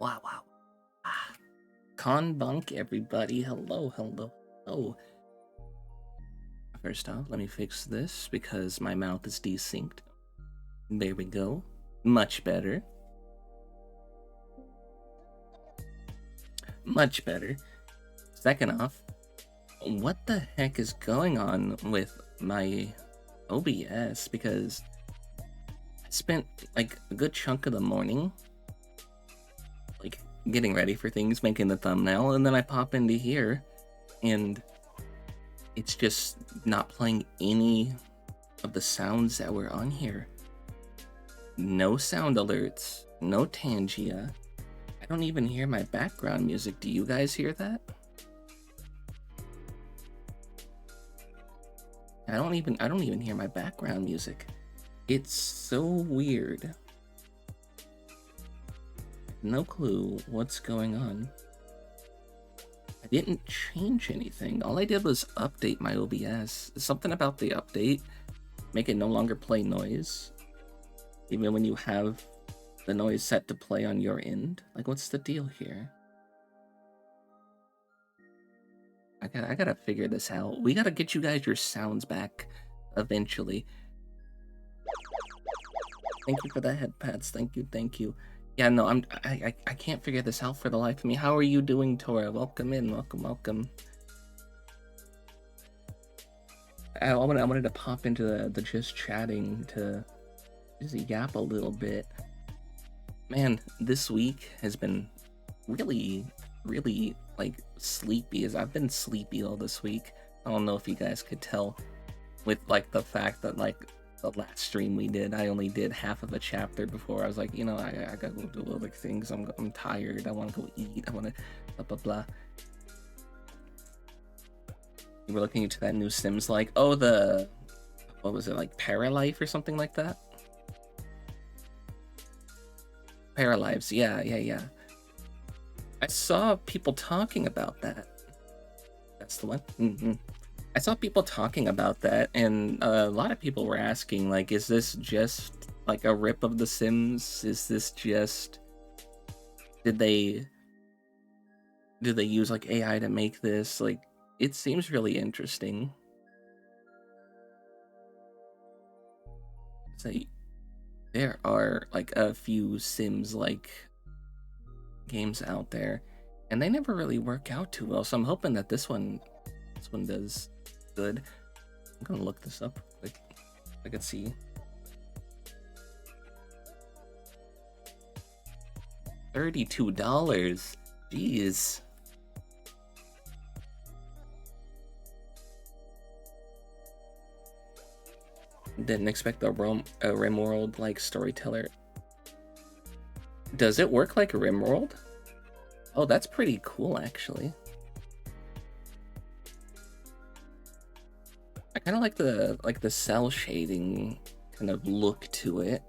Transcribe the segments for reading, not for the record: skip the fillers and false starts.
Wow, wow. Ah, Conbunk, everybody. Hello, hello, hello. First off, let me fix this because my mouth is desynced. There we go. Much better. Much better. Second off, what the heck is going on with my OBS? Because I spent like a good chunk of the morning like getting ready for things, making the thumbnail, and then I pop into here and it's just not playing any of the sounds that were on here. No sound alerts, no Tangia. I don't even hear my background music. Do you guys hear that? I don't even hear my background music. It's so weird. No clue what's going on. I didn't change anything. All I did was update my OBS. Something about the update, make it no longer play noise, even when you have the noise set to play on your end. Like, what's the deal here? I gotta figure this out. We gotta get you guys your sounds back eventually. Thank you for the head pats. Thank you. Yeah, no, I can't figure this out for the life of me. How are you doing, Tora? Welcome in. Welcome. I wanted to pop into the just chatting to just yap a little bit. Man, this week has been really like sleepy. As I've been sleepy all this week. I don't know if you guys could tell with like the fact that like the last stream we did, I only did half of a chapter before I was like, you know, I gotta go do other things. I'm tired. I want to go eat. I want to blah blah blah. You were looking into that new Sims, like, oh, what was it, like Paralife or something like that? Paralives, yeah. I saw people talking about that. That's the one. I saw people talking about that, and a lot of people were asking, like, is this just like a rip of The Sims? Is this just... Did they use like AI to make this? Like, it seems really interesting. So there are like a few Sims like games out there, and they never really work out too well. So I'm hoping that this one does good. I'm gonna look this up quick. I could see. $32. Jeez. Didn't expect a RimWorld like storyteller. Does it work like a RimWorld? Oh, that's pretty cool, actually. I kind of like the cell shading kind of look to it.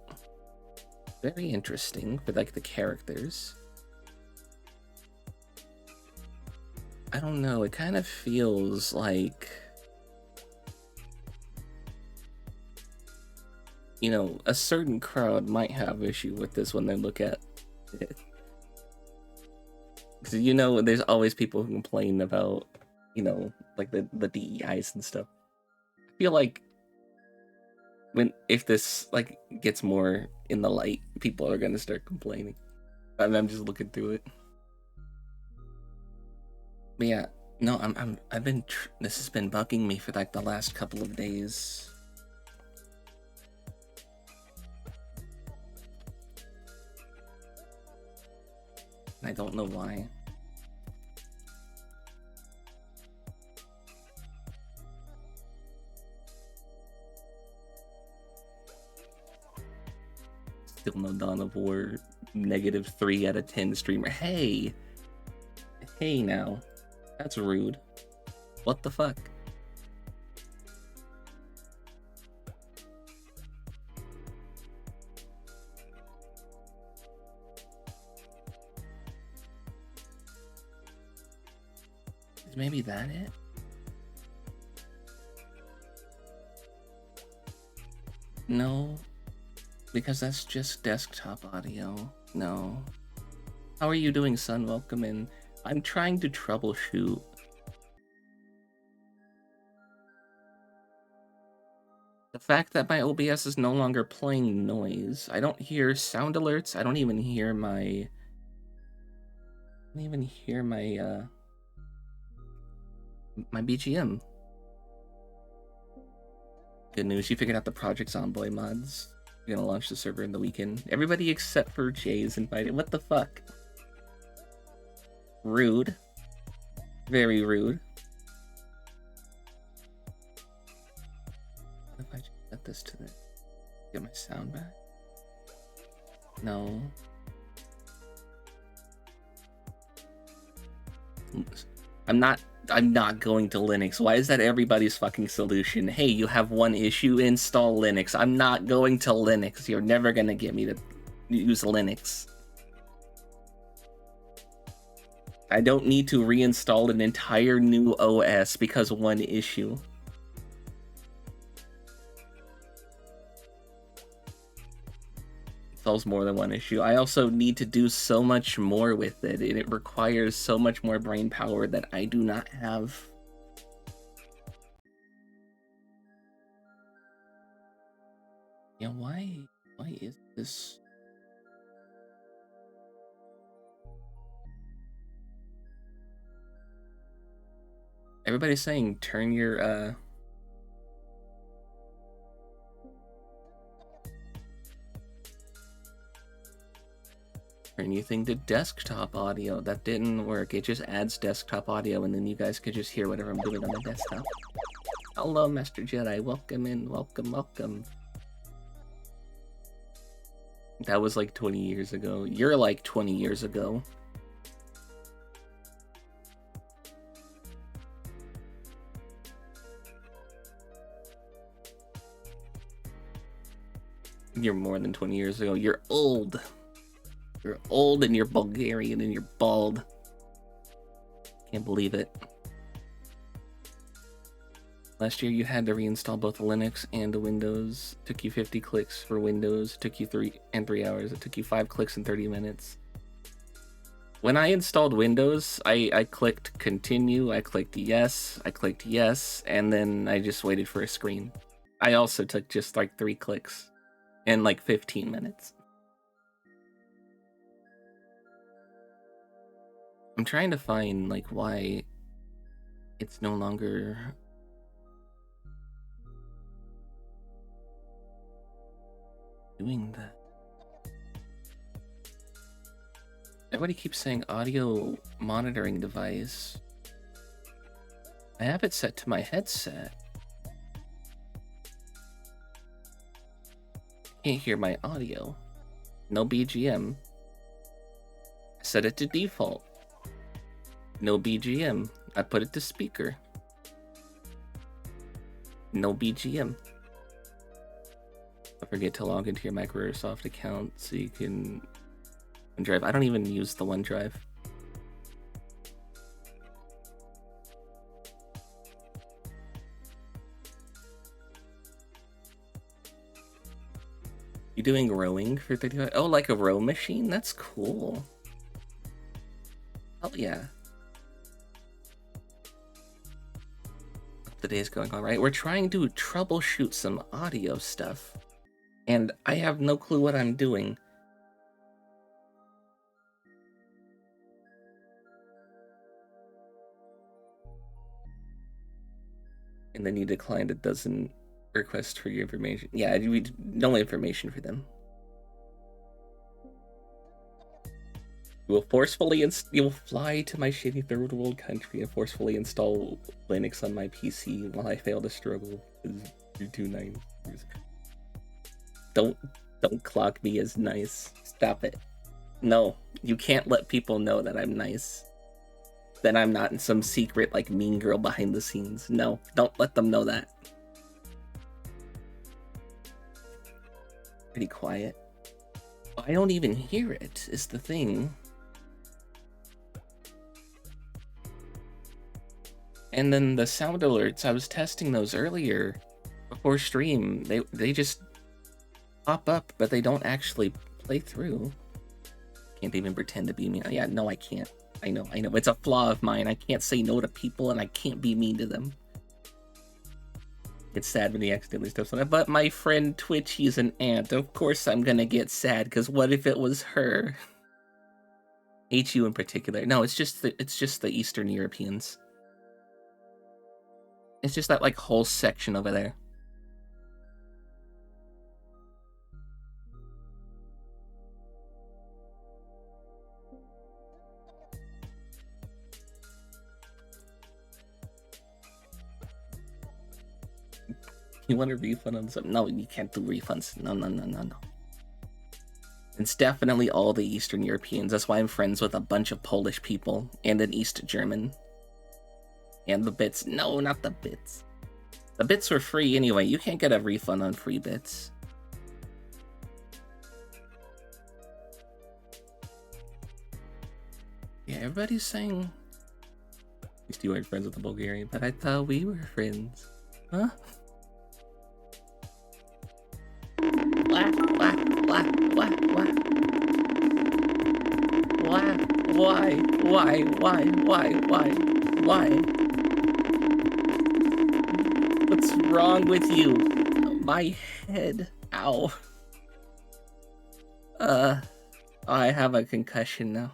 Very interesting for like the characters. I don't know, it kind of feels like, you know, a certain crowd might have issue with this when they look at it. Because, you know, there's always people who complain about, you know, like the DEIs and stuff. I feel like if this like gets more in the light, people are gonna start complaining. I'm just looking through it. But yeah, no, I've been this has been bugging me for like the last couple of days. I don't know why. Still no Dawn of War. -3 out of 10 streamer. Hey now. That's rude. What the fuck? Is maybe that it? No, because that's just desktop audio. No. How are you doing, son? Welcome in. I'm trying to troubleshoot. The fact that my OBS is no longer playing noise. I don't hear sound alerts. I don't even hear my my BGM. Good news, you figured out the Project Zomboy mods. You're gonna launch the server in the weekend. Everybody except for Jay is invited. What the fuck? Rude. Very rude. What if I just set this to the... Get my sound back? No. I'm not going to Linux. Why is that everybody's fucking solution? Hey, you have one issue, install Linux. I'm not going to Linux. You're never gonna get me to use Linux. I don't need to reinstall an entire new OS because of one issue. It solves more than one issue. I also need to do so much more with it, and it requires so much more brain power that I do not have. Yeah, why is this? Everybody's saying turn your or anything to desktop audio. That didn't work. It just adds desktop audio, and then you guys could just hear whatever I'm doing on the desktop. Hello, Master Jedi. Welcome in. Welcome, welcome. That was like 20 years ago. You're like 20 years ago. You're more than 20 years ago. You're old. You're old and you're Bulgarian and you're bald. Can't believe it. Last year you had to reinstall both Linux and Windows. Took you 50 clicks for Windows. Took you 3 hours. It took you 5 clicks in 30 minutes. When I installed Windows, I clicked continue, I clicked yes, and then I just waited for a screen. I also took just like 3 clicks in like 15 minutes. I'm trying to find like why it's no longer doing that. Everybody keeps saying audio monitoring device. I have it set to my headset. Can't hear my audio. No BGM. I set it to default. No BGM. I put it to speaker. No BGM. Don't forget to log into your Microsoft account so you can OneDrive. I don't even use the OneDrive. You doing rowing for 35? Oh, like a row machine? That's cool. Oh yeah. The day's going on, right? We're trying to troubleshoot some audio stuff, and I have no clue what I'm doing. And then you declined a dozen requests for your information. Yeah, no information for them. You will fly to my shitty third world country and forcefully install Linux on my PC while I fail to struggle because you're too nice. Don't clock me as nice. Stop it. No, you can't let people know that I'm nice. That I'm not in some secret like mean girl behind the scenes. No, don't let them know that. Pretty quiet. I don't even hear it, is the thing. And then the sound alerts, I was testing those earlier before stream. They just pop up, but they don't actually play through. Can't even pretend to be mean. Yeah, no, I can't. I know. It's a flaw of mine. I can't say no to people, and I can't be mean to them. It's sad when he accidentally steps on it. But my friend Twitch, he's an ant. Of course I'm gonna get sad, because what if it was her? HU in particular. No, it's just the Eastern Europeans. It's just that, like, whole section over there. You want a refund on something? No, you can't do refunds. No. It's definitely all the Eastern Europeans. That's why I'm friends with a bunch of Polish people and an East German. And the bits. No, not the bits. The bits were free anyway. You can't get a refund on free bits. Yeah, everybody's saying... You still aren't friends with the Bulgarian, but I thought we were friends. Huh? Why? What's wrong with you? My head. Ow. I have a concussion now.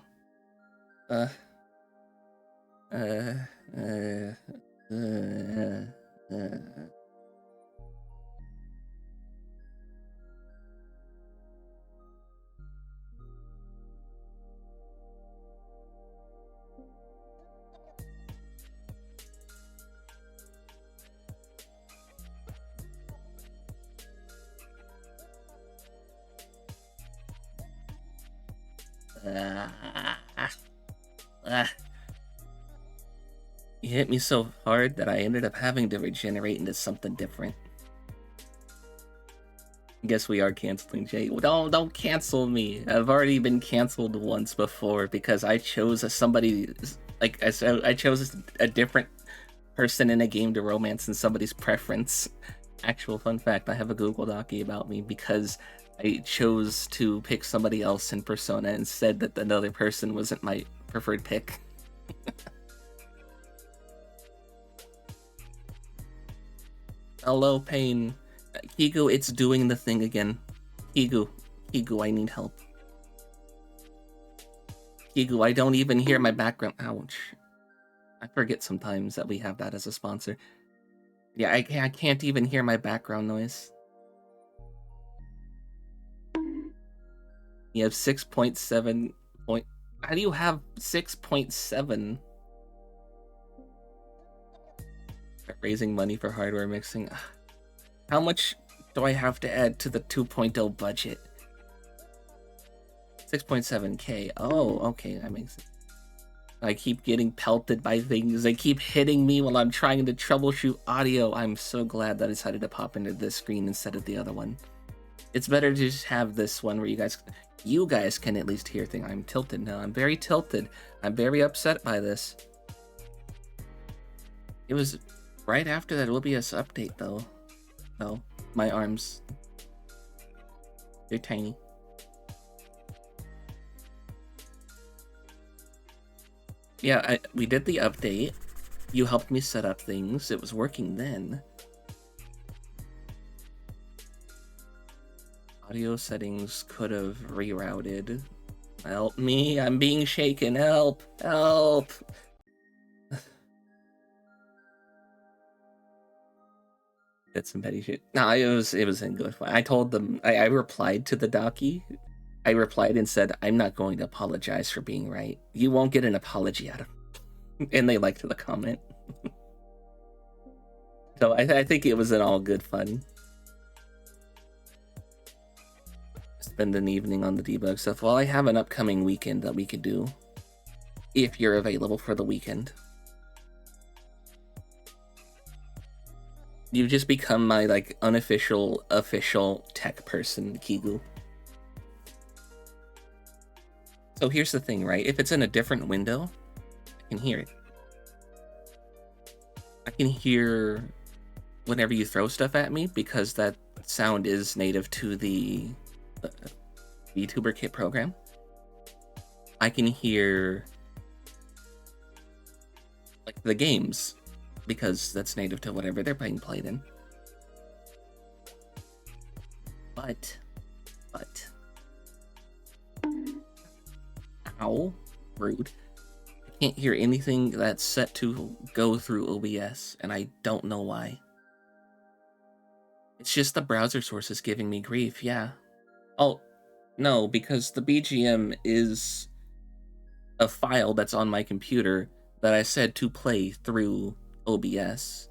You hit me so hard that I ended up having to regenerate into something different. Guess we are canceling Jay. Don't cancel me. I've already been canceled once before because I chose I chose a different person in a game to romance than somebody's preference. Actual fun fact, I have a Google Docie about me because I chose to pick somebody else in Persona and said that another person wasn't my preferred pick. Hello, Pain. Kigu, it's doing the thing again. Kigu, I need help. Kigu, I don't even hear my background. Ouch. I forget sometimes that we have that as a sponsor. Yeah, I can't even hear my background noise. You have 6.7 point... How do you have 6.7? Raising money for hardware mixing. How much do I have to add to the 2.0 budget? 6.7k. Oh, okay, that makes sense. I keep getting pelted by things. They keep hitting me while I'm trying to troubleshoot audio. I'm so glad that I decided to pop into this screen instead of the other one. It's better to just have this one where you guys can at least hear things. I'm tilted now. I'm very tilted. I'm very upset by this. It was right after that Oblivious update, though. No, my arms. They're tiny. Yeah, we did the update. You helped me set up things. It was working then. Audio settings could have rerouted. Help me, I'm being shaken. Help! Help! That's some petty shit. No, it was in good fun. I told them, I replied to the docky. I replied and said, I'm not going to apologize for being right. You won't get an apology out of it. And they liked the comment. So I think it was an all good fun. Spend an evening on the debug stuff. Well, I have an upcoming weekend that we could do. If you're available for the weekend. You've just become my, like, unofficial, official tech person, Kigu. So here's the thing, right? If it's in a different window, I can hear it. I can hear whenever you throw stuff at me because that sound is native to the VTuber Kit program. I can hear like the games because that's native to whatever they're being played in. But, ow, rude. I can't hear anything that's set to go through OBS, and I don't know why. It's just the browser source is giving me grief, yeah. Oh, no, because the BGM is a file that's on my computer that I said to play through OBS.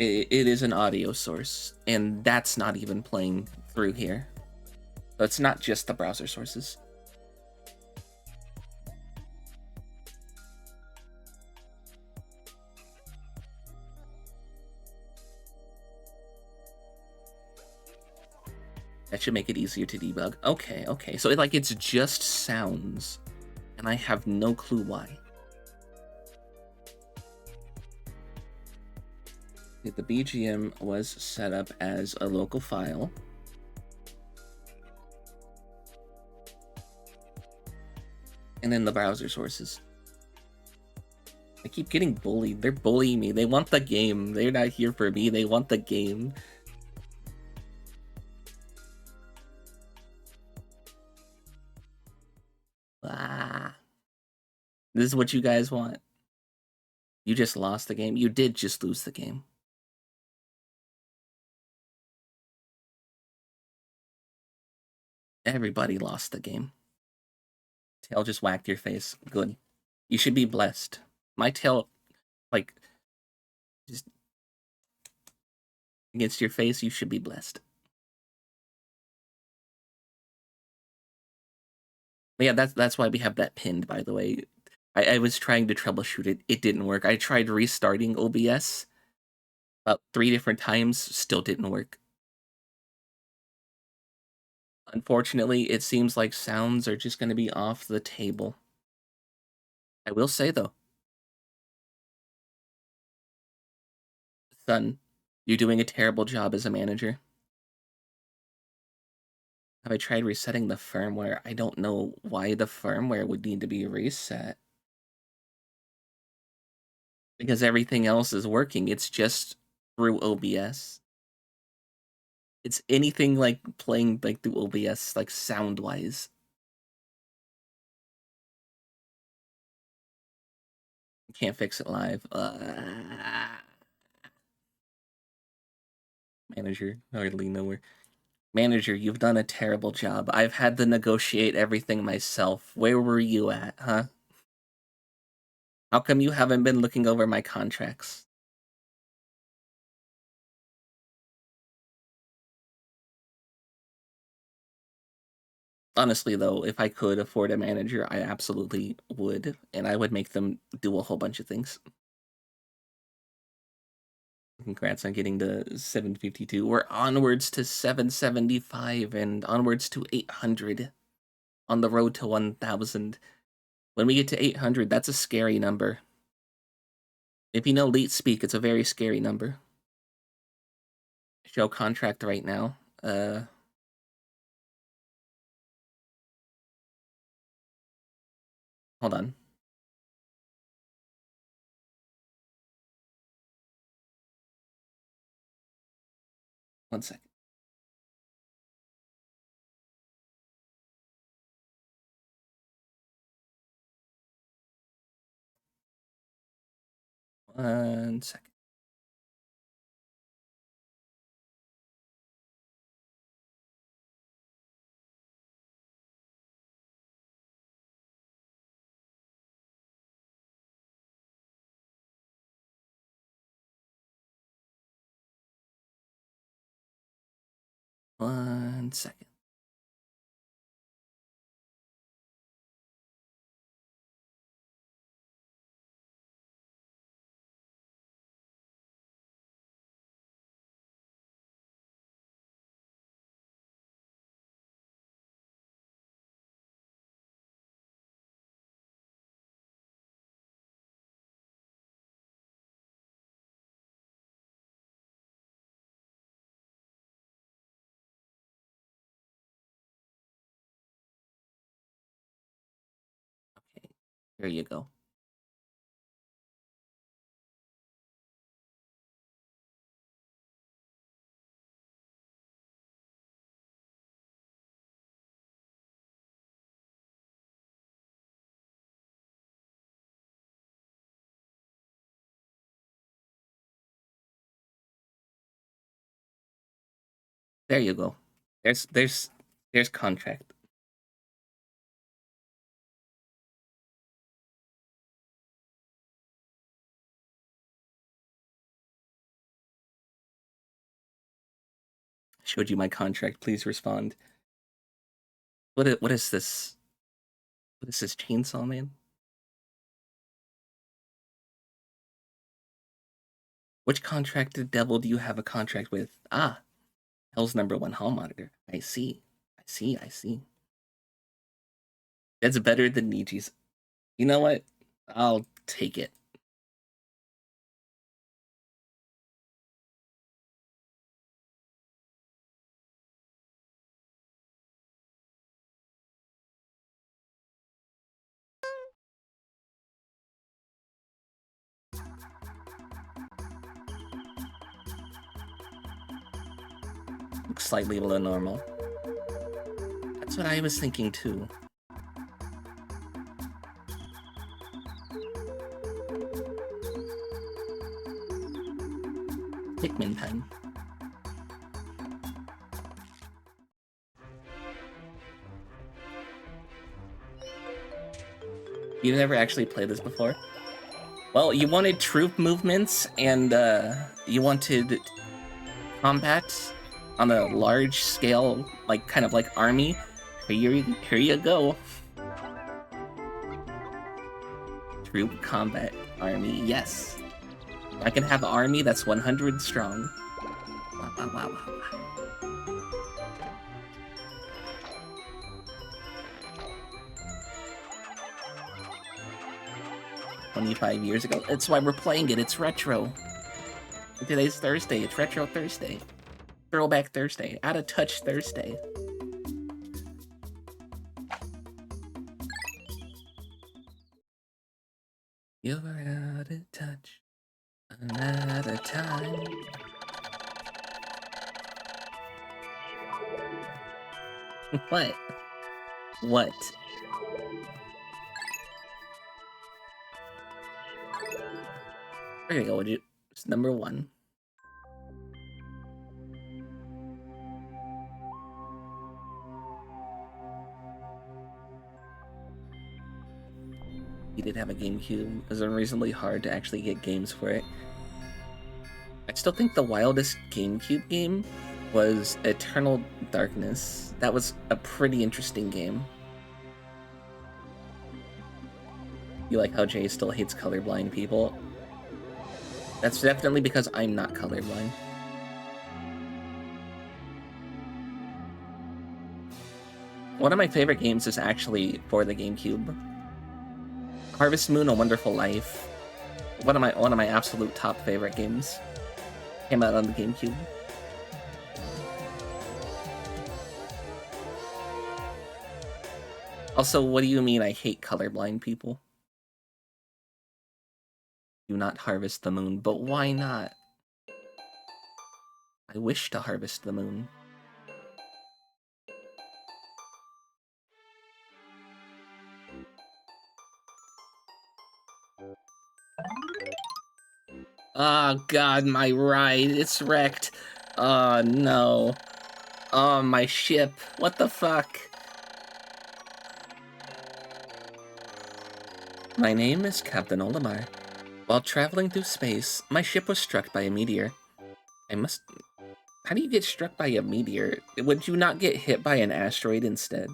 It is an audio source, and that's not even playing through here. So it's not just the browser sources. That should make it easier to debug. Okay, okay. So it's just sounds, and I have no clue why. The BGM was set up as a local file. And then the browser sources. I keep getting bullied. They're bullying me. They want the game. They're not here for me. They want the game. Ah. This is what you guys want. You just lost the game. You did just lose the game. Everybody lost the game. Tail just whacked your face. Good. You should be blessed. My tail, like, just against your face, you should be blessed. But yeah, that's why we have that pinned, by the way. I was trying to troubleshoot it. It didn't work. I tried restarting OBS about 3 different times. Still didn't work. Unfortunately, it seems like sounds are just going to be off the table. I will say, though, Sun, you're doing a terrible job as a manager. Have I tried resetting the firmware? I don't know why the firmware would need to be reset. Because everything else is working. It's just through OBS. It's anything like playing like through OBS, like sound-wise. Can't fix it live. Manager, hardly nowhere. Manager, you've done a terrible job. I've had to negotiate everything myself. Where were you at, huh? How come you haven't been looking over my contracts? Honestly, though, if I could afford a manager, I absolutely would, and I would make them do a whole bunch of things. Congrats on getting to 752. We're onwards to 775 and onwards to 800 on the road to 1000. When we get to 800, that's a scary number. If you know Leet speak, it's a very scary number. Show contract right now. Hold on. One second. One second. One second. There you go. There you go. There's contract. Showed you my contract. Please respond. What is this? What is this, Chainsaw Man? Which contracted devil do you have a contract with? Ah, Hell's #1 hall monitor. I see. I see. I see. That's better than Niji's. You know what? I'll take it. Looks slightly below normal. That's what I was thinking too. Pikmin pen. You never actually played this before? Well, you wanted troop movements and you wanted combat on a large scale, like kind of like army. Here you go. Troop combat army, yes. I can have an army that's 100 strong. Wow, wow, wow, wow. 25 years ago. That's why we're playing it. It's retro. Today's Thursday. It's Retro Thursday. Throwback Thursday. Out of touch Thursday. You're out of touch. I'm out of time. What? What? There you go. It's #1. He did have a GameCube. It was unreasonably hard to actually get games for it. I still think the wildest GameCube game was Eternal Darkness. That was a pretty interesting game. You like how Jay still hates colorblind people? That's definitely because I'm not colorblind. One of my favorite games is actually for the GameCube. Harvest Moon: A Wonderful Life. One of my absolute top favorite games. Came out on the GameCube. Also, what do you mean I hate colorblind people? Do not harvest the moon, but why not? I wish to harvest the moon. Oh god, my ride, it's wrecked. Oh no. Oh, my ship. What the fuck? My name is Captain Olimar. While traveling through space, my ship was struck by a meteor. How do you get struck by a meteor? Would you not get hit by an asteroid instead?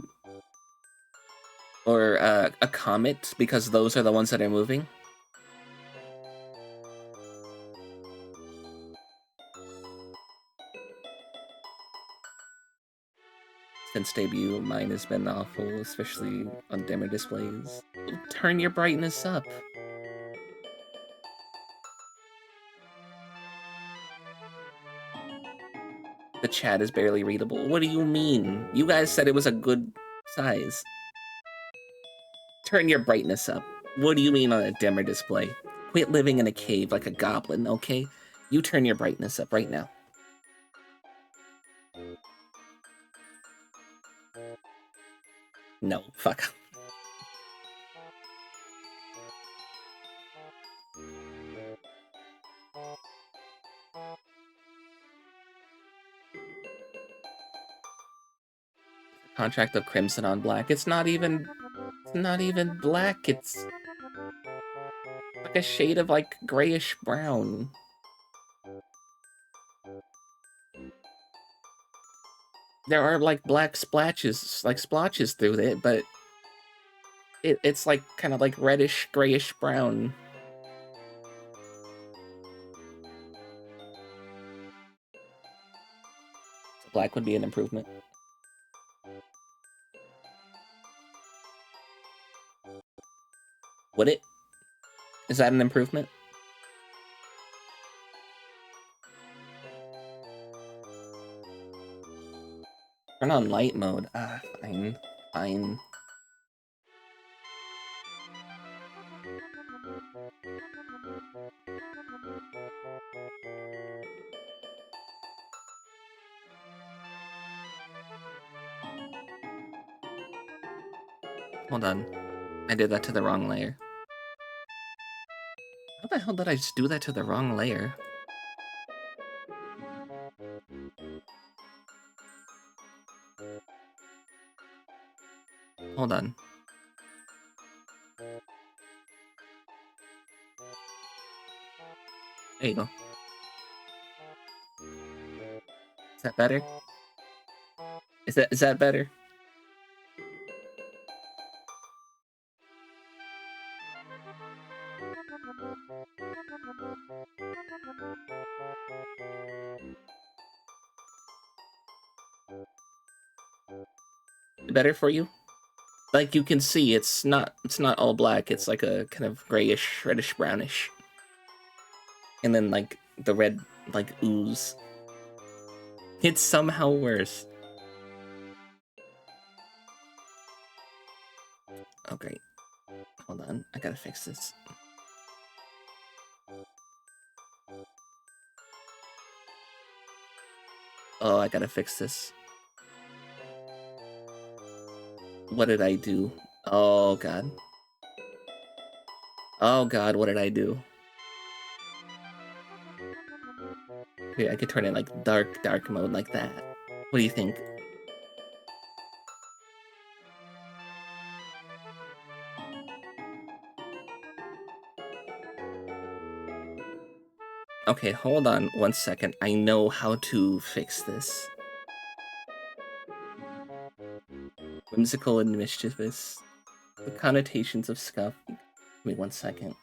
Or a comet, because those are the ones that are moving? Since debut, mine has been awful, especially on dimmer displays. Turn your brightness up. The chat is barely readable. What do you mean? You guys said it was a good size. Turn your brightness up. What do you mean on a dimmer display? Quit living in a cave like a goblin, okay? You turn your brightness up right now. No, fuck. Contract of Crimson on Black. It's not even black. It's like a shade of like grayish brown. There are like black splashes, like splotches through it, but it's like kind of like reddish, grayish brown. So black would be an improvement. Would it? Is that an improvement? Turn on light mode. Ah, fine. Fine. Hold on. I did that to the wrong layer. How the hell did I just do that to the wrong layer? Hold on. There you go. Is that better? Is that better? Better for you? Like you can see, it's not all black. It's like a kind of grayish, reddish, brownish, and then like the red like ooze. It's somehow worse. Oh great. Hold on, I gotta fix this. Oh, I gotta fix this. What did I do? Oh god. Oh god, what did I do? Okay, I could turn it like dark mode like that. What do you think? Okay, hold on 1 second. I know how to fix this. Whimsical and mischievous. The connotations of scuff. Give me 1 second.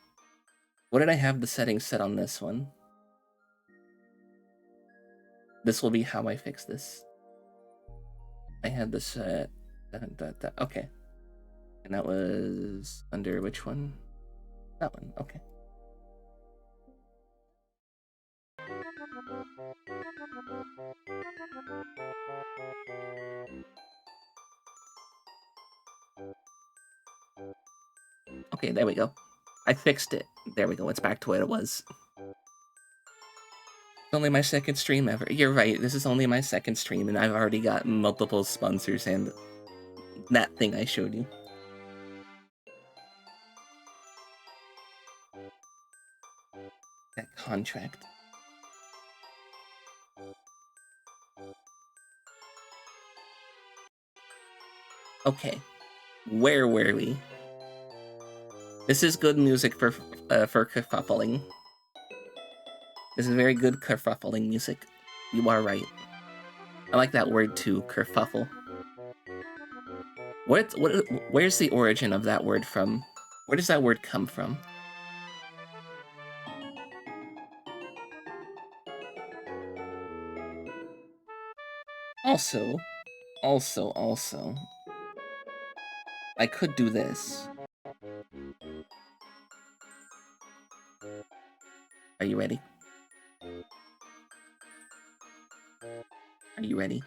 What did I have the settings set on this one? This will be how I fix this. I had this set. Okay. And that was under which one? That one. Okay. Okay, there we go. I fixed it. There we go. It's back to what it was. It's only my second stream ever. You're right. This is only my second stream, and I've already got multiple sponsors and that thing I showed you. That contract. Okay. Where were we? This is good music for kerfuffling. This is very good kerfuffling music. You are right. I like that word too, kerfuffle. Where's the origin of that word from? Where does that word come from? Also, I could do this. Are you ready? Are you ready?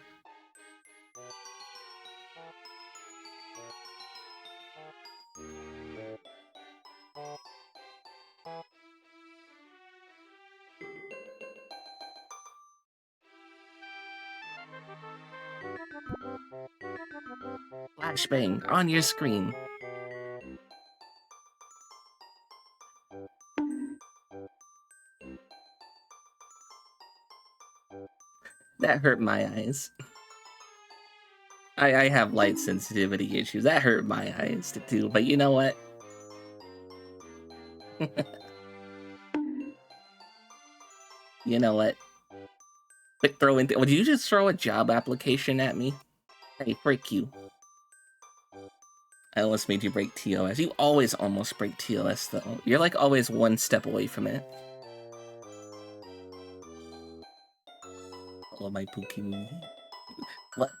Flashbang on your screen. That hurt my eyes. I have light sensitivity issues. That hurt my eyes to do, but you know what? You know what? Quit throwing. Would you just throw a job application at me? Hey, frick you. I almost made you break TOS. You always almost break TOS, though. You're like always one step away from it. Oh, my Pokemon. What?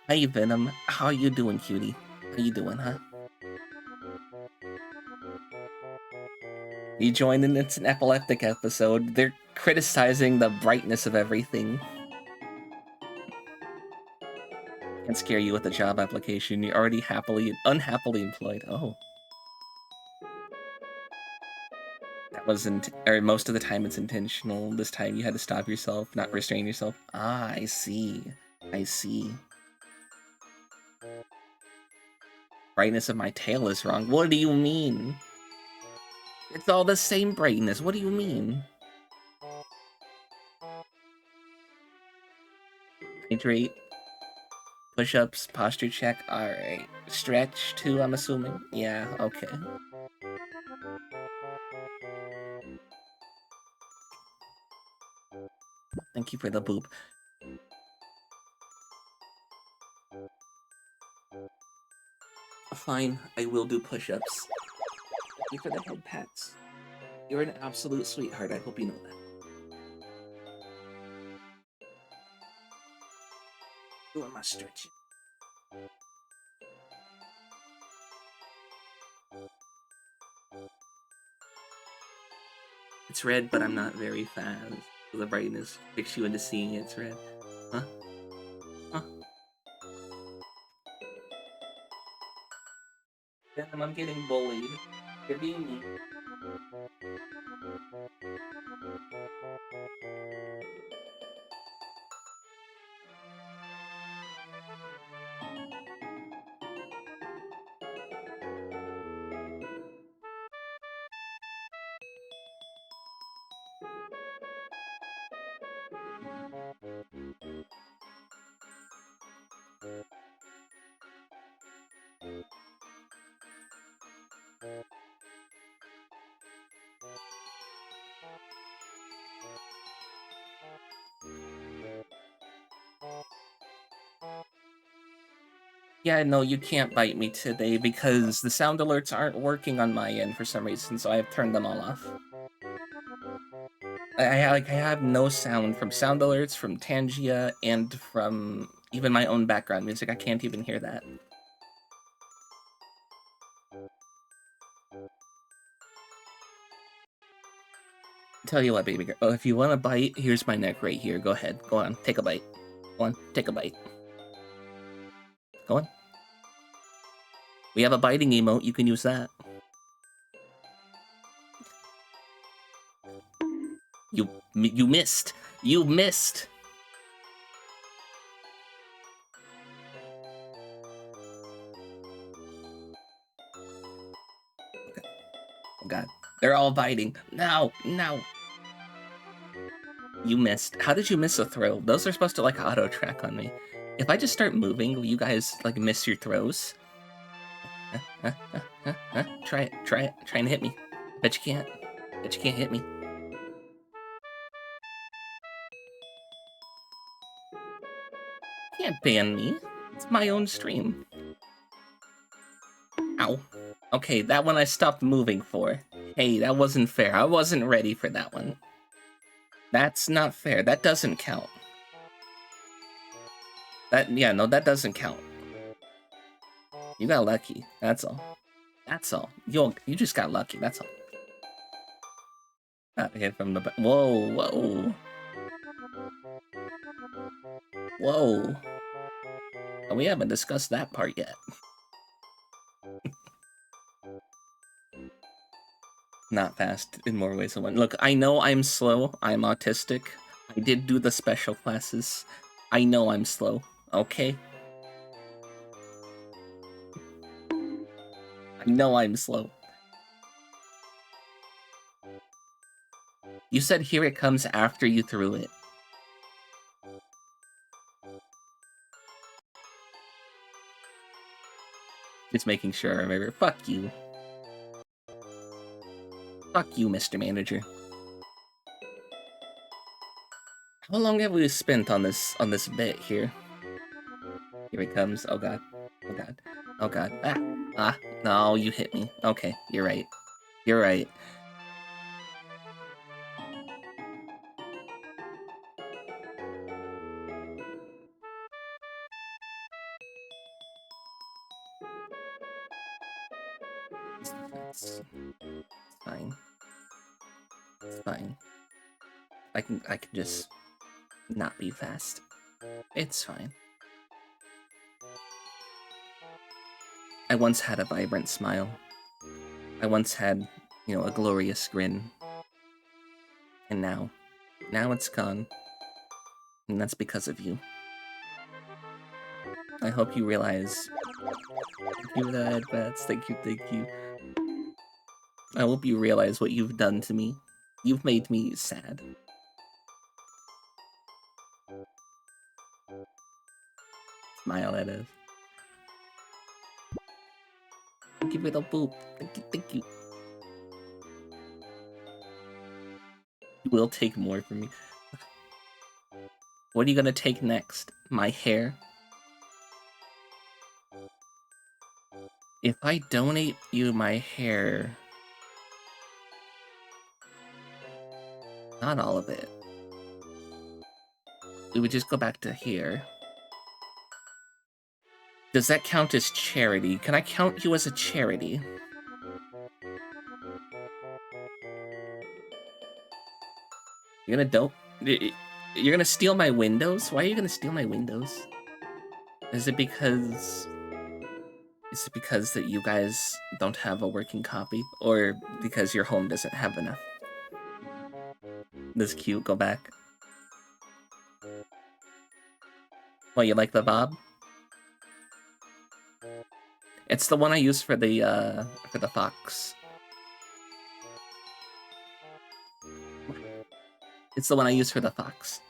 Hey, Venom. How you doing, cutie? How you doing, huh? You joined in, it's an epileptic episode. They're criticizing the brightness of everything. Can't scare you with a job application. You're already unhappily employed. Oh. That wasn't, or most of the time it's intentional. This time you had to stop yourself, not restrain yourself. Ah, I see. I see. Brightness of my tail is wrong. What do you mean? It's all the same brightness. What do you mean? Hydrate. Push-ups, posture check. Alright. Stretch too, I'm assuming. Yeah, okay. Thank you for the boop. Fine, I will do push-ups. Thank you for the head pats. You're an absolute sweetheart, I hope you know that. Doing my stretching. It's red, but I'm not very fast. The brightness tricks you into seeing it's red. Huh? Huh? Damn, I'm getting bullied. You're being mean. Yeah, no, you can't bite me today because the sound alerts aren't working on my end for some reason, so I have turned them all off. I have no sound from sound alerts, from Tangia, and from even my own background music. I can't even hear that. Tell you what, baby girl. Oh, if you want a bite, here's my neck right here. Go ahead. Go on. Take a bite. Go on. Take a bite. Go on. We have a biting emote. You can use that. You missed. You missed. Okay. Oh god. They're all biting. No, no. You missed. How did you miss a throw? Those are supposed to like auto track on me. If I just start moving, will you guys like miss your throws? Try it. Try it. Try and hit me. Bet you can't. Bet you can't hit me. You can't ban me. It's my own stream. Ow. Okay, that one I stopped moving for. Hey, that wasn't fair. I wasn't ready for that one. That's not fair. That doesn't count. Yeah, no, that doesn't count. You got lucky. That's all. That's all. You just got lucky. That's all. Got hit from the back. Whoa, whoa. Whoa. And we haven't discussed that part yet. Not fast in more ways than one. Look, I know I'm slow. I'm autistic. I did do the special classes. I know I'm slow. Okay? I know I'm slow. You said here it comes after you threw it. Just making sure I remember. Fuck you. Fuck you, Mr. Manager. How long have we spent on this bit here? Here it comes. Oh god. Oh god. Oh god. Ah. Ah. No, you hit me. Okay, you're right. You're right. It's fine. It's fine. I can just not be fast. It's fine. I once had a vibrant smile. I once had, you know, a glorious grin. And now it's gone. And that's because of you. I hope you realize. Thank you for the advance. Thank you, thank you. I hope you realize what you've done to me. You've made me sad. Smile at us. Thank you for the boop. Thank you, thank you. You will take more from me. What are you gonna take next? My hair? If I donate you my hair... Not all of it. We would just go back to here. Does that count as charity? Can I count you as a charity? You're gonna You're gonna steal my windows? Why are you gonna steal my windows? Is it because... Is it because that you guys don't have a working copy? Or because your home doesn't have enough? This is cute, go back. Well, you like the Bob? It's the one I use for the fox. It's the one I use for the fox.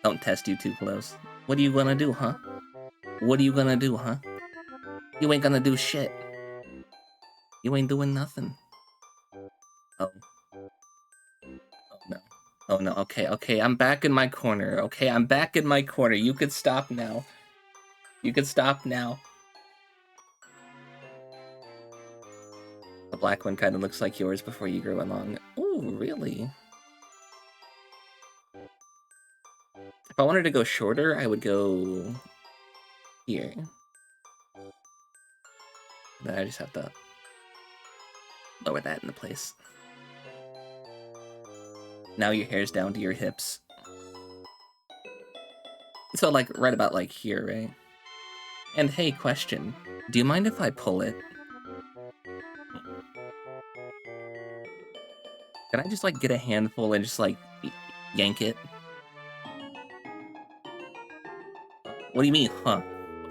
Don't test you too close. What are you gonna do, huh? What are you gonna do, huh? You ain't gonna do shit. You ain't doing nothing. Oh. Oh no. Oh no, okay, okay, I'm back in my corner. Okay, I'm back in my corner. You could stop now. You could stop now. The black one kind of looks like yours before you grew along. Oh, really? If I wanted to go shorter, I would go here. Then I just have to lower that into place. Now your hair's down to your hips. So, like, right about, like, here, right? And hey, question. Do you mind if I pull it? Can I just, like, get a handful and just, like, yank it? What do you mean, huh?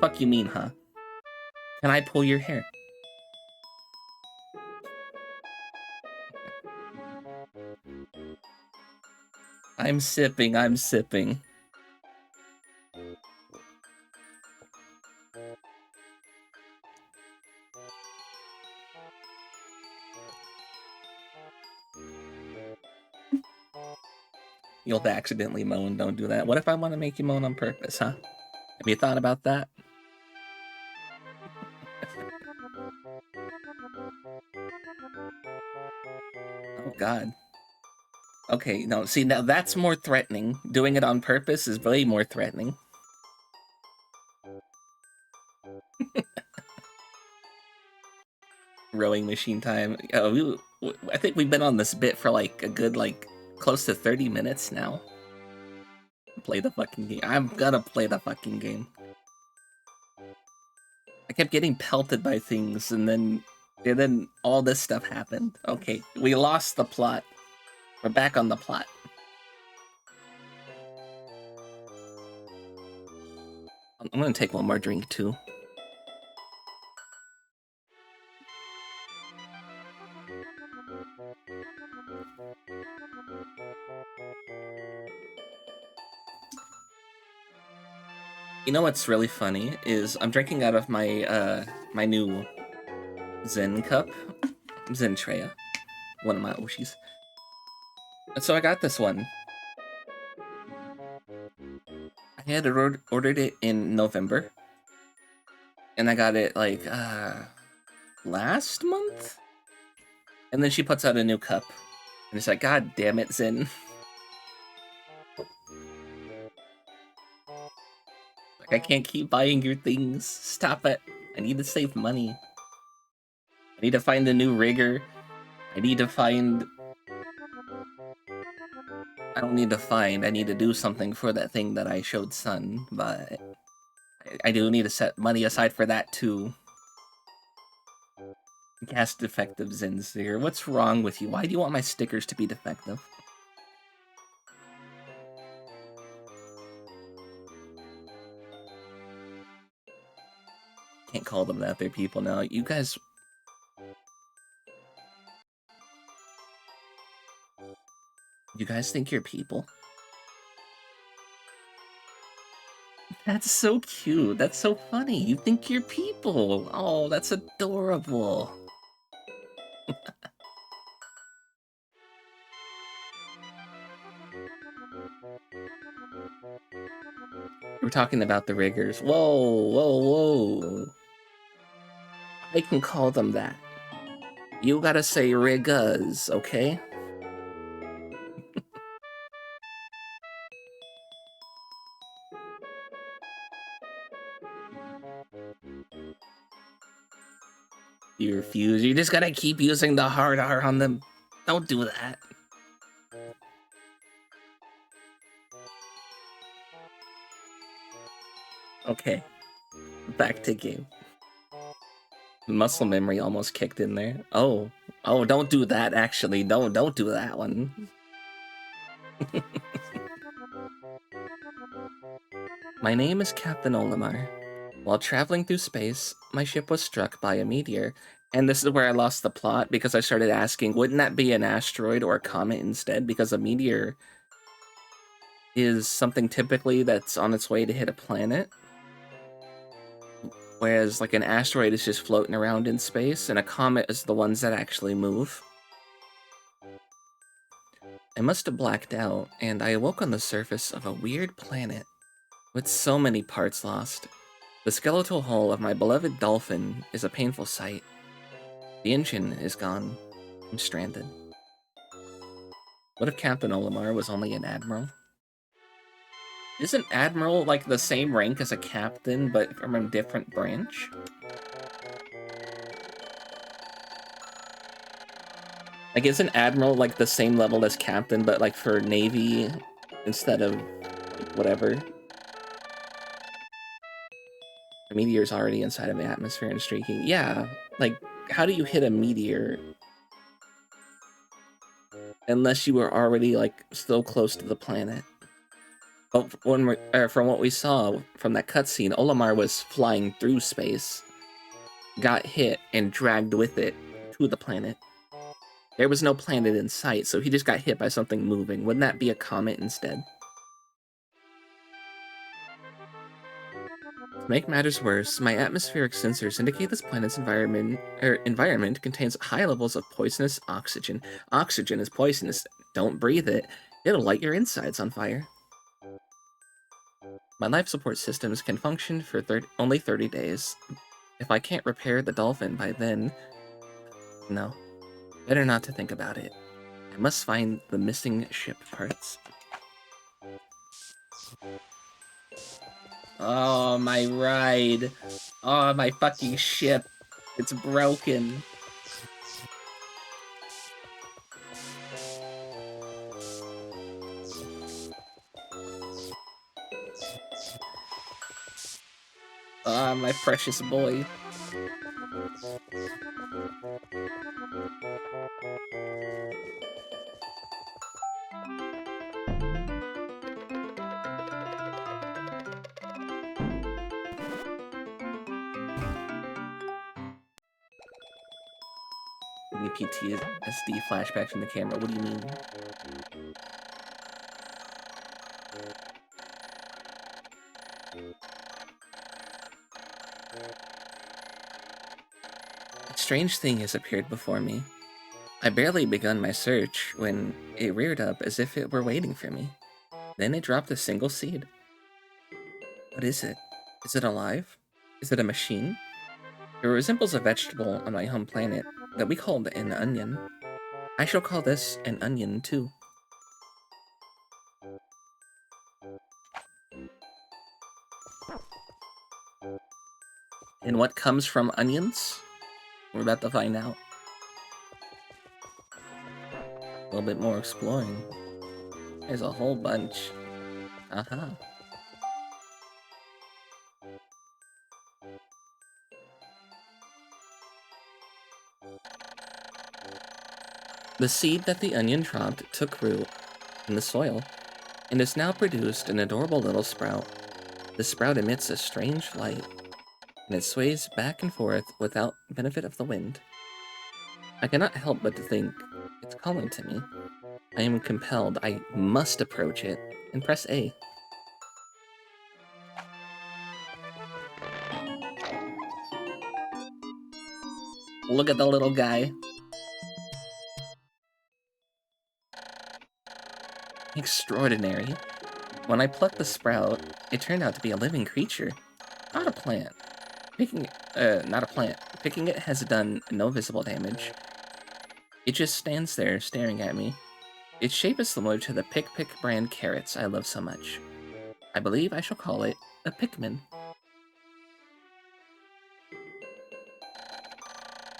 Fuck you mean, huh? Can I pull your hair? I'm sipping, I'm sipping. You'll accidentally moan, don't do that. What if I want to make you moan on purpose, huh? Have you thought about that? Oh god. Okay, no, see, now that's more threatening. Doing it on purpose is way more threatening. Rowing machine time. I think we've been on this bit for like a good, like, close to 30 minutes now. Play the fucking game. I'm gonna play the fucking game. I kept getting pelted by things, and then all this stuff happened. Okay, we lost the plot. We're back on the plot. I'm gonna take one more drink too. You know what's really funny is I'm drinking out of my my new Zen cup, Zen Treya, one of my Oshis. So I got this one. I had ordered it in November, and I got it like last month. And then she puts out a new cup, and it's like, God damn it, Zen! Like I can't keep buying your things. Stop it! I need to save money. I need to find a new rigger. I need to find. I don't need to find. I need to do something for that thing that I showed Sun, but I do need to set money aside for that too. Gas defective Zinzir. What's wrong with you? Why do you want my stickers to be defective? Can't call them that. They're people now. You guys. You guys think you're people? That's so cute. That's so funny. You think you're people. Oh, that's adorable. We're talking about the riggers. Whoa, whoa, whoa. I can call them that. You gotta say riggers, okay? You refuse. You just gotta keep using the hard R on them. Don't do that. Okay. Back to game. Muscle memory almost kicked in there. Oh. Oh, don't do that, actually. Don't do that one. My name is Captain Olimar. While traveling through space, my ship was struck by a meteor, and this is where I lost the plot because I started asking, wouldn't that be an asteroid or a comet instead? Because a meteor is something typically that's on its way to hit a planet, whereas like an asteroid is just floating around in space, and a comet is the ones that actually move. I must have blacked out, and I awoke on the surface of a weird planet with so many parts lost. The skeletal hull of my beloved dolphin is a painful sight. The engine is gone. I'm stranded. What if Captain Olimar was only an admiral? Isn't admiral like the same rank as a captain, but from a different branch? Like, isn't admiral like the same level as captain, but like for navy instead of like, whatever? A meteor's already inside of the atmosphere and streaking. Yeah, like, how do you hit a meteor unless you were already like so close to the planet? But from what we saw from that cutscene, Olimar was flying through space, got hit, and dragged with it to the planet. There was no planet in sight, so he just got hit by something moving. Wouldn't that be a comet instead? To make matters worse, my atmospheric sensors indicate this planet's environment contains high levels of poisonous oxygen. Oxygen is poisonous. Don't breathe it. It'll light your insides on fire. My life support systems can function for only 30 days. If I can't repair the dolphin by then... No. Better not to think about it. I must find the missing ship parts. Oh, my ride. Oh, my fucking ship. It's broken. Ah, my precious boy. The PTSD flashbacks from the camera. What do you mean? A strange thing has appeared before me. I barely begun my search when it reared up as if it were waiting for me. Then it dropped a single seed. What is it? Is it alive? Is it a machine? It resembles a vegetable on my home planet that we called an onion. I shall call this an onion too. And what comes from onions? We're about to find out. A little bit more exploring. There's a whole bunch. Aha. The seed that the onion dropped took root in the soil and has now produced an adorable little sprout. The sprout emits a strange light, and it sways back and forth without benefit of the wind. I cannot help but to think it's calling to me. I am compelled, I must approach it, and press A. Look at the little guy. Extraordinary. When I plucked the sprout, it turned out to be a living creature, not a plant. Not a plant. Picking it has done no visible damage. It just stands there staring at me. Its shape is similar to the Pick brand carrots I love so much. I believe I shall call it a Pikmin.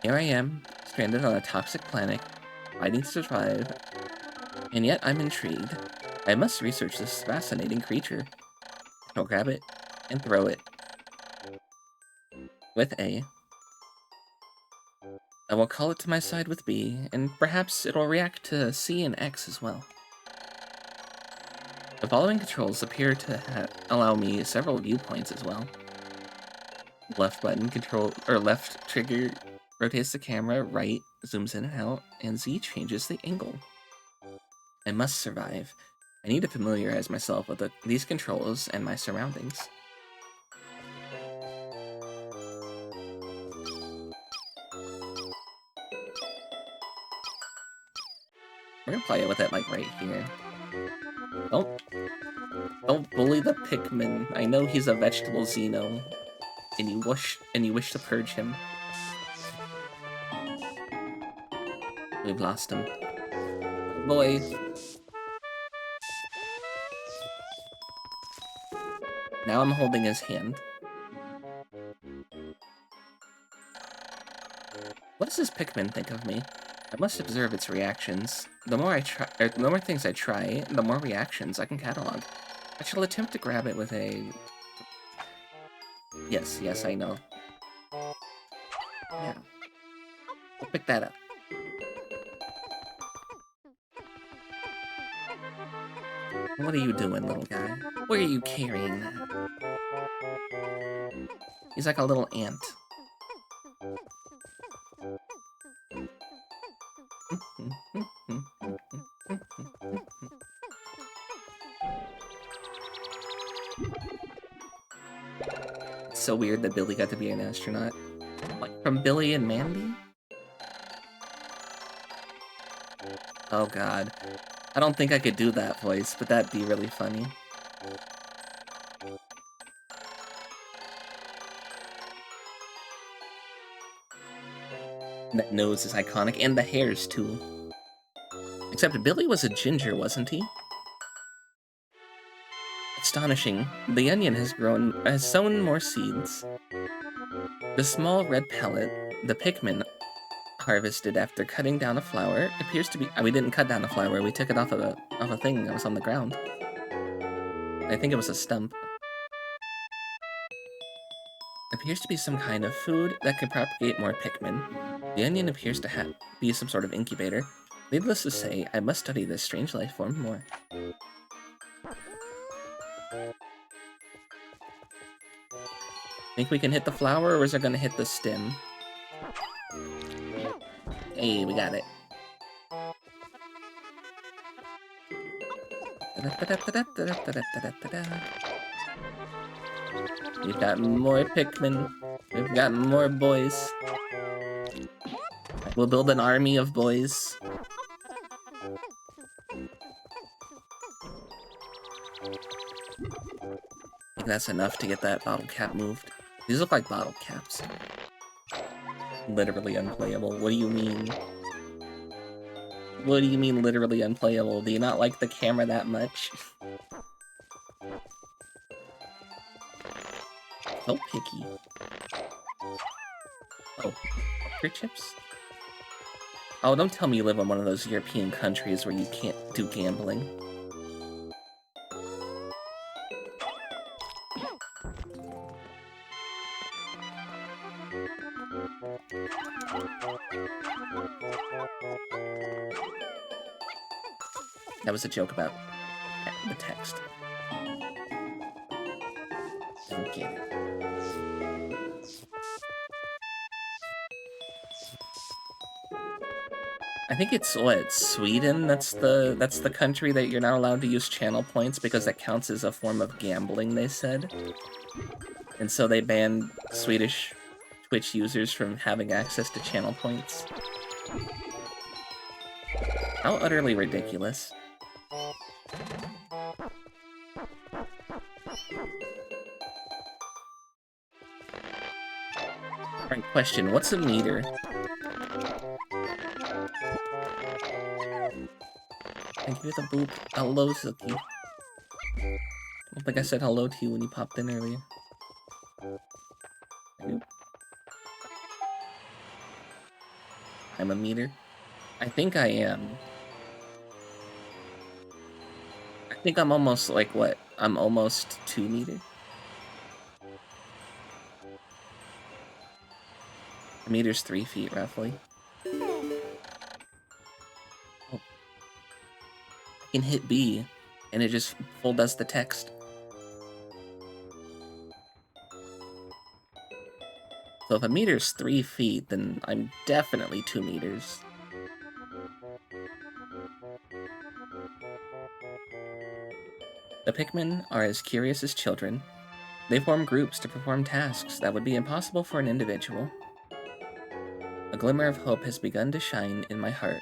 Here I am, stranded on a toxic planet, fighting to survive, and yet I'm intrigued. I must research this fascinating creature. I'll grab it and throw it. With A. I will call it to my side with B, and perhaps it'll react to C and X as well. The following controls appear to allow me several viewpoints as well. Left button left trigger rotates the camera, right zooms in and out, and Z changes the angle. I must survive. I need to familiarize myself with these controls and my surroundings. We're gonna play it with it like right here. Don't bully the Pikmin. I know he's a vegetable Xeno, and you wish to purge him. We've lost him. Boy. Now I'm holding his hand. What does this Pikmin think of me? I must observe its reactions. The more things I try, the more reactions I can catalog. I shall attempt to grab it with a... Yes, I know. Yeah. We'll pick that up. What are you doing, little guy? Where are you carrying that? He's like a little ant. It's so weird that Billy got to be an astronaut. Like from Billy and Mandy? Oh god. I don't think I could do that voice, but that'd be really funny. That nose is iconic, and the hairs too. Except Billy was a ginger, wasn't he? Astonishing. The onion has sown more seeds. The small red pellet, the Pikmin harvested after cutting down a flower, appears to be... we didn't cut down a flower, we took it off of a thing that was on the ground. I think it was a stump. Appears to be some kind of food that could propagate more Pikmin. The onion appears to be some sort of incubator. Needless to say, I must study this strange life form more. Think we can hit the flower, or is it gonna hit the stem? Hey, we got it. We've got more Pikmin. We've got more boys. We'll build an army of boys. I think that's enough to get that bottle cap moved. These look like bottle caps. Literally unplayable. What do you mean? What do you mean literally unplayable? Do you not like the camera that much? So picky. Oh, fruit chips? Oh, don't tell me you live in one of those European countries where you can't do gambling. That was a joke about the text. Don't get it. I think it's what, Sweden? That's the country that you're not allowed to use channel points because that counts as a form of gambling, they said. And so they banned Swedish Twitch users from having access to channel points. How utterly ridiculous. Alright, question, what's a meter? Thank you for the boop. Hello, Silky. I don't think I said hello to you when you popped in earlier. I'm a meter? I think I am. I think I'm almost like what? I'm almost 2 meters? A meter's 3 feet, roughly. Oh. I can hit B, and it just full does the text. So if a meter's 3 feet, then I'm definitely 2 meters. The Pikmin are as curious as children. They form groups to perform tasks that would be impossible for an individual. A glimmer of hope has begun to shine in my heart.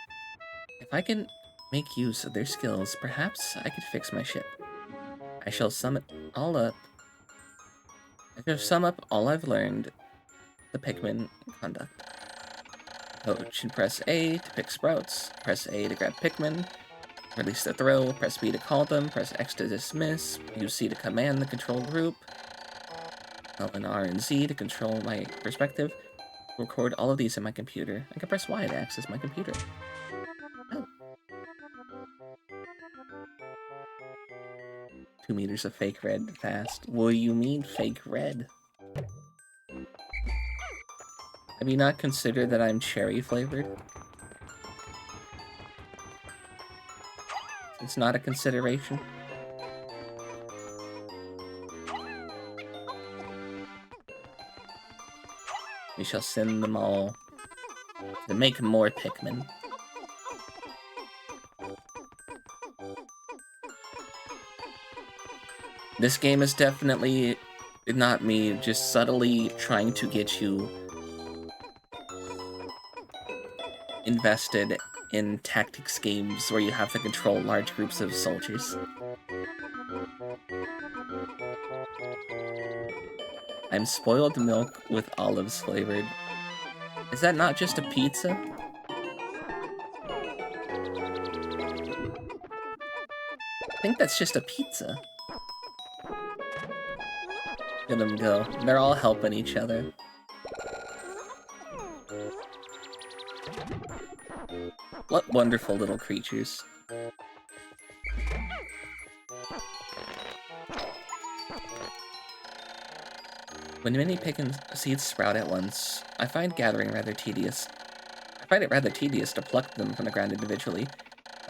If I can make use of their skills, perhaps I could fix my ship. I shall sum it all up. I shall sum up all I've learned, the Pikmin conduct. Coach and press A to pick sprouts, press A to grab Pikmin, release the throw, press B to call them, press X to dismiss, use C to command the control group, L and R and Z to control my perspective, record all of these in my computer. I can press Y to access my computer. Oh. 2 meters of fake red fast. What do you mean fake red? Have you not considered that I'm cherry flavored? It's not a consideration. We shall send them all to make more Pikmin. This game is definitely not me just subtly trying to get you invested in tactics games where you have to control large groups of soldiers. I'm spoiled milk with olives flavored. Is that not just a pizza? I think that's just a pizza. Let them go. They're all helping each other. What wonderful little creatures. When many Pikmin seeds sprout at once, I find it rather tedious to pluck them from the ground individually.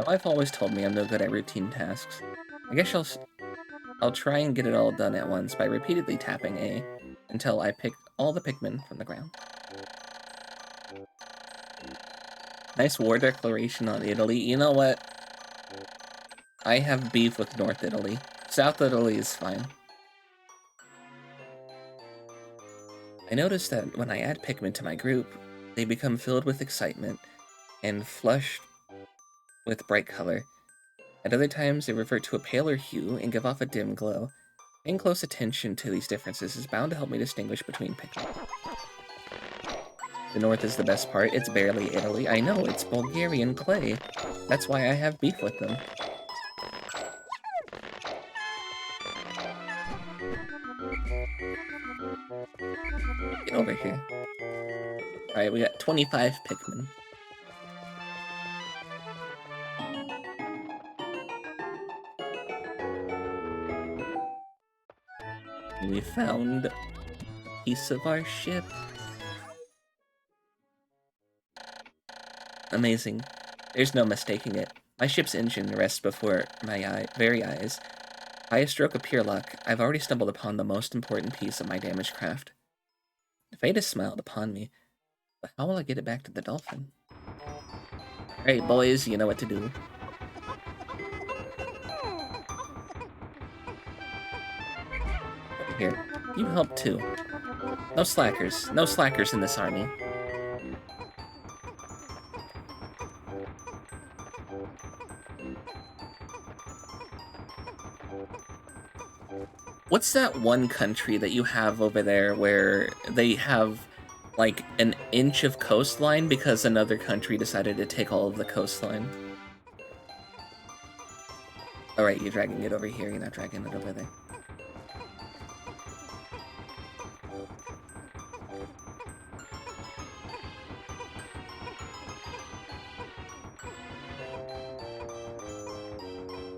My wife always told me I'm no good at routine tasks. I guess I'll try and get it all done at once by repeatedly tapping A until I pick all the Pikmin from the ground. Nice war declaration on Italy. You know what? I have beef with North Italy. South Italy is fine. I noticed that when I add Pikmin to my group, they become filled with excitement and flushed with bright color. At other times, they revert to a paler hue and give off a dim glow. Paying close attention to these differences is bound to help me distinguish between Pikmin. The north is the best part. It's barely Italy. I know, it's Bulgarian clay. That's why I have beef with them. Get over here. Alright, we got 25 Pikmin. We found a piece of our ship. Amazing. There's no mistaking it. My ship's engine rests before my very eyes. By a stroke of pure luck, I've already stumbled upon the most important piece of my damaged craft. Fate has smiled upon me, but how will I get it back to the dolphin? Alright, boys, you know what to do. Over here. You help too. No slackers. No slackers in this army. What's that one country that you have over there where they have like an inch of coastline because another country decided to take all of the coastline? Alright, you're dragging it over here, you're not dragging it over there.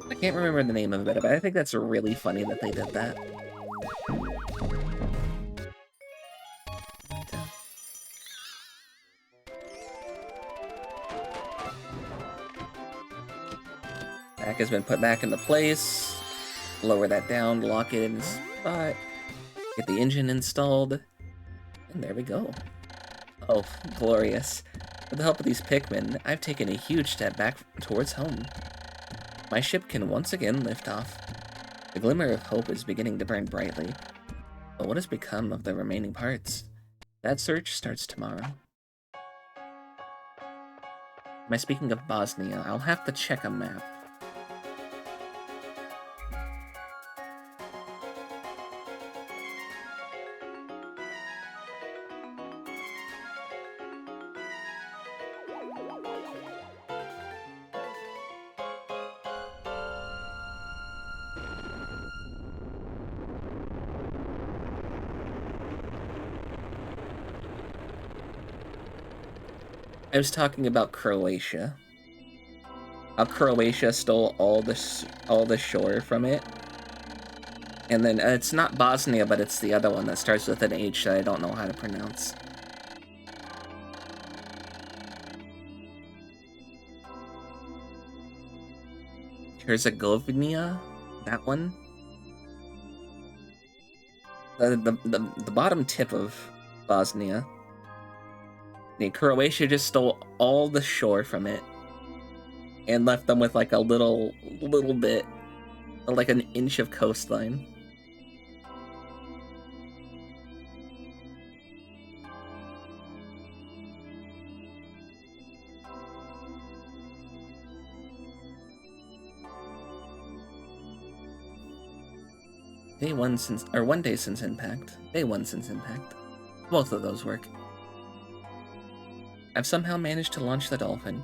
I can't remember the name of it, but I think that's really funny that they did that. Back has been put back into place. Lower that down, lock it in its spot. Get the engine installed. And there we go. Oh, glorious. With the help of these Pikmin, I've taken a huge step back towards home. My ship can once again lift off. The glimmer of hope is beginning to burn brightly. But what has become of the remaining parts? That search starts tomorrow. Am I speaking of Bosnia? I'll have to check a map. I was talking about Croatia. How Croatia stole all the shore from it. And then it's not Bosnia, but it's the other one that starts with an H that I don't know how to pronounce. Herzegovina? That one? The bottom tip of Bosnia. Yeah, Croatia just stole all the shore from it and left them with like a little bit, like an inch of coastline. One day since impact. Day one since impact. Both of those work. I've somehow managed to launch the dolphin,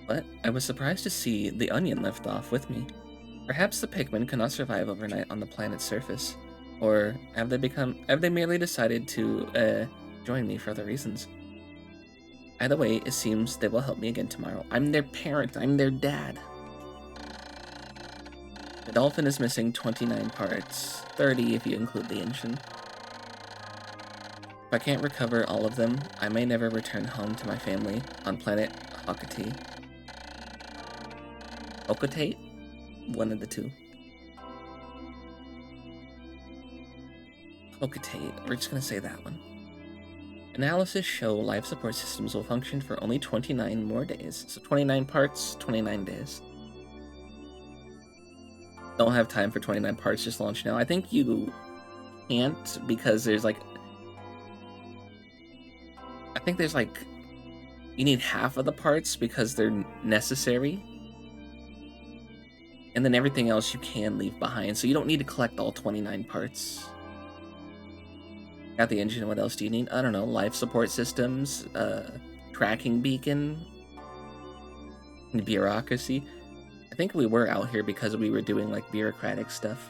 but I was surprised to see the onion lift off with me. Perhaps the Pikmin cannot survive overnight on the planet's surface, or have they merely decided to join me for other reasons? Either way, it seems they will help me again tomorrow. I'm their parent, I'm their dad. The dolphin is missing 29 parts, 30 if you include the engine. If I can't recover all of them, I may never return home to my family on planet Hokate. Hokatate? One of the two. Hokatate. We're just gonna say that one. Analysis show life support systems will function for only 29 more days. So 29 parts, 29 days. Don't have time for 29 parts, just launch now. I think you can't because there's like... I think there's like... You need half of the parts because they're necessary. And then everything else you can leave behind, so you don't need to collect all 29 parts. Got the engine, what else do you need? I don't know, life support systems, tracking beacon, bureaucracy. I think we were out here because we were doing like bureaucratic stuff.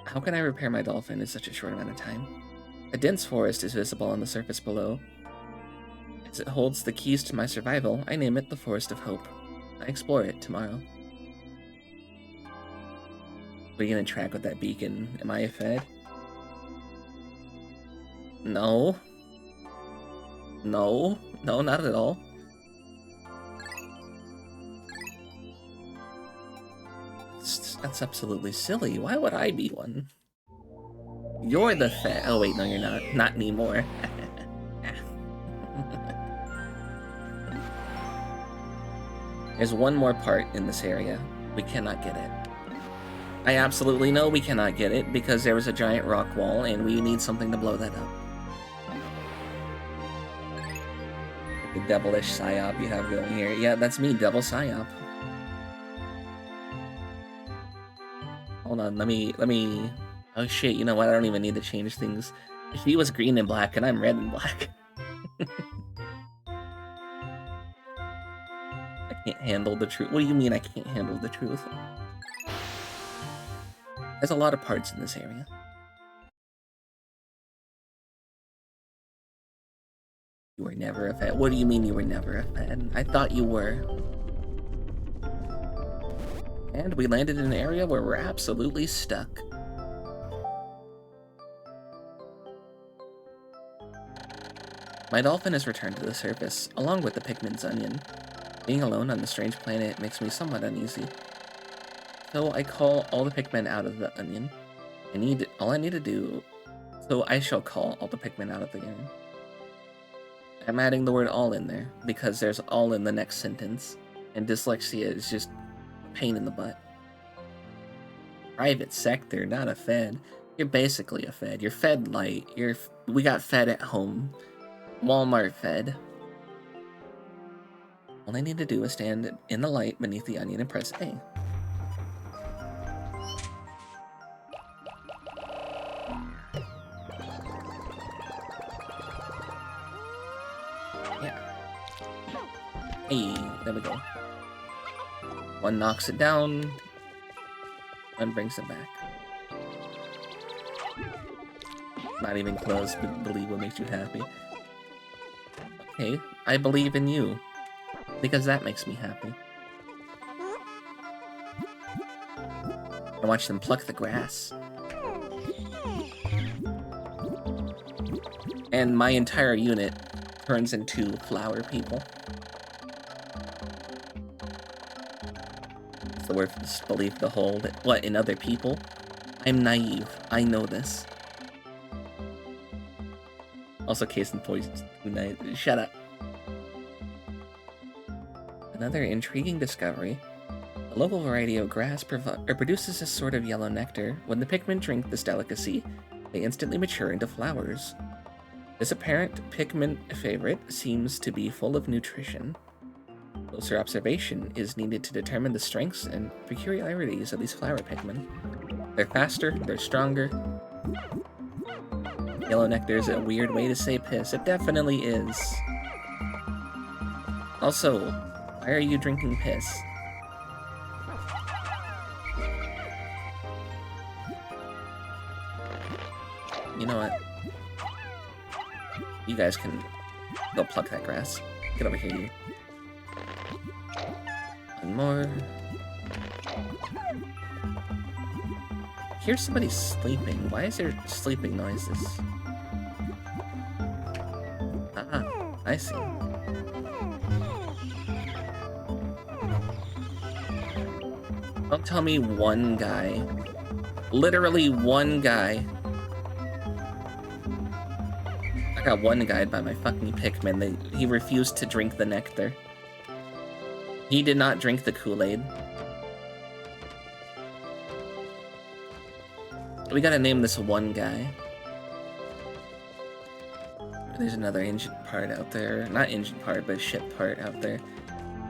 How can I repair my dolphin in such a short amount of time? A dense forest is visible on the surface below. As it holds the keys to my survival, I name it the Forest of Hope. I explore it tomorrow. What are you gonna track with that beacon? Am I a fed? No. No. No, not at all. That's absolutely silly. Why would I be one? You're the fed. Oh wait, no you're not. Not anymore. There's one more part in this area. We cannot get it. I absolutely know we cannot get it because there was a giant rock wall and we need something to blow that up. The devilish psyop you have going here. Yeah, that's me, devil psyop. Hold on, let me... Oh shit, you know what? I don't even need to change things. If he was green and black and I'm red and black. I can't handle the truth. What do you mean I can't handle the truth? There's a lot of parts in this area. You were never a fed. What do you mean you were never a fed? I thought you were. And we landed in an area where we're absolutely stuck. My dolphin has returned to the surface, along with the Pikmin's onion. Being alone on the strange planet makes me somewhat uneasy. So I call all the Pikmin out of the onion. All I need to do... So I shall call all the Pikmin out of the onion. I'm adding the word all in there, because there's all in the next sentence, and dyslexia is just a pain in the butt. Private sector, not a fed. You're basically a fed. You're fed light. We got fed at home. Walmart fed. All I need to do is stand in the light beneath the onion and press A. Yeah. Hey, there we go. One knocks it down, one brings it back. Not even close, but believe what makes you happy. Okay, I believe in you. Because that makes me happy. I watch them pluck the grass. And my entire unit turns into flower people. It's the worst belief to hold. What, in other people? I'm naive. I know this. Also, case in point, shut up. Another intriguing discovery. The local variety of grass produces a sort of yellow nectar. When the Pikmin drink this delicacy, they instantly mature into flowers. This apparent Pikmin favorite seems to be full of nutrition. Closer observation is needed to determine the strengths and peculiarities of these flower Pikmin. They're faster, they're stronger. Yellow nectar is a weird way to say piss. It definitely is. Also, why are you drinking piss? You know what? You guys can go pluck that grass. Get over here, you. One more. Here's somebody sleeping. Why is there sleeping noises? Ah, I see. Don't tell me one guy, literally one guy, Got one guy by my fucking Pikmin. He refused to drink the nectar. He did not drink the Kool-Aid. We gotta name this one guy. There's another engine part out there. Not engine part, but ship part out there.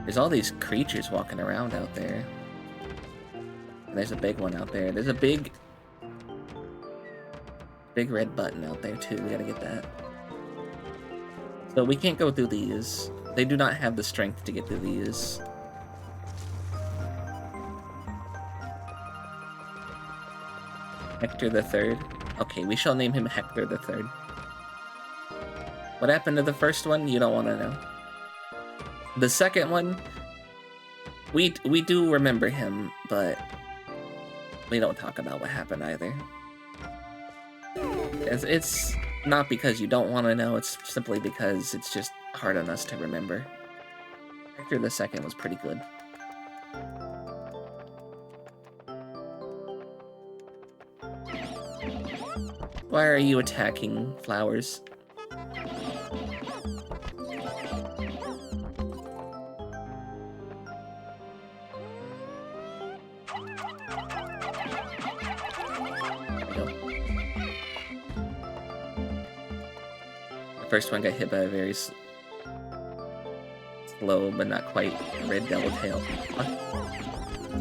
There's all these creatures walking around out there. And there's a big one out there. There's a big red button out there too. We gotta get that. So we can't go through these. They do not have the strength to get through these. Hector the Third. Okay, we shall name him Hector the Third. What happened to the first one? You don't want to know. The second one, we do remember him, but we don't talk about what happened either. It's not because you don't want to know, it's simply because it's just hard on us to remember. Hector the Second was pretty good. Why are you attacking flowers? First one got hit by a very slow, but not quite red devil tail.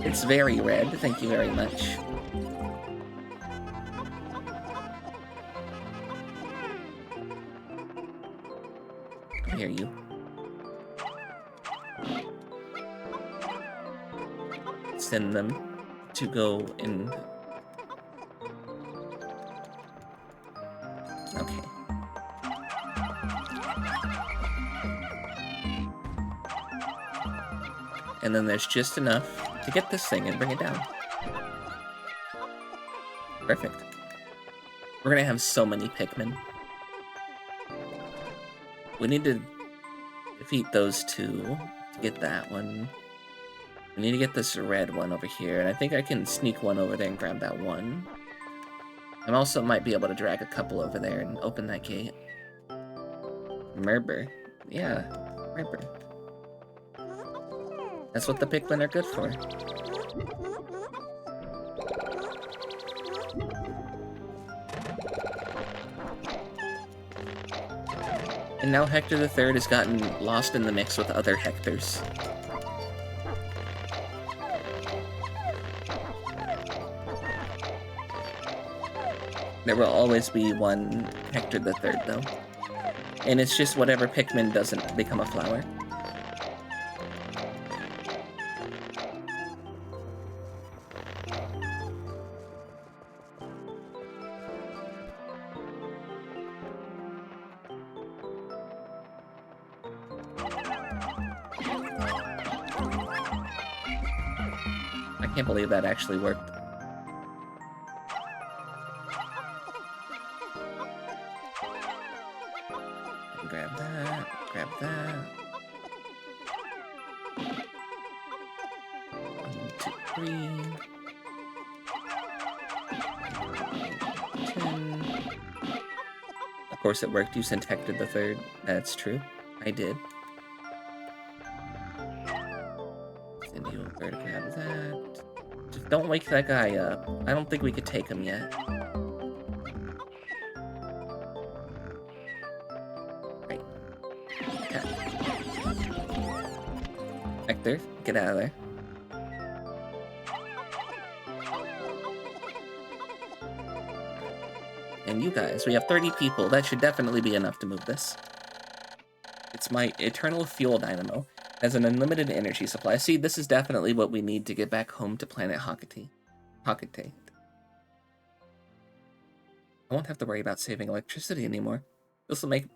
It's very red, thank you very much. I hear you. Send them to go and... Okay. And then there's just enough to get this thing and bring it down. Perfect. We're gonna have so many Pikmin. We need to defeat those two to get that one. We need to get this red one over here, and I think I can sneak one over there and grab that one. I also might be able to drag a couple over there and open that gate. Merber. Yeah, Merber. That's what the Pikmin are good for. And now Hector the Third has gotten lost in the mix with other Hectors. There will always be one Hector the Third, though. And it's just whatever Pikmin doesn't become a flower. I can't believe that actually worked. Grab that, grab that. 1, 2, 3. 10. Of course it worked, you sent Hector the Third. That's true. I did. Send you over to grab that. Just don't wake that guy up. I don't think we could take him yet. Right. Yeah. Hector, get out of there. And you guys, we have 30 people. That should definitely be enough to move this. It's my eternal fuel dynamo. It has an unlimited energy supply. See, this is definitely what we need to get back home to planet Hokate. I won't have to worry about saving electricity anymore. This will make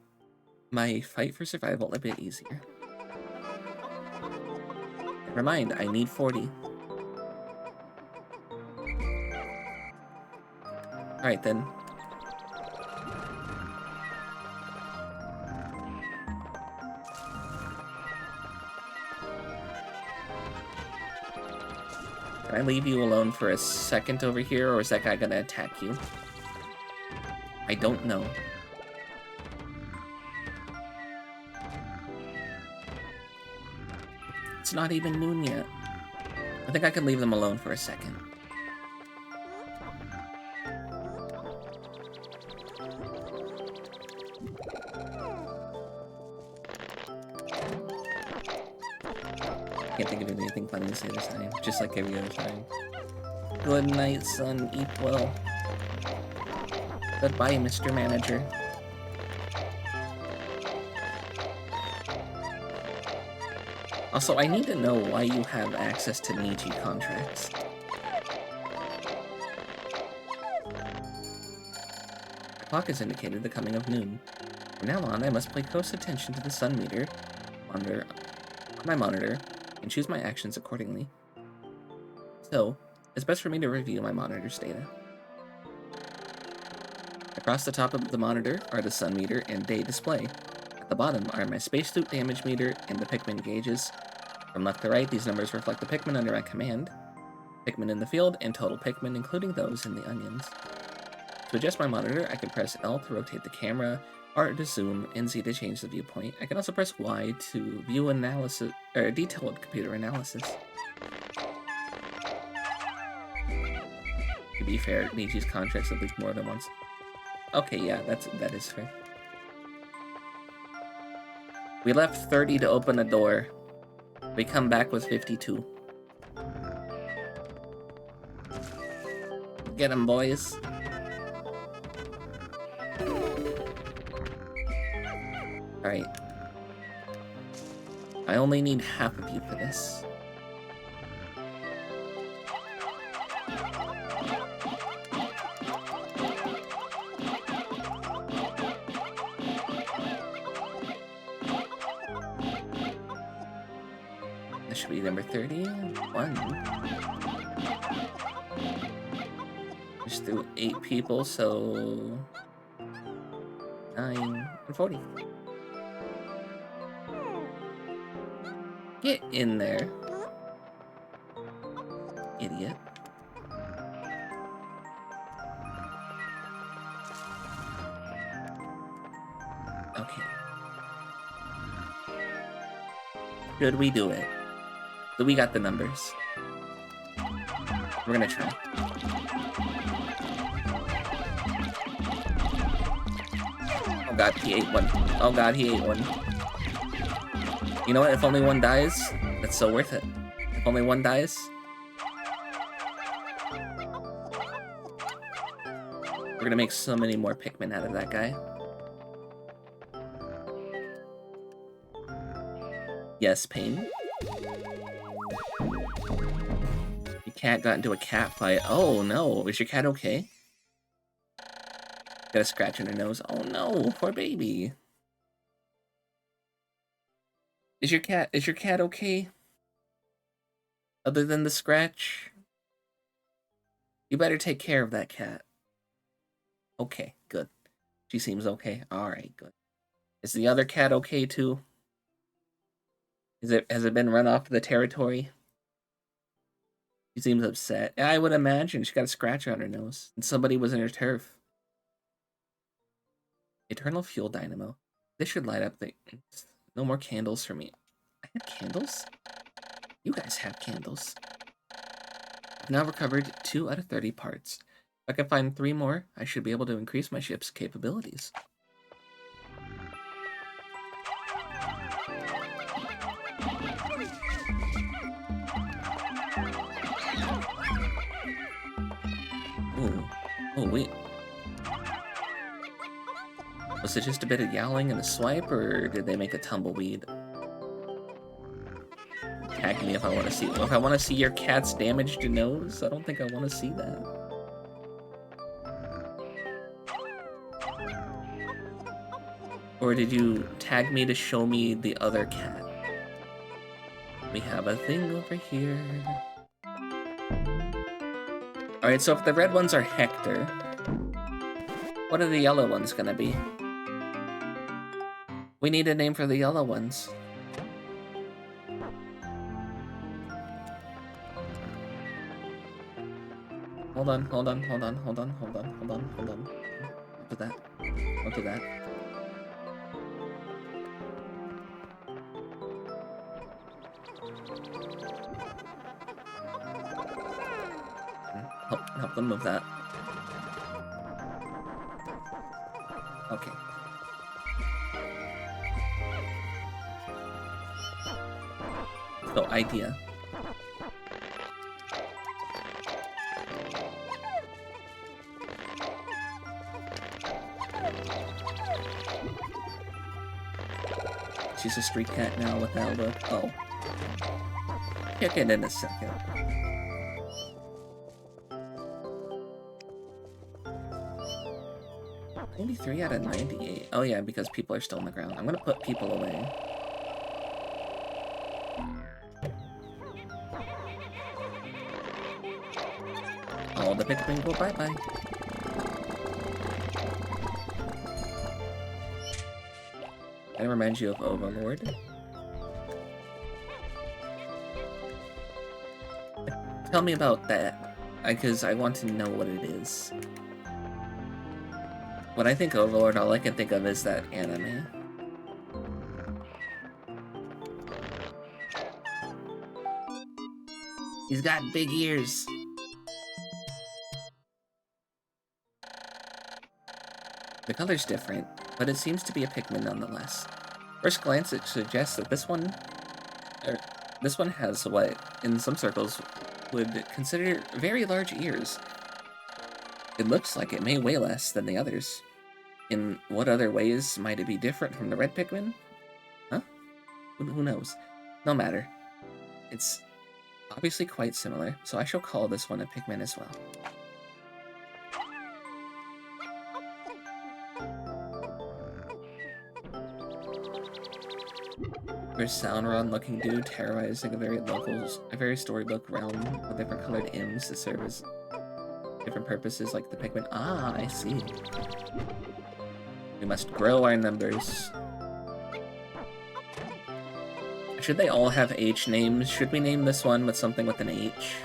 my fight for survival a bit easier. Never mind, I need 40. Alright then. Can I leave you alone for a second over here, or is that guy gonna attack you? I don't know. It's not even noon yet. I think I can leave them alone for a second. Can't think of anything funny to say this time, just like every other time. Good night, son. Eat well. Goodbye, Mr. Manager. Also, I need to know why you have access to Nietzsche contracts. The clock has indicated the coming of noon. From now on, I must pay close attention to the sun meter monitor on my monitor and choose my actions accordingly. So, it's best for me to review my monitor's data. Across the top of the monitor are the sun meter and day display. At the bottom are my spacesuit damage meter and the Pikmin gauges. From left to right, these numbers reflect the Pikmin under my command, Pikmin in the field, and total Pikmin, including those in the onions. To adjust my monitor, I can press L to rotate the camera, R to zoom, and Z to change the viewpoint. I can also press Y to view analysis or detailed computer analysis. To be fair, Nietzsche's contracts at least more than once. Okay, yeah, that is fair. We left 30 to open a door. We come back with 52. Get 'em, boys. Alright. I only need half of you for this. This should be number 31. Just threw 8 people, so 9 and 40. Get in there, idiot. Okay. Should we do it? So we got the numbers. We're gonna try. Oh god, he ate one. Oh god, he ate one. You know what? If only one dies, that's so worth it. If only one dies. We're gonna make so many more Pikmin out of that guy. Yes, Pain. Your cat got into a cat fight. Oh no, is your cat okay? Got a scratch on her nose. Oh no, poor baby. Is your cat okay? Other than the scratch? You better take care of that cat. Okay, good. She seems okay. Alright, good. Is the other cat okay too? Has it been run off the territory? She seems upset. I would imagine she got a scratch on her nose. And somebody was in her turf. Eternal fuel dynamo. This should light up the... No more candles for me. I have candles? You guys have candles. I've now recovered 2 out of 30 parts. If I can find 3 more, I should be able to increase my ship's capabilities. Ooh. Oh, wait. Was it just a bit of yowling and a swipe, or did they make a tumbleweed? Tag me if I want to see. If I want to see your cat's damaged nose, I don't think I want to see that. Or did you tag me to show me the other cat? We have a thing over here. Alright, so if the red ones are Hector, what are the yellow ones gonna be? We need a name for the yellow ones. Hold on. Don't do that. Don't do that. help them move that. Okay. So, idea. She's a street cat now without a... Oh. Kick it in a second. $93 out of 98. Oh yeah, because people are still on the ground. I'm gonna put people away. All the Pikmin go bye-bye. That reminds you of Overlord. Tell me about that, because I want to know what it is. When I think Overlord, all I can think of is that anime. He's got big ears. The color's different, but it seems to be a Pikmin nonetheless. First glance, it suggests that this one has what, in some circles, would consider very large ears. It looks like it may weigh less than the others. In what other ways might it be different from the red Pikmin? Huh? Who knows? No matter. It's obviously quite similar, so I shall call this one a Pikmin as well. There's Sauron-looking dude terrorizing a very storybook realm with different colored imps that serve as different purposes like the Pikmin. Ah, I see. We must grow our numbers. Should they all have H names? Should we name this one with something with an H?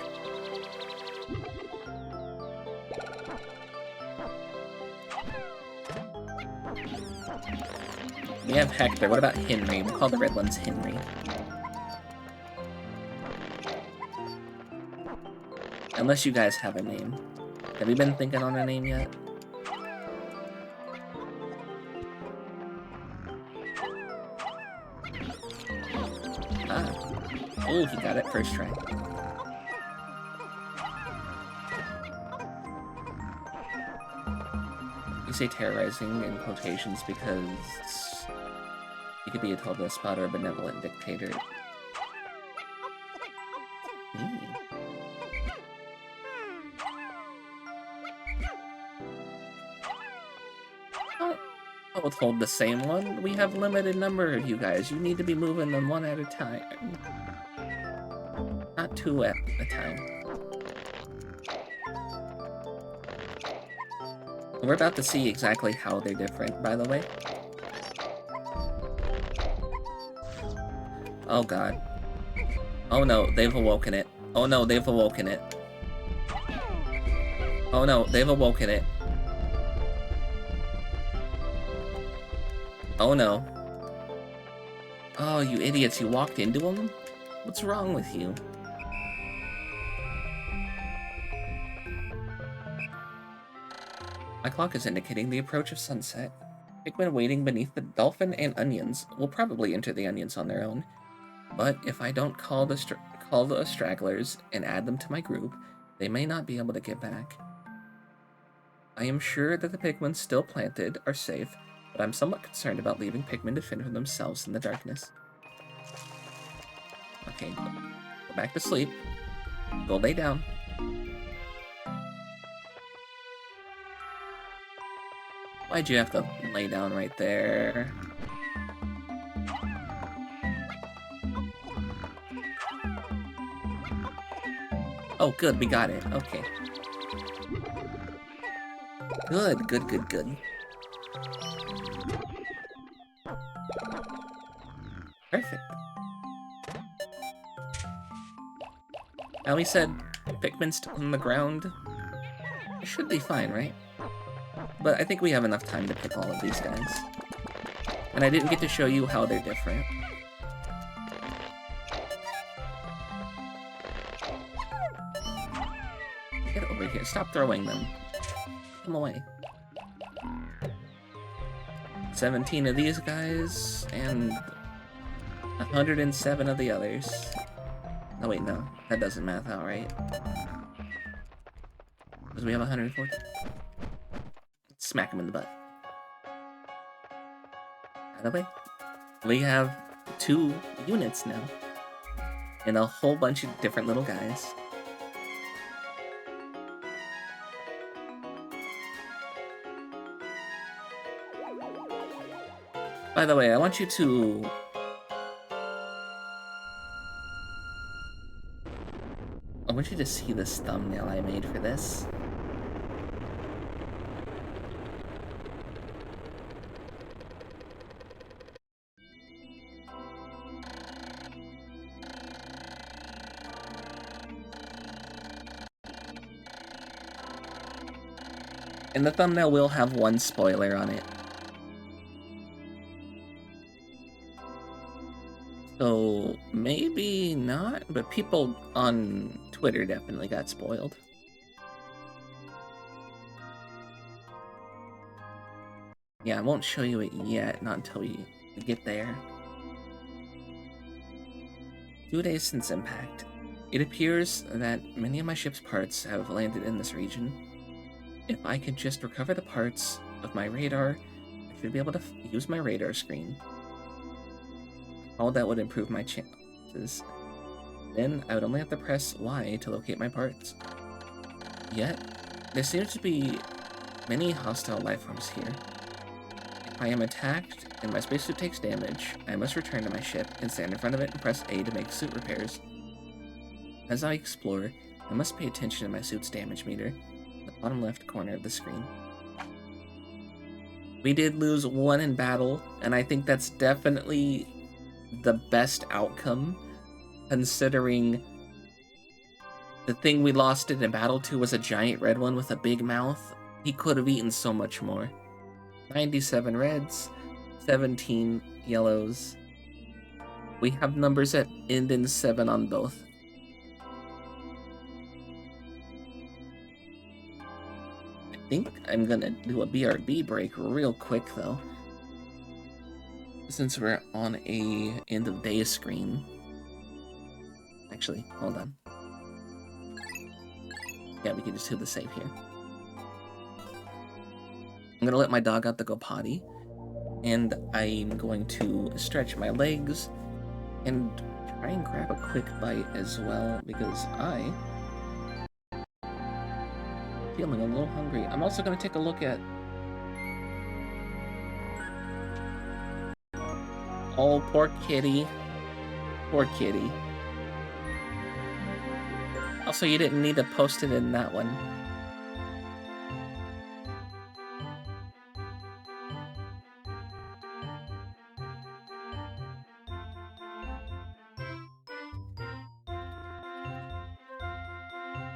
We have Hector. What about Henry? We'll call the red ones Henry. Unless you guys have a name. Have you been thinking on a name yet? Ah. Oh, he got it first try. You say terrorizing in quotations because he could be a total despot or a benevolent dictator. Don't withhold the same one. We have limited number of you guys. You need to be moving them one at a time. Not two at a time. We're about to see exactly how they're different, by the way. Oh god. Oh no, they've awoken it. Oh no, they've awoken it. Oh no, they've awoken it. Oh no. Oh, you idiots, you walked into him? What's wrong with you? My clock is indicating the approach of sunset. Pikmin waiting beneath the dolphin and onions will probably enter the onions on their own. But if I don't call the stragglers and add them to my group, they may not be able to get back. I am sure that the Pikmin still planted are safe, but I'm somewhat concerned about leaving Pikmin to fend for themselves in the darkness. Okay, go back to sleep. Go lay down. Why'd you have to lay down right there? Oh, good, we got it. Okay. Good, good, good, good. Perfect. Now we said Pikmin's on the ground. It should be fine, right? But I think we have enough time to pick all of these guys. And I didn't get to show you how they're different. Get over Here, stop throwing them. Put them away. 17 of these guys, and 107 of the others. Oh wait, no. That doesn't math out, right? Because we have 140. Smack him in the butt. Out of the way. We have 2 units now. And a whole bunch of different little guys. By the way, I want you to... I want you to see this thumbnail I made for this. And the thumbnail will have one spoiler on it. So, maybe not, but people on Twitter definitely got spoiled. Yeah, I won't show you it yet, not until we get there. 2 days since impact. It appears that many of my ship's parts have landed in this region. If I could just recover the parts of my radar, I should be able to use my radar screen. All that would improve my chances. Then I would only have to press Y to locate my parts. Yet, there seems to be many hostile life forms here. If I am attacked and my spacesuit takes damage, I must return to my ship and stand in front of it and press A to make suit repairs. As I explore, I must pay attention to my suit's damage meter, in the bottom left corner of the screen. We did lose 1 in battle, and I think that's definitely the best outcome, considering the thing we lost it in battle to was a giant red one with a big mouth. He could have eaten so much more. 97 reds, 17 yellows. We have numbers that end in 7 on both. I think I'm gonna do a BRB break real quick though, since we're on a end of day screen. Actually, hold on. Yeah, we can just do the save here. I'm gonna let my dog out to go potty, and I'm going to stretch my legs and try and grab a quick bite as well, because I feeling a little hungry. I'm also gonna take a look at... Oh, poor kitty. Poor kitty. Also, you didn't need to post it in that one.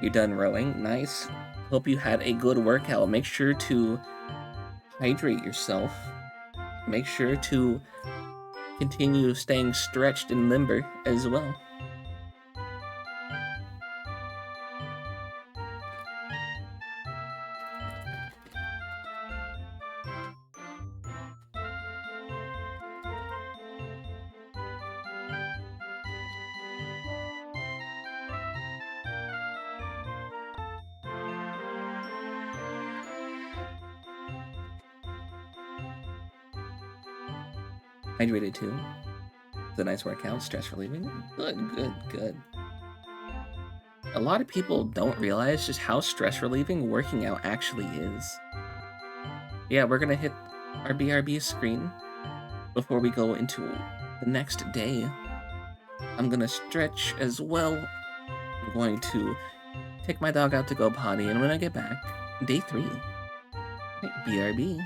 You're done rowing. Nice. Hope you had a good workout. Make sure to hydrate yourself. Make sure to continue staying stretched and limber as well. Hydrated too. It's a nice workout, stress relieving. Good, good, good. A lot of people don't realize just how stress relieving working out actually is. Yeah, we're gonna hit our BRB screen before we go into the next day. I'm gonna stretch as well. I'm going to take my dog out to go potty, and when I get back, day 3. Right, BRB.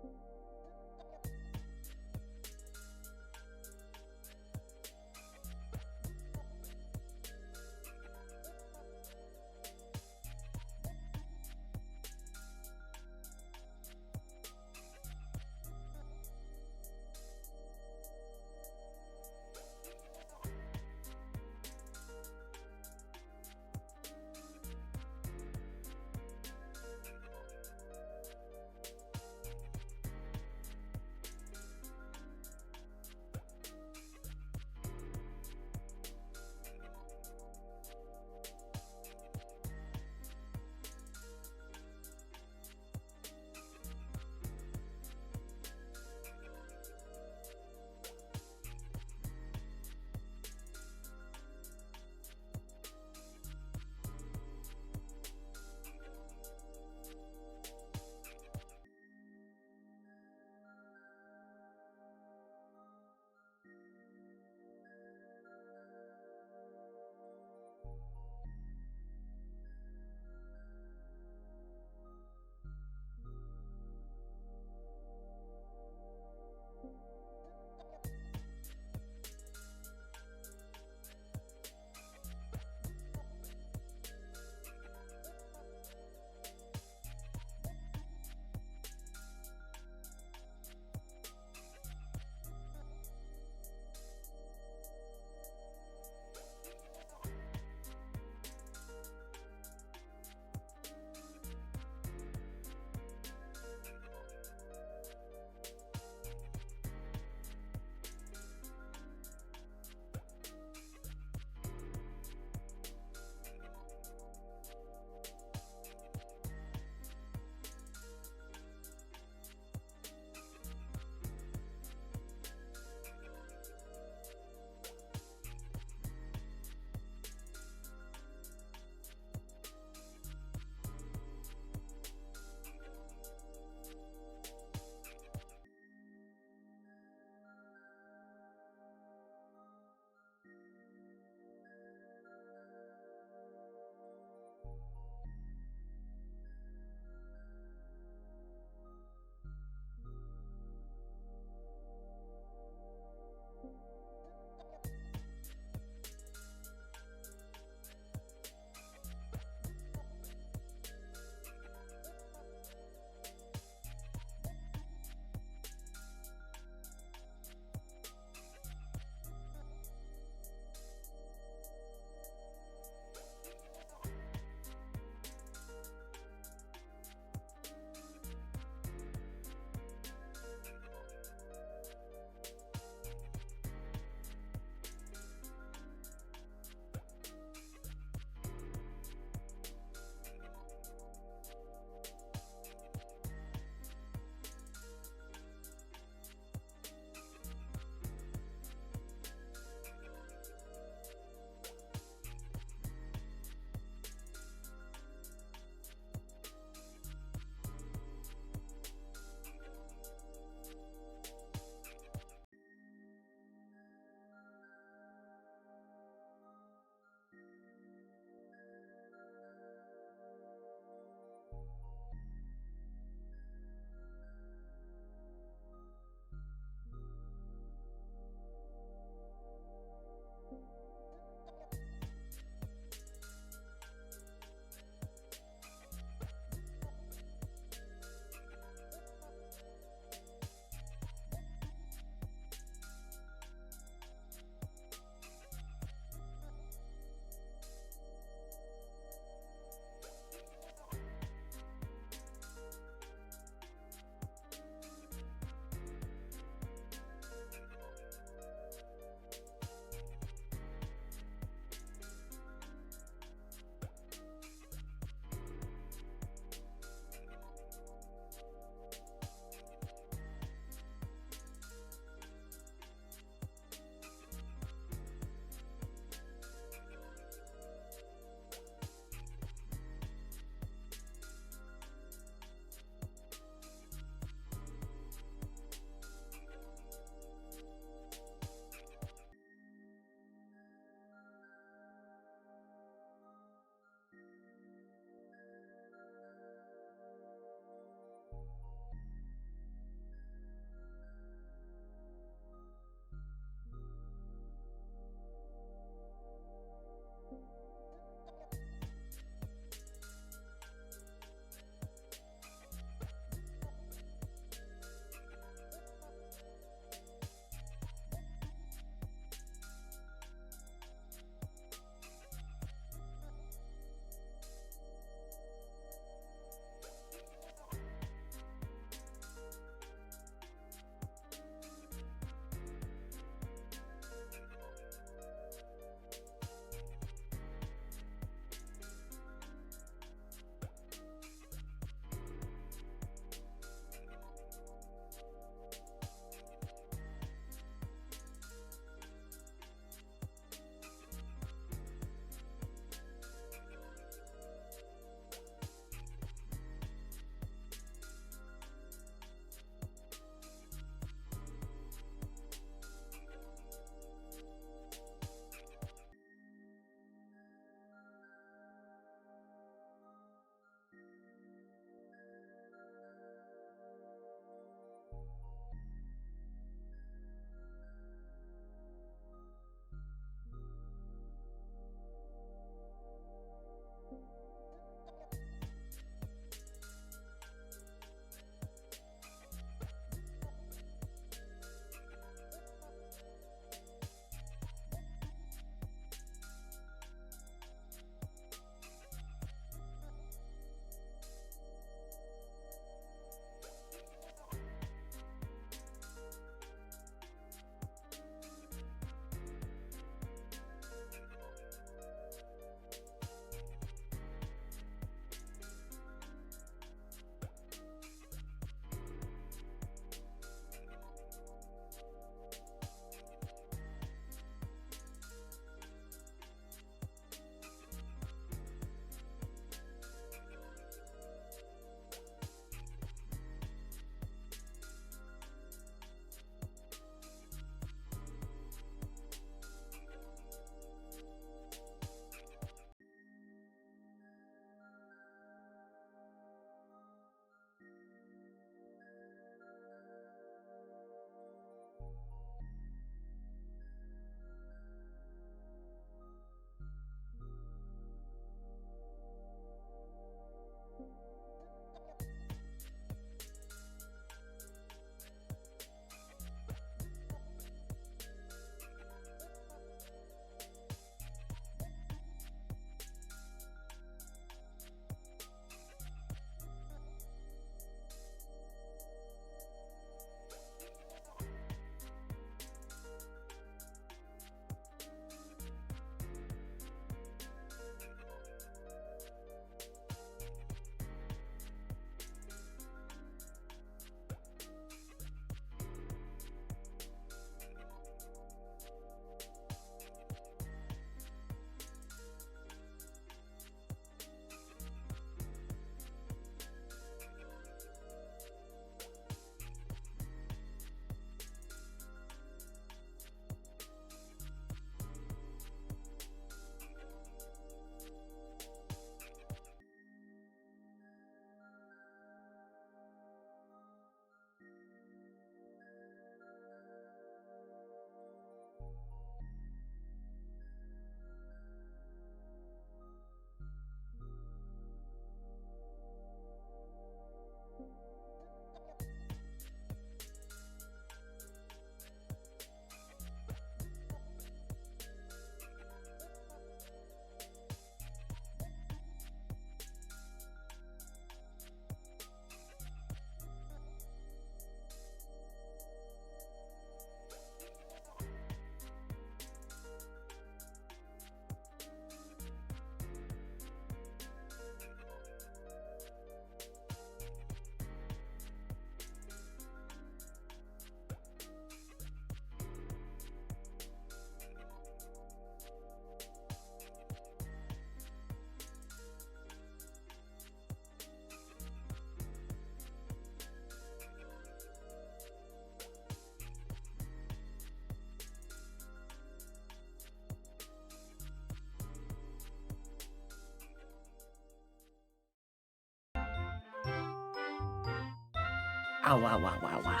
Ow, wow, wow, wow, wow.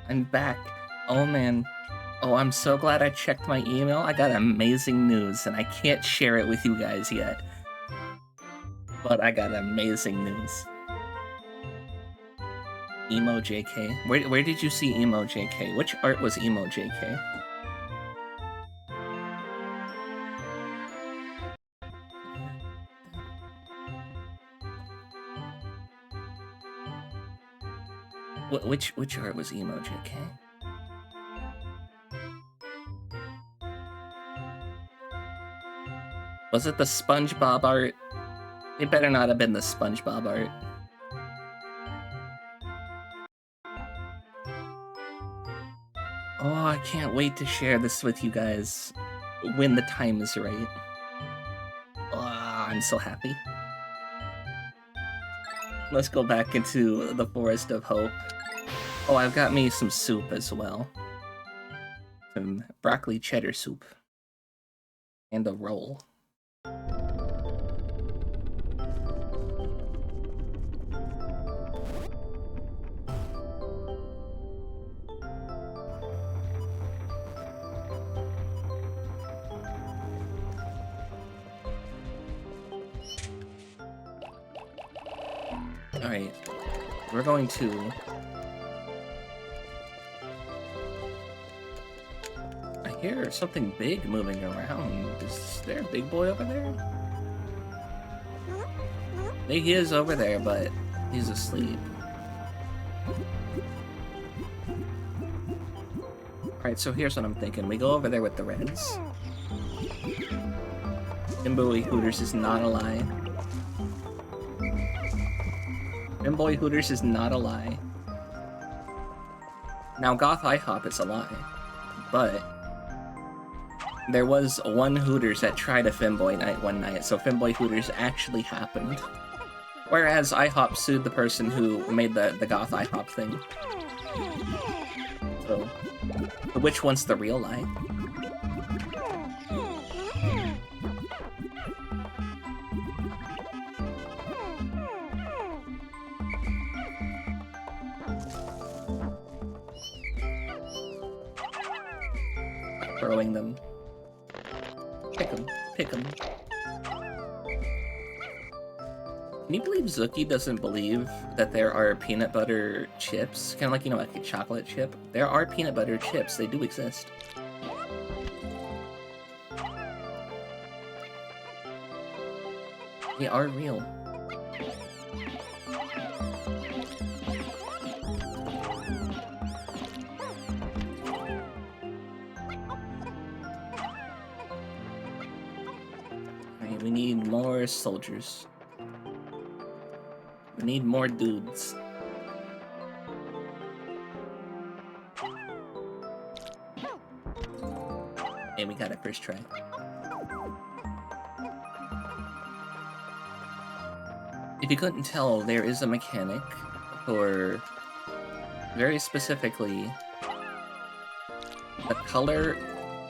I'm back. Oh, man. Oh, I'm so glad I checked my email. I got amazing news, and I can't share it with you guys yet. But I got amazing news. Emo JK. Where did you see Emo JK? Which art was Emo JK? Which art was Emo JK? Was it the SpongeBob art? It better not have been the SpongeBob art. Oh, I can't wait to share this with you guys when the time is right. Oh, I'm so happy. Let's go back into the Forest of Hope. Oh, I've got me some soup as well. Some broccoli cheddar soup. And a roll. Alright, we're going to... I hear something big moving around. Is there a big boy over there? I think he is over there, but he's asleep. Alright, so here's what I'm thinking. We go over there with the Reds. Bimbo Hooters is not a lie. Bimbo Hooters is not a lie. Now, Goth IHOP is a lie. But there was one Hooters that tried a Femboy night one night, so Femboy Hooters actually happened. Whereas IHOP sued the person who made the Goth IHOP thing. So, which one's the real lie? Throwing them. Pick them. Pick them. Can you believe Zuki doesn't believe that there are peanut butter chips? Kind of like, you know, like a chocolate chip. There are peanut butter chips. They do exist. They are real. Alright, we need more soldiers. We need more dudes. And we got it first try. If you couldn't tell, there is a mechanic for, very specifically, the color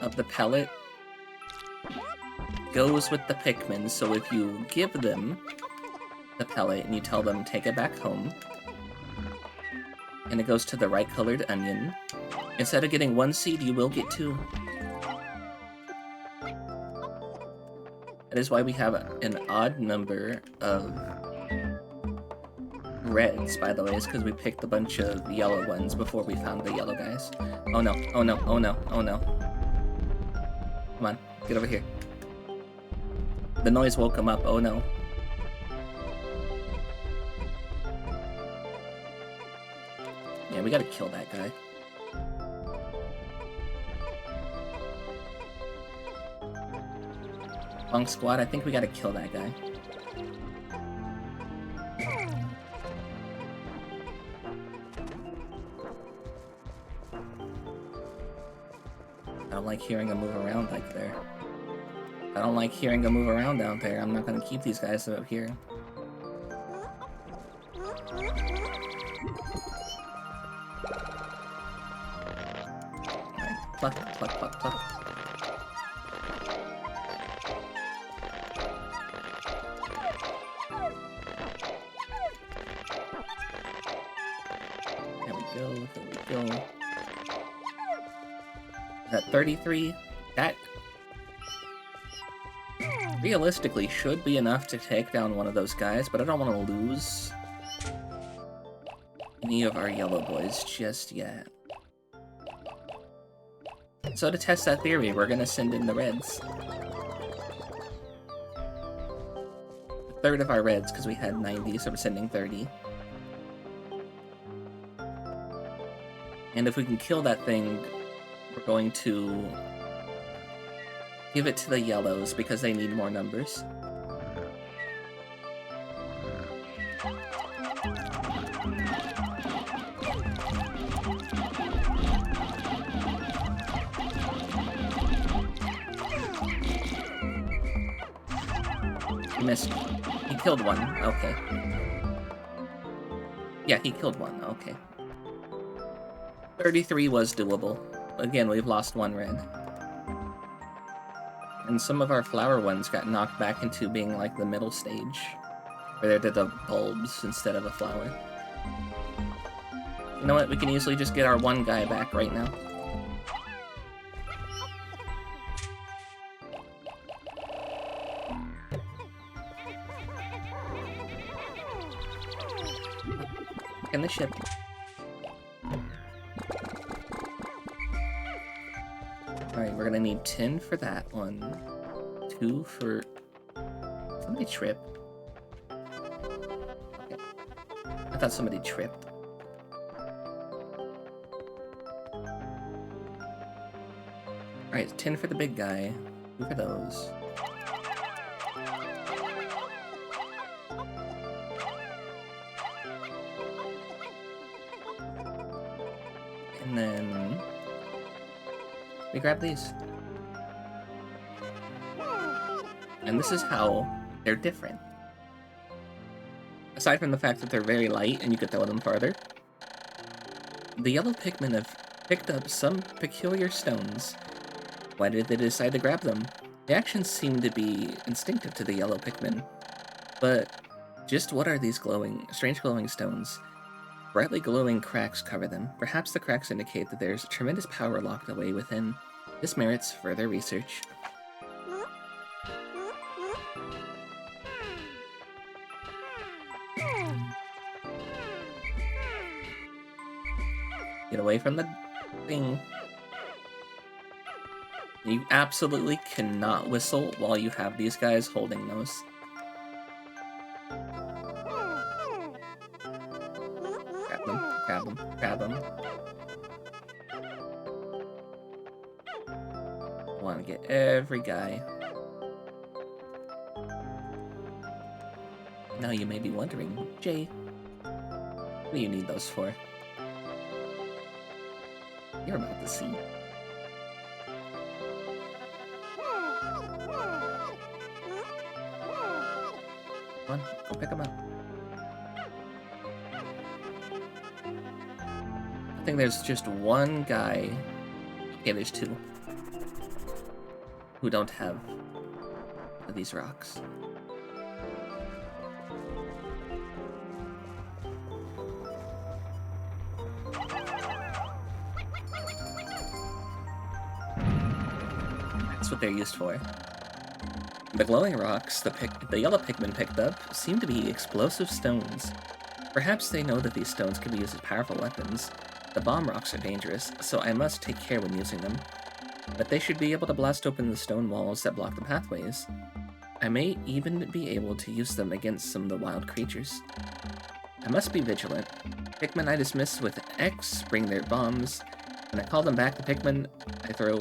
of the pellet goes with the Pikmin, so if you give them the pellet and you tell them take it back home, and it goes to the right colored onion, instead of getting 1 seed, you will get 2. That is why we have an odd number of reds, by the way, is because we picked a bunch of yellow ones before we found the yellow guys. Oh no, oh no, oh no, oh no. Come on, get over here. The noise woke him up, oh no. Yeah, we gotta kill that guy. Long squad, I think we gotta kill that guy. I don't like hearing him move around like there. I don't like hearing him move around down there. I'm not gonna keep these guys up here. Alright, pluck, pluck, pluck, pluck. still... That 33? That realistically should be enough to take down one of those guys, but I don't want to lose any of our yellow boys just yet. So to test that theory, we're gonna send in the reds. A third of our reds, because we had 90, so we're sending 30. And if we can kill that thing, we're going to give it to the yellows because they need more numbers. He missed. He killed one. Okay. Yeah, he killed one. Okay. 33 was doable. Again, we've lost one red. And some of our flower ones got knocked back into being like the middle stage, where they're the bulbs instead of a flower. You know what? We can easily just get our one guy back right now. In the ship. Alright, we're gonna need 10 for that one. 2 for... Somebody trip. Okay. I thought somebody tripped. Alright, 10 for the big guy. 2 for those. And then... we grab these. And this is how they're different. Aside from the fact that they're very light and you could throw them farther, the yellow Pikmin have picked up some peculiar stones. Why did they decide to grab them? The actions seem to be instinctive to the yellow Pikmin. But just what are these strange glowing stones? Brightly glowing cracks cover them. Perhaps the cracks indicate that there's tremendous power locked away within. This merits further research. Get away from the thing. You absolutely cannot whistle while you have these guys holding those. Grab them, grab them, grab them. I want to get every guy. Now you may be wondering, Jay, what do you need those for? You're about to see. Come on, go pick them up. I think there's just one guy. Okay, there's two. Who don't have these rocks. That's what they're used for. The glowing rocks the yellow Pikmin picked up seem to be explosive stones. Perhaps they know that these stones can be used as powerful weapons. The bomb rocks are dangerous, so I must take care when using them. But they should be able to blast open the stone walls that block the pathways. I may even be able to use them against some of the wild creatures. I must be vigilant. Pikmin I dismiss with X bring their bombs. When I call them back, the Pikmin I throw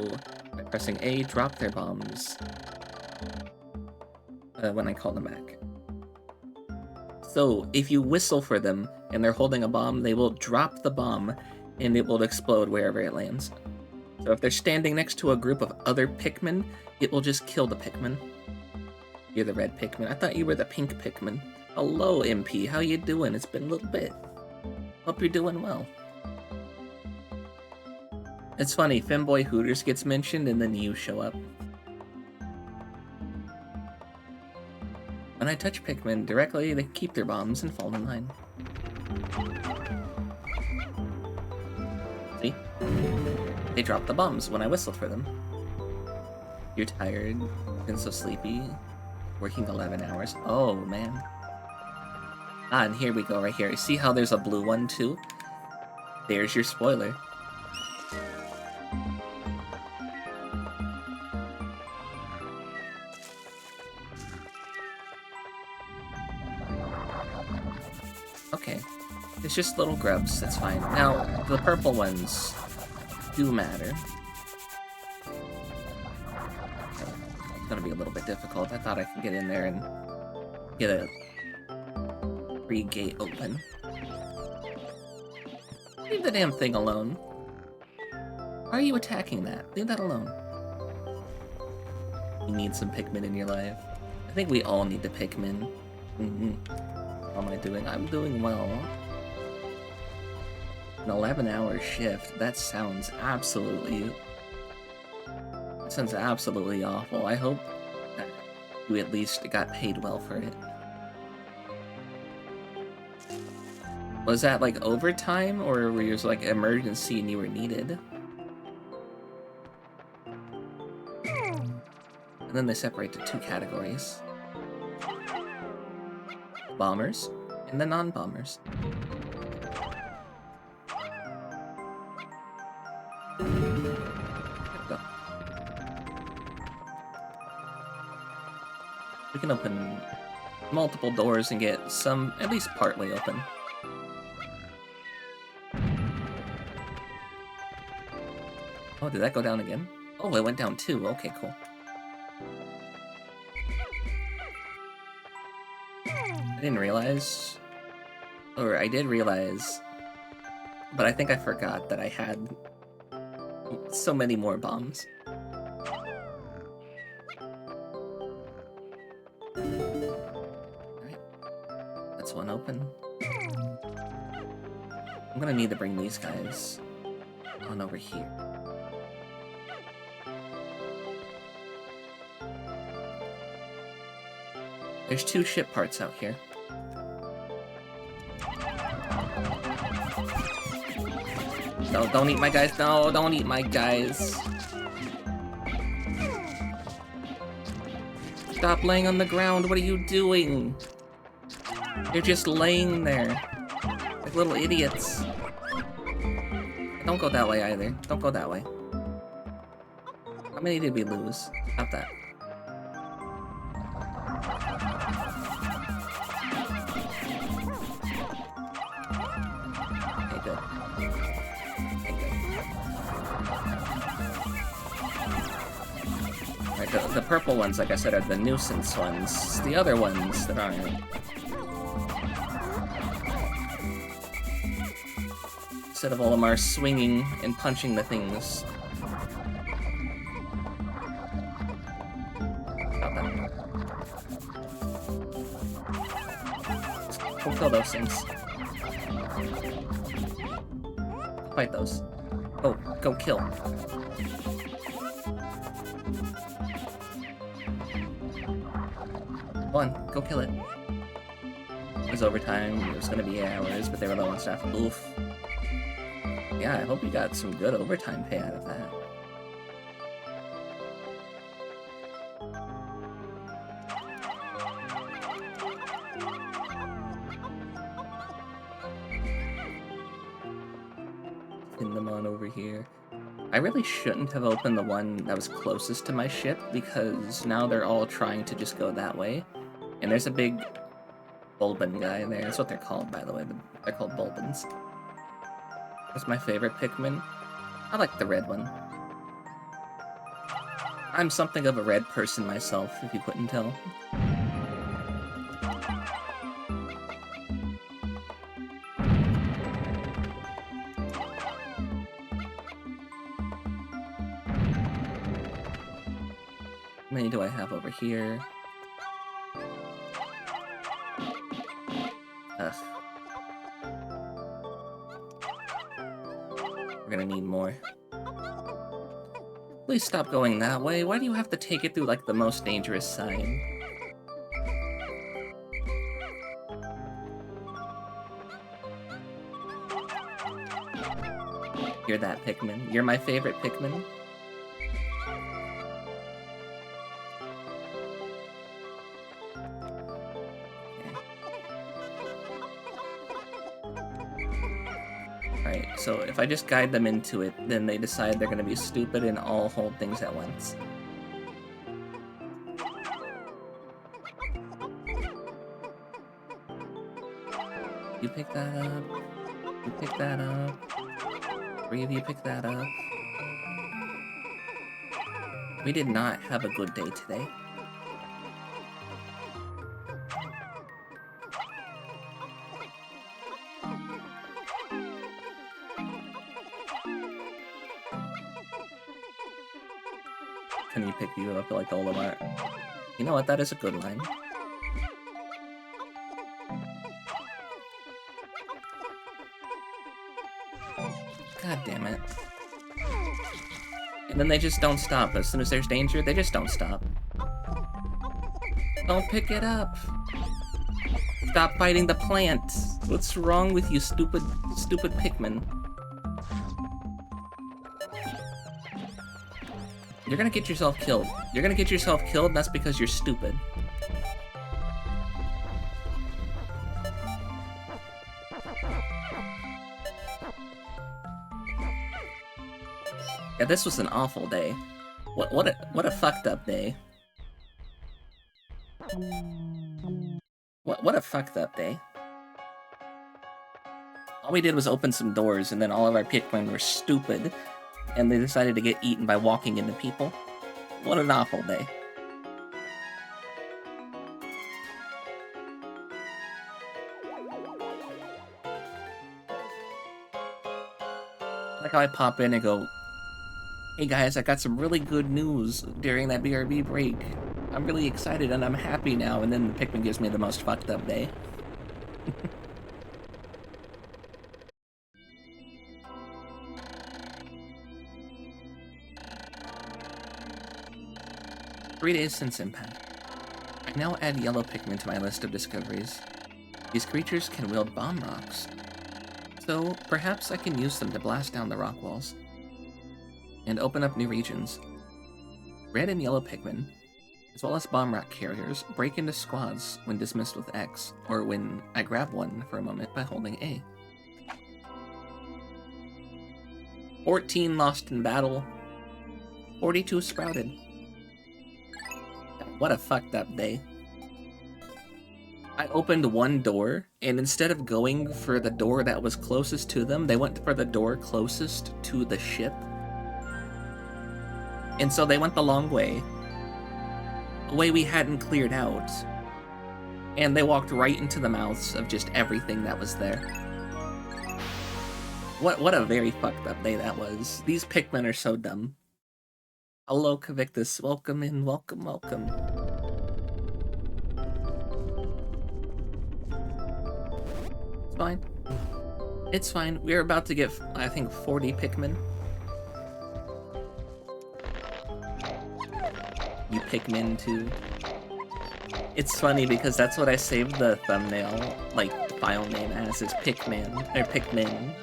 by pressing A drop their bombs. When I call them back. So, if you whistle for them and they're holding a bomb, they will drop the bomb and it will explode wherever it lands. So if they're standing next to a group of other Pikmin, it will just kill the Pikmin. You're the red Pikmin. I thought you were the pink Pikmin. Hello, MP. How you doing? It's been a little bit. Hope you're doing well. It's funny, Femboy Hooters gets mentioned and then you show up. When I touch Pikmin directly, they keep their bombs and fall in line. They dropped the bombs when I whistled for them. You're tired, been so sleepy, working 11 hours. Oh, man. Ah, and here we go right here. See how there's a blue one, too? There's your spoiler. Okay. It's just little grubs, that's fine. Now, the purple ones do matter. It's gonna be a little bit difficult. I thought I could get in there and get a free gate open. Leave the damn thing alone. Why are you attacking that? Leave that alone. You need some Pikmin in your life. I think we all need the Pikmin. How am I doing? I'm doing well. An 11-hour shift. That sounds absolutely awful. I hope that you at least got paid well for it. Was that like overtime, or were you just like emergency and you were needed? And then they separate to two categories. Bombers and the non-bombers. Go. We can open multiple doors and get some at least partly open. Oh, did that go down again? Oh, it went down too. Okay, cool. I didn't realize, or I did realize, but I think I forgot that I had so many more bombs. Alright, that's one open. I'm gonna need to bring these guys on over here. There's two ship parts out here. No, don't eat my guys. No, don't eat my guys. Stop laying on the ground. What are you doing? You're just laying there. Like little idiots. Don't go that way either. Don't go that way. How many did we lose? Stop that. The purple ones, like I said, are the nuisance ones. The other ones that aren't. Instead of Olimar swinging and punching the things. Stop that. Go kill those things. Fight those. Go kill. Go kill it. It was overtime, it was gonna be hours, but they were low on staff. Oof. Yeah, I hope you got some good overtime pay out of that. Pin them on over here. I really shouldn't have opened the one that was closest to my ship, because now they're all trying to just go that way. And there's a big Bulbin guy there. That's what they're called, by the way. They're called Bulbins. That's my favorite Pikmin. I like the red one. I'm something of a red person myself, if you couldn't tell. How many do I have over here? Ugh. We're gonna need more. Please stop going that way. Why do you have to take it through, like, the most dangerous side? You're that Pikmin. You're my favorite Pikmin. Alright, so if I just guide them into it, then they decide they're gonna be stupid and all hold things at once. You pick that up. You pick that up. 3 of you pick that up. We did not have a good day today. Can you pick you up like Olimar? You know what? That is a good line. God damn it. And then they just don't stop. As soon as there's danger, they just don't stop. Don't pick it up. Stop biting the plant. What's wrong with you, stupid Pikmin? You're gonna get yourself killed. You're gonna get yourself killed, and that's because you're stupid. Yeah, this was an awful day. What a fucked up day. What a fucked up day. All we did was open some doors, and then all of our Pikmin were stupid, and they decided to get eaten by walking into people. What an awful day. Like how I pop in and go, hey guys, I got some really good news during that BRB break. I'm really excited and I'm happy now, and then the Pikmin gives me the most fucked up day. 3 days since impact. I now add yellow Pikmin to my list of discoveries. These creatures can wield bomb rocks, so perhaps I can use them to blast down the rock walls and open up new regions. Red and yellow Pikmin, as well as bomb rock carriers, break into squads when dismissed with X, or when I grab one for a moment by holding A. 14 lost in battle. 42 sprouted. What a fucked up day. I opened one door, and instead of going for the door that was closest to them, they went for the door closest to the ship. And so they went the long way. A way we hadn't cleared out. And they walked right into the mouths of just everything that was there. What a very fucked up day that was. These Pikmin are so dumb. Hello, Cavictus. Welcome in. Welcome, welcome. It's fine. It's fine. We're about to get, I think, 40 Pikmin. You Pikmin too. It's funny because that's what I saved the thumbnail, like, file name as, is Pikmin, or Pikmin.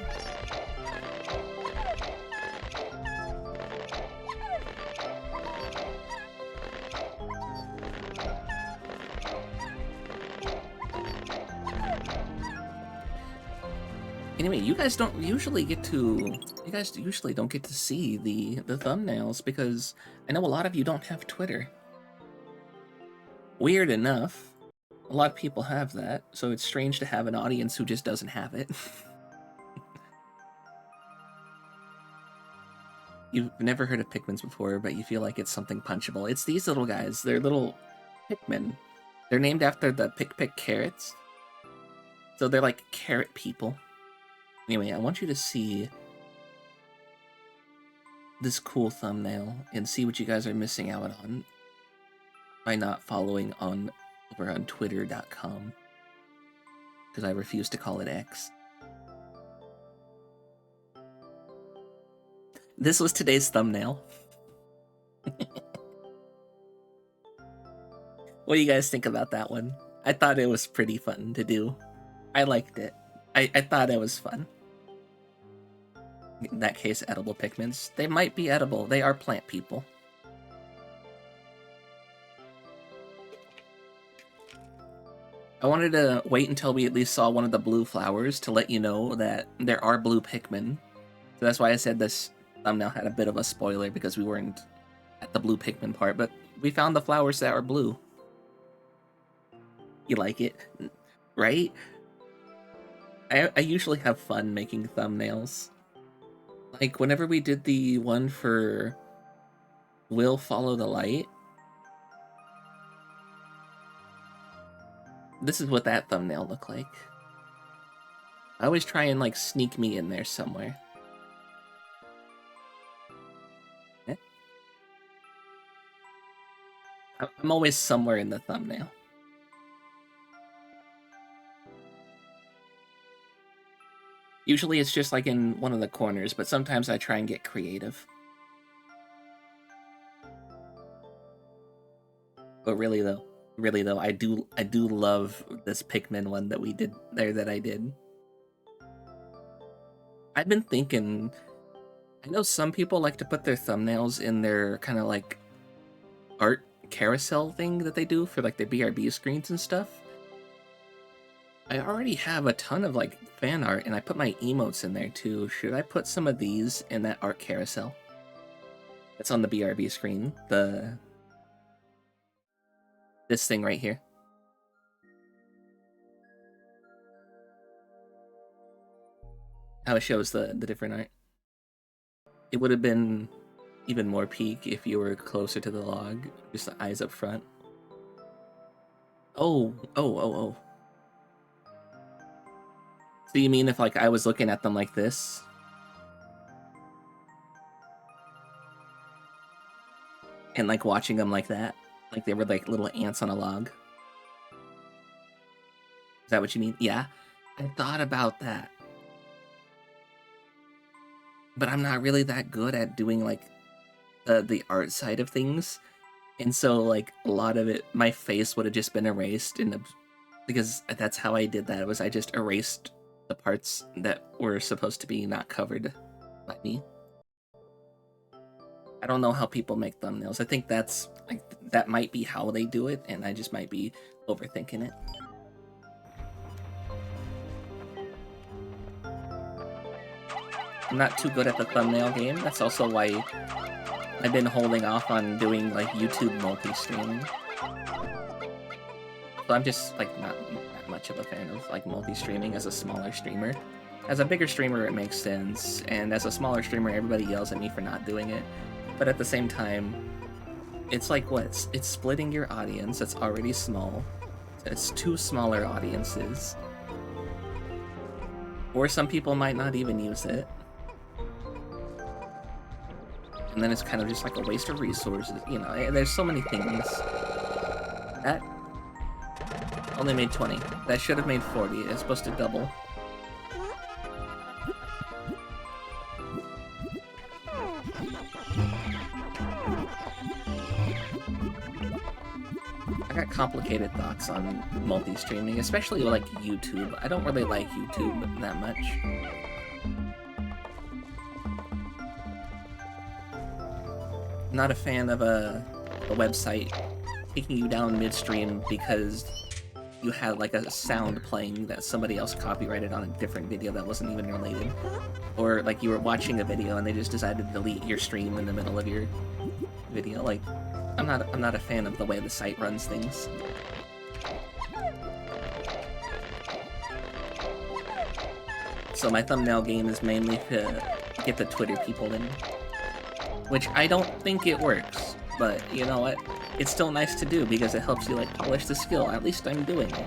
Anyway, you guys usually don't get to see the thumbnails because I know a lot of you don't have Twitter. Weird enough, a lot of people have that, so it's strange to have an audience who just doesn't have it. You've never heard of Pikmins before, but you feel like it's something punchable. It's these little guys. They're little Pikmin. They're named after the Pick carrots. So they're like carrot people. Anyway, I want you to see this cool thumbnail and see what you guys are missing out on by not following over on twitter.com, because I refuse to call it X. This was today's thumbnail. What do you guys think about that one? I thought it was pretty fun to do. I liked it. I thought it was fun. In that case, edible Pikmins. They might be edible. They are plant people. I wanted to wait until we at least saw one of the blue flowers to let you know that there are blue Pikmin. So that's why I said this thumbnail had a bit of a spoiler, because we weren't at the blue Pikmin part, but we found the flowers that are blue. You like it, right? I usually have fun making thumbnails. Like, whenever we did the one for Will Follow the Light, this is what that thumbnail looked like. I always try and, like, sneak me in there somewhere. Eh? I'm always somewhere in the thumbnail. Usually it's just, like, in one of the corners, but sometimes I try and get creative. But really though, I do love this Pikmin one that we did there that I did. I've been thinking, I know some people like to put their thumbnails in their kind of like art carousel thing that they do for like their BRB screens and stuff. I already have a ton of like fan art, and I put my emotes in there too. Should I put some of these in that art carousel? It's on the BRB screen. This thing right here. How it shows the different art. It would have been even more peak if you were closer to the log. Just the eyes up front. Oh. So you mean if like I was looking at them like this? And like watching them like that? Like they were like little ants on a log? Is that what you mean? Yeah. I thought about that. But I'm not really that good at doing like the art side of things. And so like a lot of it, my face would have just been erased because that's how I did that, was I just erased the parts that were supposed to be not covered by me. I don't know how people make thumbnails. I think that's like that might be how they do it, and I just might be overthinking it. I'm not too good at the thumbnail game. That's also why I've been holding off on doing like YouTube multi-streaming. So I'm just like not that much of a fan of like multi-streaming as a smaller streamer. As a bigger streamer, it makes sense, and as a smaller streamer, everybody yells at me for not doing it. But at the same time, it's like what? It's splitting your audience that's already small. It's two smaller audiences. Or some people might not even use it. And then it's kind of just like a waste of resources. You know, there's so many things. That only made 20. That should have made 40. It's supposed to double. I got complicated thoughts on multi-streaming, especially like YouTube. I don't really like YouTube that much. I'm not a fan of a website taking you down midstream because you had like a sound playing that somebody else copyrighted on a different video that wasn't even related. Or like you were watching a video and they just decided to delete your stream in the middle of your video. Like, I'm not a fan of the way the site runs things. So my thumbnail game is mainly to get the Twitter people in. Which I don't think it works, but you know what? It's still nice to do because it helps you like polish the skill. At least I'm doing it.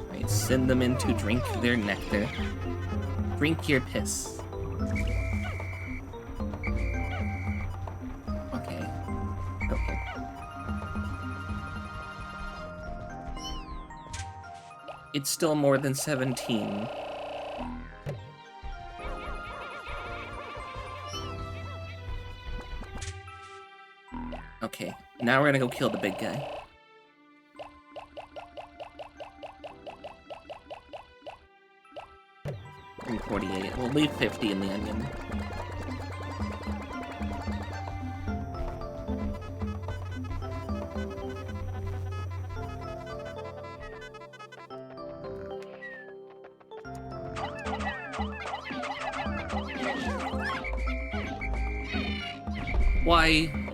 Right, send them in to drink their nectar. Drink your piss. Okay. It's still more than 17. Okay, now we're gonna go kill the big guy. And 48. We'll leave 50 in the onion.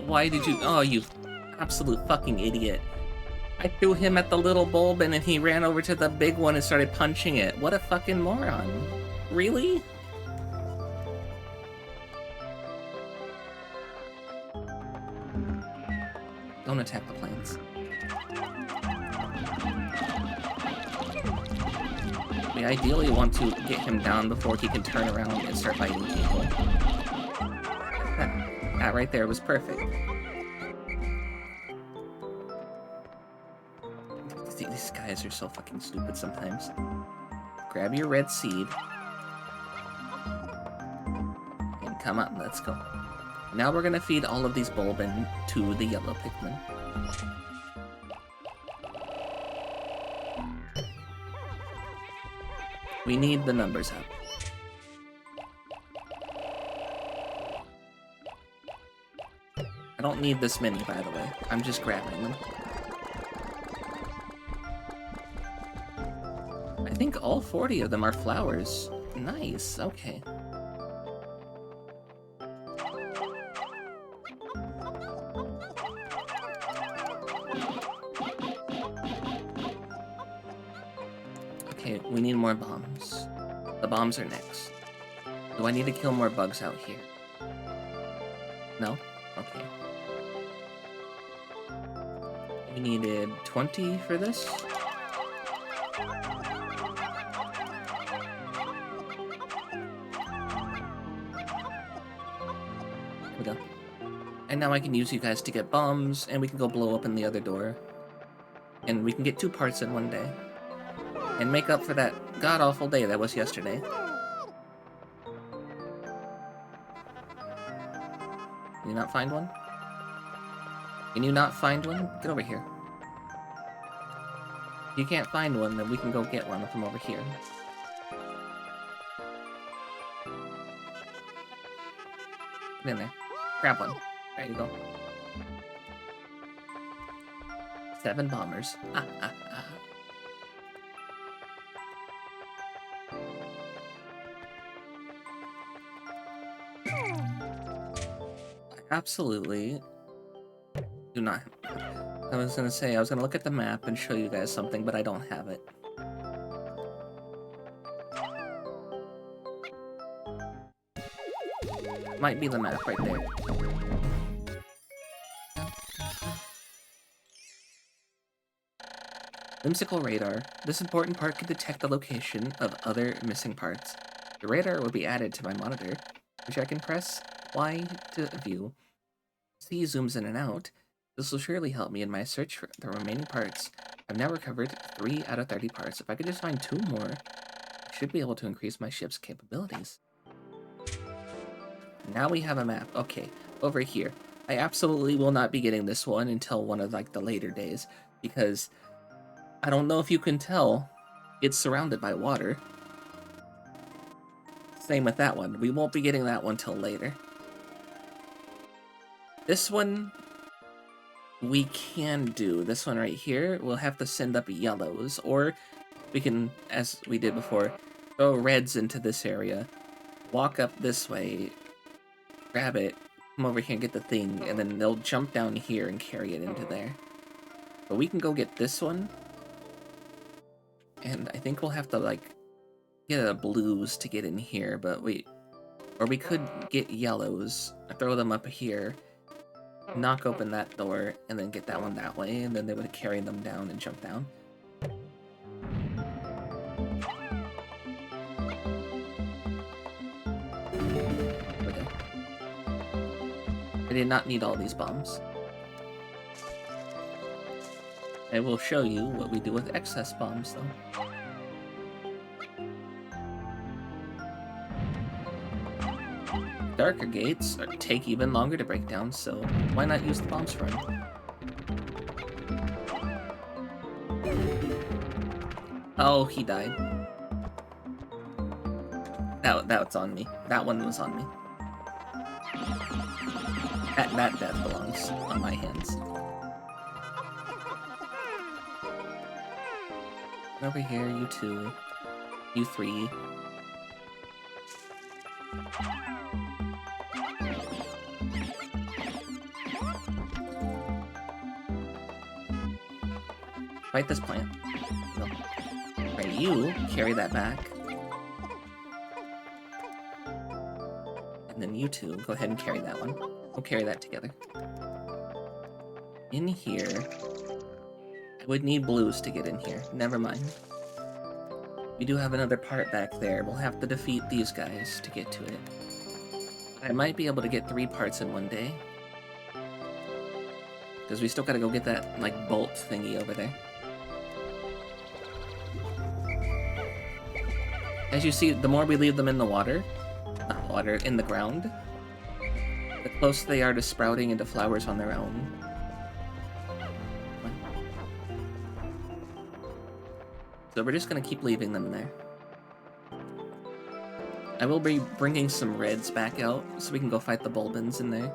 Why did you... Oh, you absolute fucking idiot. I threw him at the little bulb and then he ran over to the big one and started punching it. What a fucking moron. Really? Don't attack the planes. We ideally want to get him down before he can turn around and start fighting people. That right there was perfect. These guys are so fucking stupid sometimes. Grab your red seed. And come on, let's go. Now we're gonna feed all of these bulbin to the yellow Pikmin. We need the numbers up. I don't need this many, by the way. I'm just grabbing them. I think all 40 of them are flowers. Nice, okay. Okay, we need more bombs. The bombs are next. Do I need to kill more bugs out here? No? Okay. We needed 20 for this. There we go. And now I can use you guys to get bombs, and we can go blow up in the other door. And we can get 2 parts in one day. And make up for that god-awful day that was yesterday. Can you not find one? Can you not find one? Get over here. If you can't find one, then we can go get one from over here. Get in there. Grab one. There you go. 7 bombers. Ah, ah, ah. Absolutely do not. I was gonna say, I was gonna look at the map and show you guys something, but I don't have it. Might be the map right there. Whimsical radar. This important part can detect the location of other missing parts. The radar will be added to my monitor, which I can press Y to view. C zooms in and out. This will surely help me in my search for the remaining parts. I've now recovered 3 out of 30 parts. If I could just find 2 more, I should be able to increase my ship's capabilities. Now we have a map. Okay, over here. I absolutely will not be getting this one until one of like the later days, because I don't know if you can tell, it's surrounded by water. Same with that one. We won't be getting that one till later. This one, we can do. This one right here, we'll have to send up yellows, or we can, as we did before, throw reds into this area, walk up this way, grab it, come over here and get the thing, and then they'll jump down here and carry it into there. But we can go get this one, and I think we'll have to, like, get a blues to get in here, but wait. Or we could get yellows, throw them up here, knock open that door, and then get that one that way, and then they would carry them down and jump down. Okay. I did not need all these bombs. I will show you what we do with excess bombs, though. Darker gates take even longer to break down, so why not use the bombs for them? Oh, he died. That's on me. That one was on me. That death belongs on my hands. Over here, you two. You three. Fight this plant. No. Right, you carry that back. And then you two, go ahead and carry that one. We'll carry that together. In here, I would need blues to get in here. Never mind. We do have another part back there. We'll have to defeat these guys to get to it. I might be able to get 3 parts in one day. Because we still gotta go get that, like, bolt thingy over there. As you see, the more we leave them in the water, not water, in the ground, the closer they are to sprouting into flowers on their own. So we're just gonna keep leaving them there. I will be bringing some reds back out so we can go fight the Bulbins in there.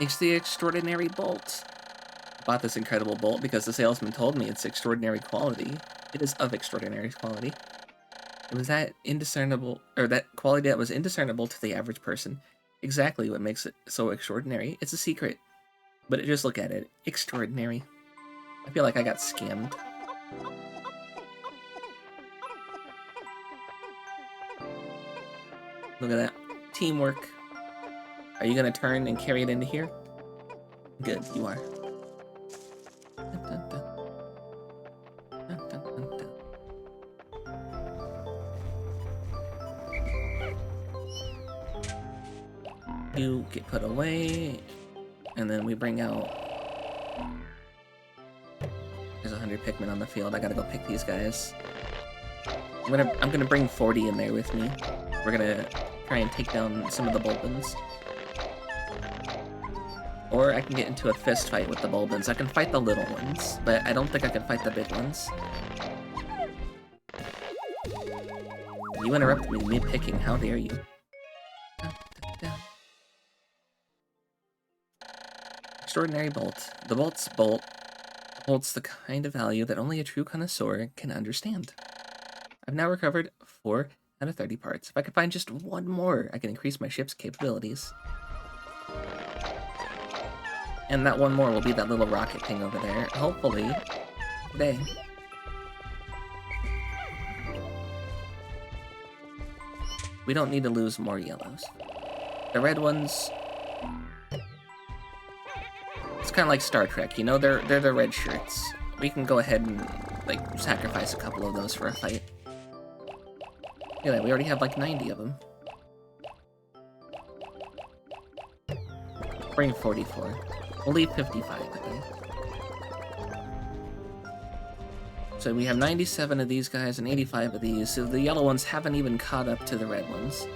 It's the extraordinary bolt. I bought this incredible bolt because the salesman told me it's extraordinary quality. It is of extraordinary quality. It was that indiscernible, or that quality that was indiscernible to the average person. Exactly what makes it so extraordinary. It's a secret. But just look at it. Extraordinary. I feel like I got scammed. Look at that. Teamwork. Are you gonna turn and carry it into here? Good, you are. Dun, dun, dun. Dun, dun, dun, dun. You get put away, and then we bring out... There's 100 Pikmin on the field. I gotta go pick these guys. I'm gonna bring 40 in there with me. We're gonna try and take down some of the Bulbins. Or I can get into a fist fight with the Bulbins. I can fight the little ones, but I don't think I can fight the big ones. You interrupted me mid-picking. How dare you? Extraordinary bolt. The bolt's bolt holds the kind of value that only a true connoisseur can understand. I've now recovered 4 out of 30 parts. If I could find just one more, I can increase my ship's capabilities. And that one more will be that little rocket thing over there. Hopefully, today. We don't need to lose more yellows. The red ones... It's kind of like Star Trek, you know? They're the red shirts. We can go ahead and, like, sacrifice a couple of those for a fight. Look at that, we already have like 90 of them. Bring 44. We'll leave 55, I think. So we have 97 of these guys and 85 of these, so the yellow ones haven't even caught up to the red ones.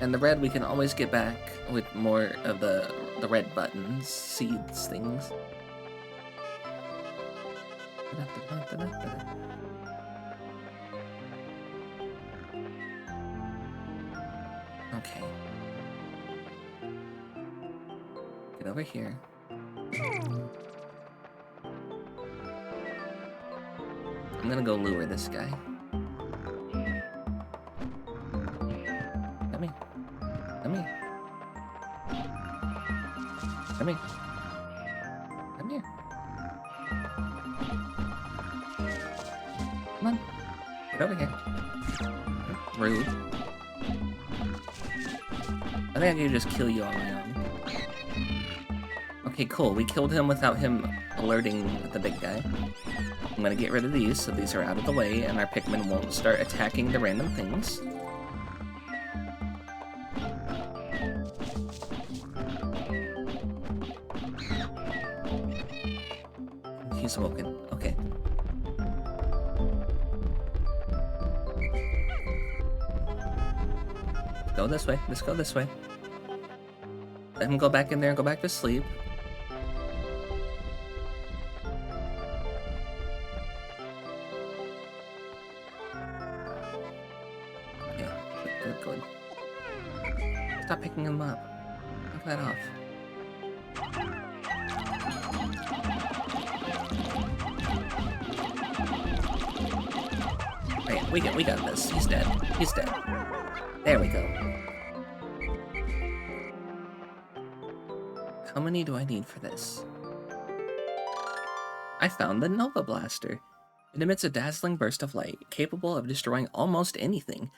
And the red we can always get back with more of the red buttons, seeds, things. Okay. Get over here. I'm gonna go lure this guy. Come here. Come here. Come here. Come here. Come on. Get over here. Rude. I think I can just kill you on my own. Okay, cool. We killed him without him alerting the big guy. I'm gonna get rid of these, so these are out of the way, and our Pikmin won't start attacking the random things. He's woken. Okay. Go this way. Let's go this way. Let him go back in there and go back to sleep. good. Stop picking them up. Knock that off. Right, we got this. He's dead. He's dead. There we go. How many do I need for this? I found the Nova Blaster. It emits a dazzling burst of light, capable of destroying almost anything.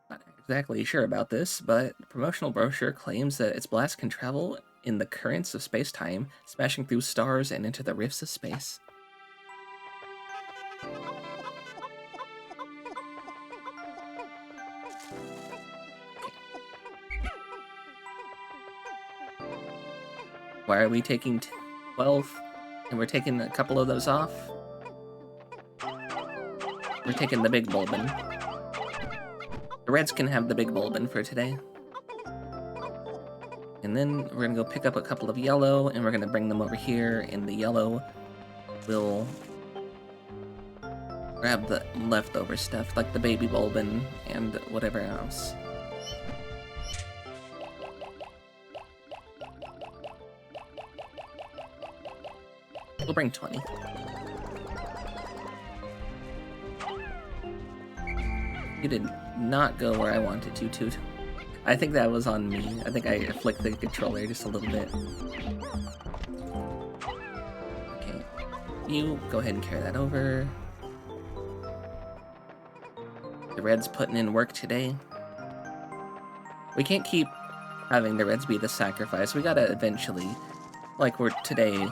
Not exactly sure about this, but the promotional brochure claims that its blast can travel in the currents of space-time, smashing through stars and into the rifts of space. Why are we taking 12 and we're taking a couple of those off? We're taking the big Bulbin. The Reds can have the big Bulbin for today. And then we're gonna go pick up a couple of yellow and we're gonna bring them over here, and the yellow will grab the leftover stuff, like the baby Bulbin and whatever else. We'll bring 20. You did not go where I wanted you to. I think that was on me. I think I flicked the controller just a little bit. Okay. You go ahead and carry that over. The Reds putting in work today. We can't keep having the Reds be the sacrifice. We gotta eventually, like we're today,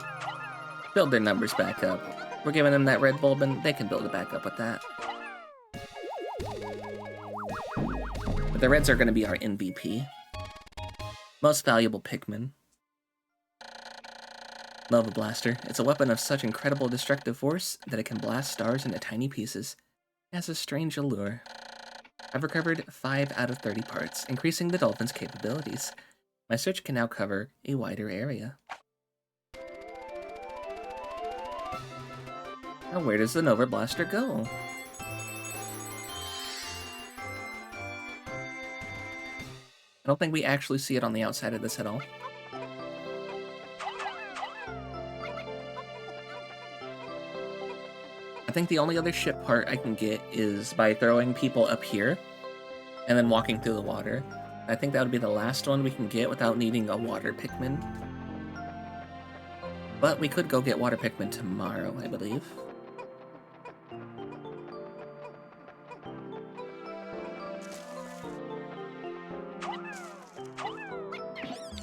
build their numbers back up. We're giving them that red bulb and they can build it back up with that. But the Reds are going to be our MVP. Most valuable Pikmin. Nova Blaster. It's a weapon of such incredible destructive force that it can blast stars into tiny pieces. It has a strange allure. I've recovered 5 out of 30 parts, increasing the dolphin's capabilities. My search can now cover a wider area. Now where does the Nova Blaster go? I don't think we actually see it on the outside of this at all. I think the only other ship part I can get is by throwing people up here and then walking through the water. I think that would be the last one we can get without needing a water Pikmin. But we could go get water Pikmin tomorrow, I believe.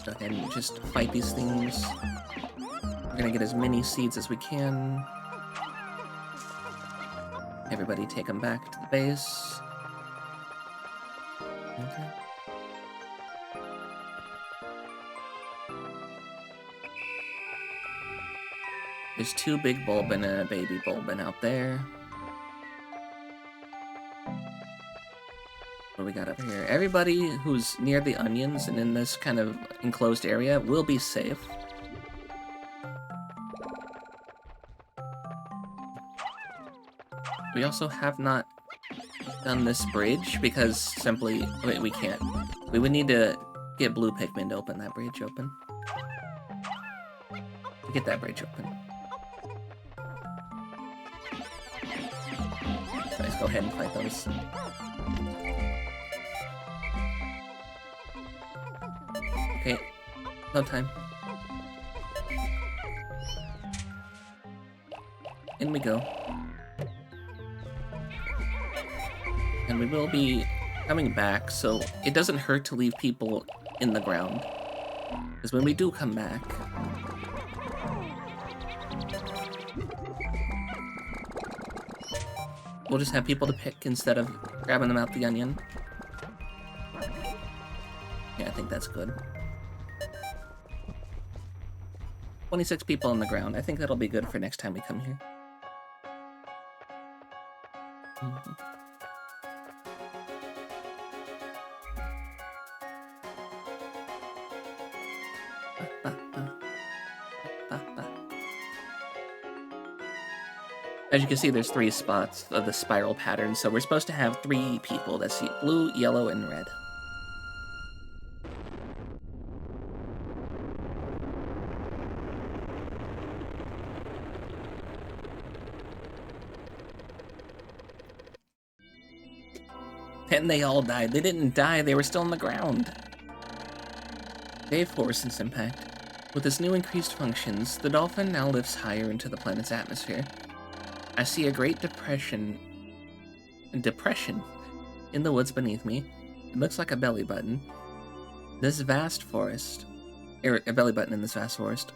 Go ahead and just fight these things. We're gonna get as many seeds as we can. Everybody take them back to the base. Okay. There's 2 big Bulbin and a baby Bulbin out there. What do we got over here? Everybody who's near the onions and in this kind of enclosed area will be safe. We also have not done this bridge because simply, wait, we can't. We would need to get blue Pikmin to open that bridge open. Get that bridge open. So let's go ahead and fight those. Okay, no time. In we go. And we will be coming back, so it doesn't hurt to leave people in the ground. Because when we do come back, we'll just have people to pick instead of grabbing them out the onion. Yeah, I think that's good. 26 people on the ground. I think that'll be good for next time we come here. As you can see, there's 3 spots of the spiral pattern, so we're supposed to have 3 people that see blue, yellow, and red. And they all died. They didn't die, they were still on the ground. Day 4 since impact. With its new increased functions, the dolphin now lifts higher into the planet's atmosphere. I see a great depression in the woods beneath me. It looks like a belly button. This vast forest, a belly button in this vast forest.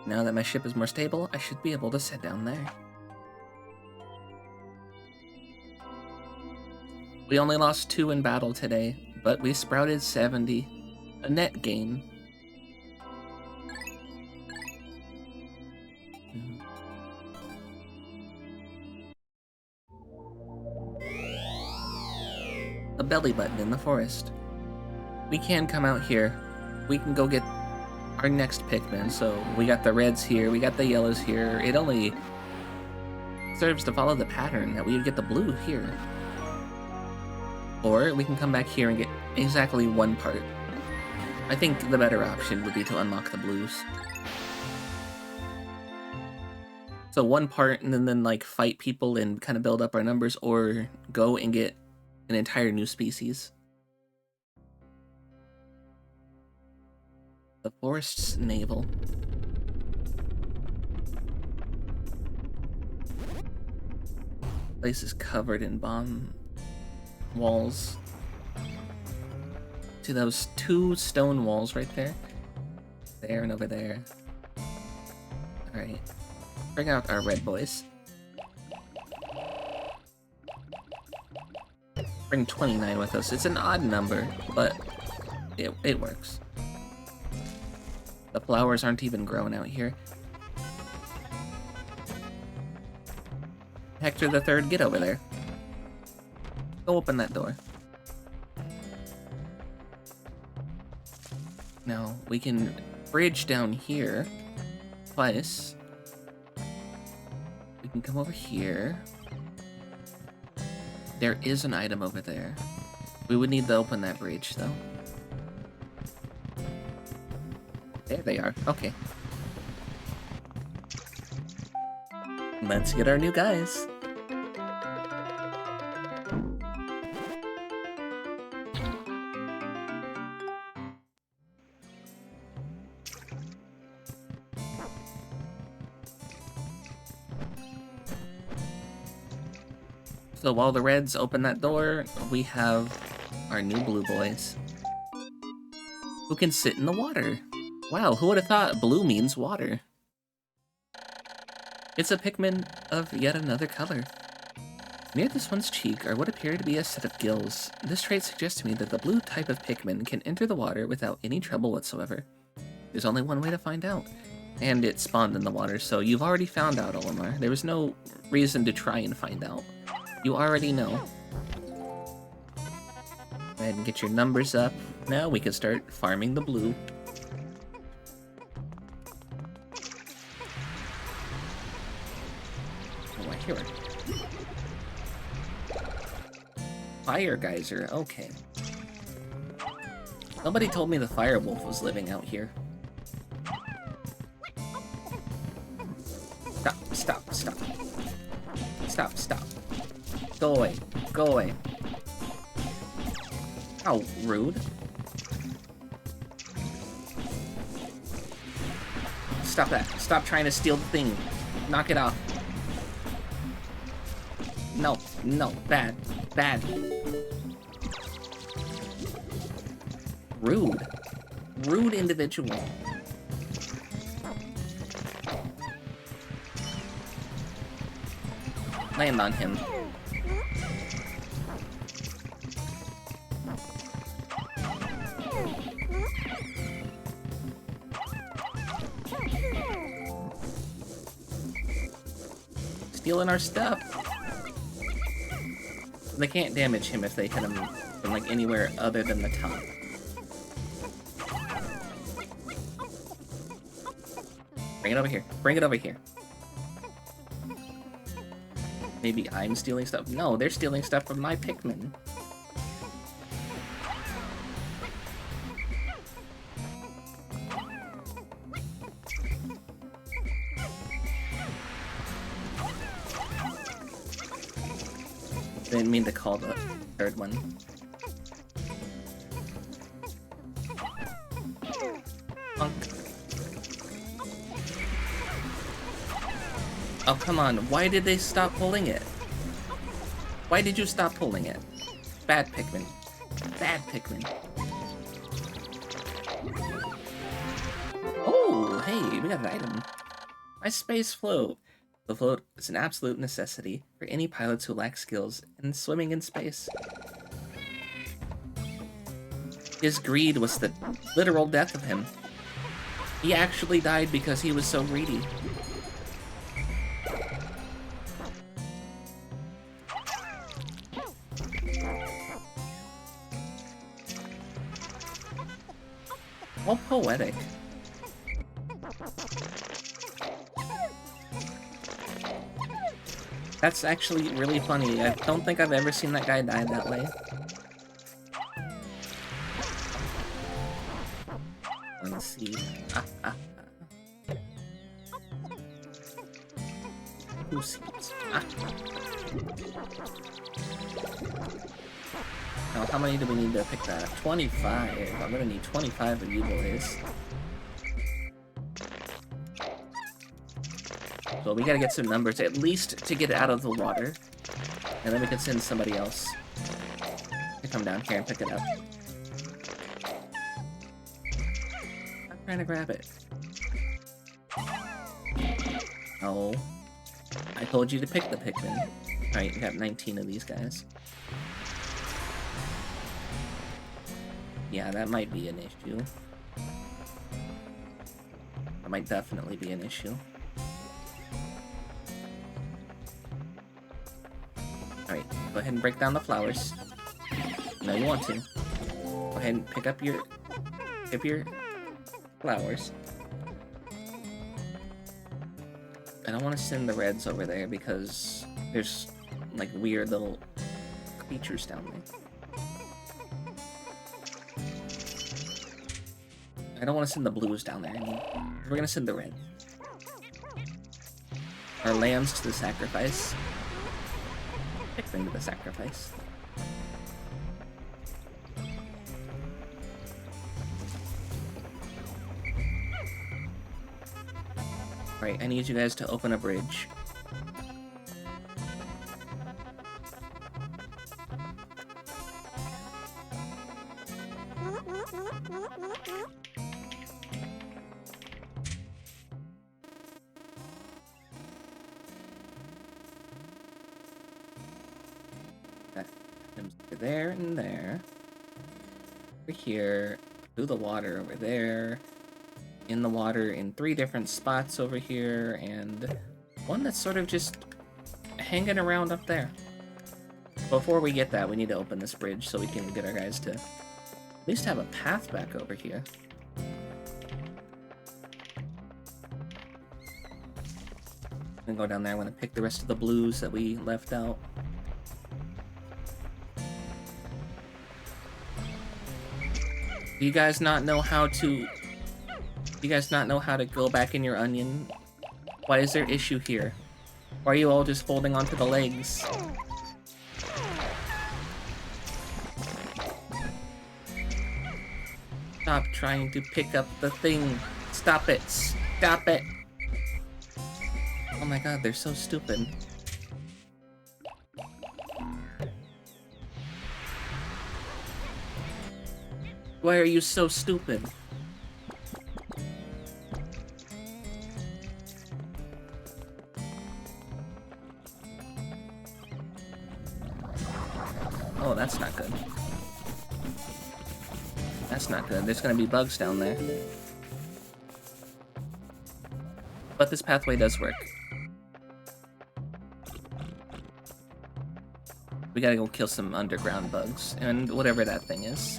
Now that my ship is more stable, I should be able to sit down there. We only lost 2 in battle today, but we sprouted 70. A net gain. A belly button in the forest. We can come out here. We can go get our next Pikmin. So we got the reds here, we got the yellows here. It only serves to follow the pattern that we would get the blue here. Or we can come back here and get exactly 1 part. I think the better option would be to unlock the blues. So 1 part and then like fight people and kind of build up our numbers, or go and get an entire new species. The forest's navel. Place is covered in bomb walls. See those 2 stone walls right there? There and over there. Alright. Bring out our red boys. Bring 29 with us. It's an odd number, but it works. The flowers aren't even growing out here. Hector the Third, get over there. Go open that door. Now, we can bridge down here twice. We can come over here. There is an item over there. We would need to open that bridge, though. There they are. Okay. Let's get our new guys. So while the reds open that door, we have our new blue boys who can sit in the water. Wow, who would have thought blue means water? It's a Pikmin of yet another color. Near this one's cheek are what appear to be a set of gills. This trait suggests to me that the blue type of Pikmin can enter the water without any trouble whatsoever. There's only one way to find out. And it spawned in the water, so you've already found out, Olimar. There was no reason to try and find out. You already know. Go ahead and get your numbers up. Now we can start farming the blue. Oh, I hear it. Fire geyser, okay. Nobody told me the fire wolf was living out here. Stop, stop, stop. Stop, stop. Go away. Go away. How rude. Stop that. Stop trying to steal the thing. Knock it off. No, no, bad. Bad. Rude. Rude individual. Land on him. Stealing our stuff. They can't damage him if they hit him from like anywhere other than the top. Bring it over here. Bring it over here. Maybe I'm stealing stuff? No, they're stealing stuff from my Pikmin. Didn't mean to call the third one. Punk. Oh, come on. Why did they stop pulling it? Why did you stop pulling it? Bad Pikmin. Bad Pikmin. Oh, hey, we got an item. My space float. The float is an absolute necessity for any pilots who lack skills in swimming in space. His greed was the literal death of him. He actually died because he was so greedy. How poetic. That's actually really funny. I don't think I've ever seen that guy die that way. Let's see. Who seeds? Now, how many do we need to pick that? 25. I'm gonna need 25 of you boys. So we gotta get some numbers, at least to get it out of the water. And then we can send somebody else to come down here and pick it up. I'm trying to grab it. Oh. I told you to pick the Pikmin. Alright, we got 19 of these guys. Yeah, that might be an issue. That might definitely be an issue. Alright, go ahead and break down the flowers. No, you want to. Go ahead and pick up your flowers. I don't want to send the reds over there because there's like weird little creatures down there. I don't want to send the blues down there. I mean, we're gonna send the red. Our lambs to the sacrifice. Pikmin to the sacrifice. Right, I need you guys to open a bridge. There and there. Over here. Through the water over there. In the water in 3 different spots over here. And one that's sort of just hanging around up there. Before we get that, we need to open this bridge so we can get our guys to at least have a path back over here. I'm gonna go down there. I'm gonna pick the rest of the blues that we left out. Do you guys not know how to... Do you guys not know how to go back in your onion? Why is there issue here? Why are you all just holding onto the legs? Stop trying to pick up the thing. Stop it. Stop it. Oh my god, they're so stupid. Why are you so stupid? Oh, that's not good. That's not good. There's gonna be bugs down there. But this pathway does work. We gotta go kill some underground bugs, and whatever that thing is.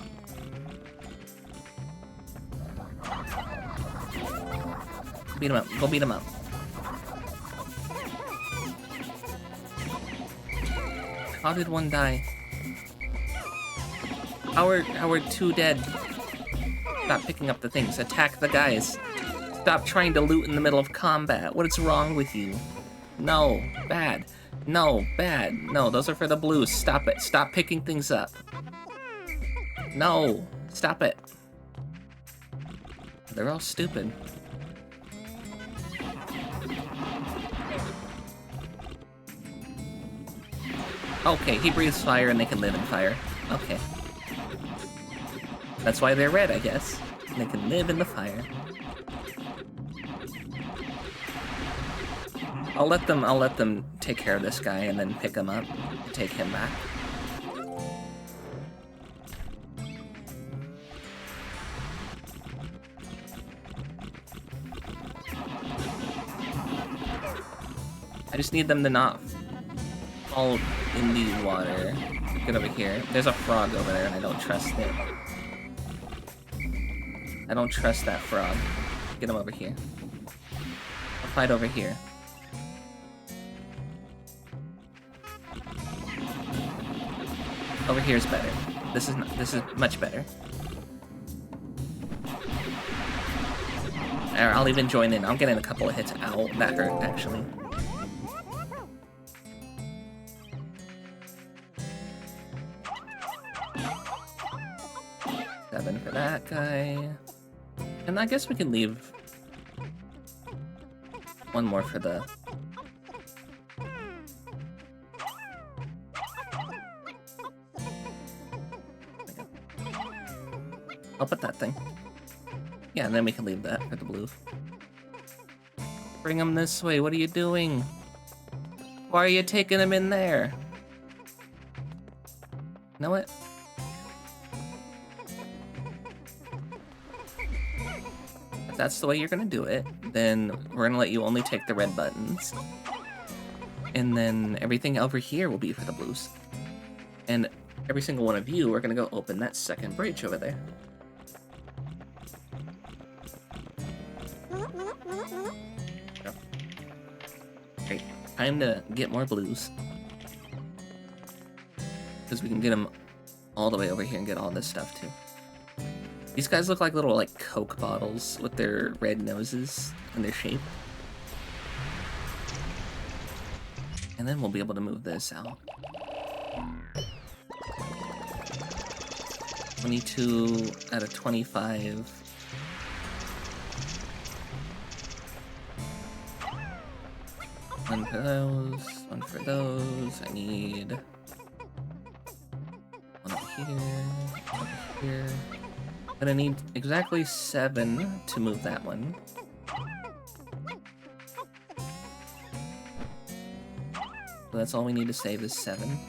Beat him up. Go beat him up. How did one die? How are 2 dead? Stop picking up the things. Attack the guys. Stop trying to loot in the middle of combat. What is wrong with you? No. Bad. No, bad. No, those are for the blues. Stop it. Stop picking things up. No, stop it. They're all stupid. Okay, he breathes fire and they can live in fire. Okay. That's why they're red, I guess. They can live in the fire. I'll let them take care of this guy and then pick him up and take him back. I just need them to not fall in the water. Get over here. There's a frog over there and I don't trust it. I don't trust that frog. Get him over here. I'll fight over here. Over here is better. This is much better. I'll even join in. I'm getting a couple of hits. Ow, that hurt actually. Seven for that guy. And I guess we can leave one more for the... I'll put that thing. Yeah, and then we can leave that for the blue. Bring him this way. What are you doing? Why are you taking him in there? You know what? If that's the way you're gonna do it, then we're gonna let you only take the red buttons. And then everything over here will be for the blues. And every single one of you are gonna go open that second bridge over there. Great. Time to get more blues. Because we can get them all the way over here and get all this stuff too. These guys look like little Coke bottles with their red noses and their shape. And then we'll be able to move this out. 22 out of 25. One for those, one for those. I need one over here, one over here. But I need exactly 7 to move that one. So that's all we need to save is 7.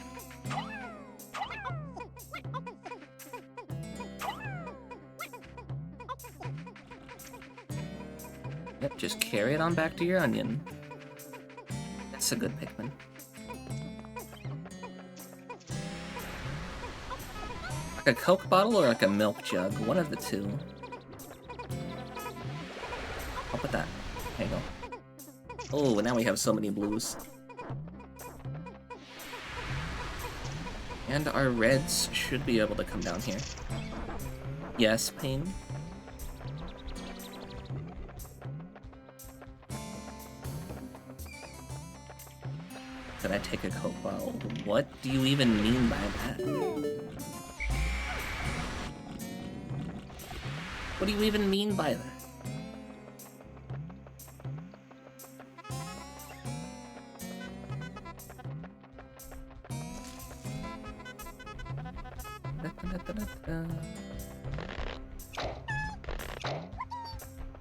Yep, just carry it on back to your onion. That's a good Pikmin. Like a Coke bottle or like a milk jug? One of the two. I'll put that. There you go. Oh, now we have so many blues. And our reds should be able to come down here. Yes, Pain. Did I take a Coke bottle? What do you even mean by that? What do you even mean by that?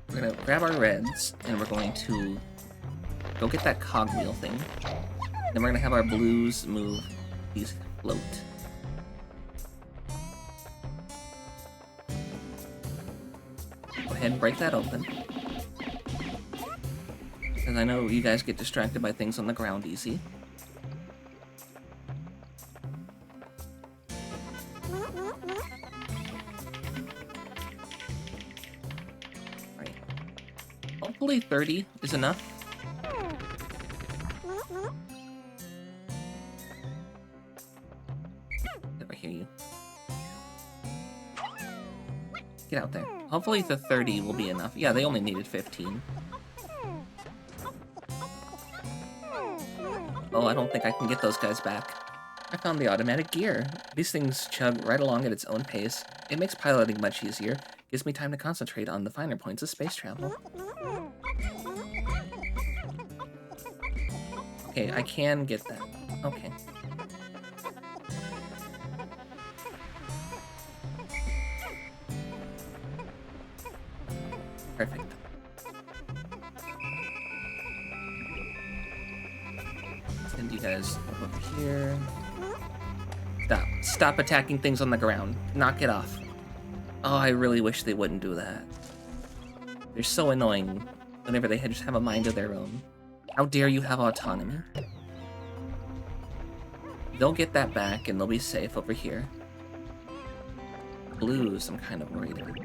We're gonna grab our reds, and we're going to go get that cogwheel thing. Then we're gonna have our blues move these float. Go ahead and break that open. Because I know you guys get distracted by things on the ground easy. Right. Hopefully 30 is enough. Never hear you. Get out there. Hopefully the 30 will be enough. Yeah, they only needed 15. Oh, I don't think I can get those guys back. I found the automatic gear. These things chug right along at its own pace. It makes piloting much easier. Gives me time to concentrate on the finer points of space travel. Okay, I can get that. Okay. Perfect. Send you guys over here. Stop. Stop attacking things on the ground. Knock it off. Oh, I really wish they wouldn't do that. They're so annoying whenever they just have a mind of their own. How dare you have autonomy? They'll get that back and they'll be safe over here. Blues, I'm kind of worried about.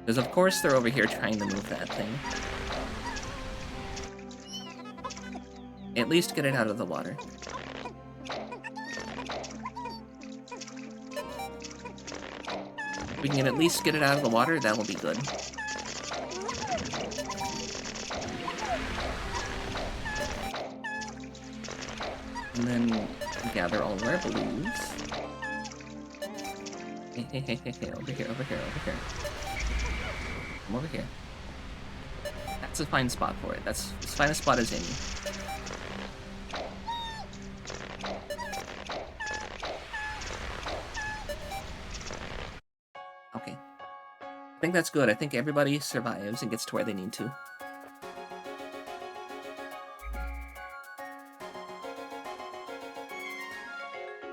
Because of course they're over here trying to move that thing. At least get it out of the water. If we can at least get it out of the water, that will be good. And then gather all of our blues. Hey, over here, over here, over here. Come over here. That's a fine spot for it. That's as fine a spot as any. Okay. I think that's good. I think everybody survives and gets to where they need to.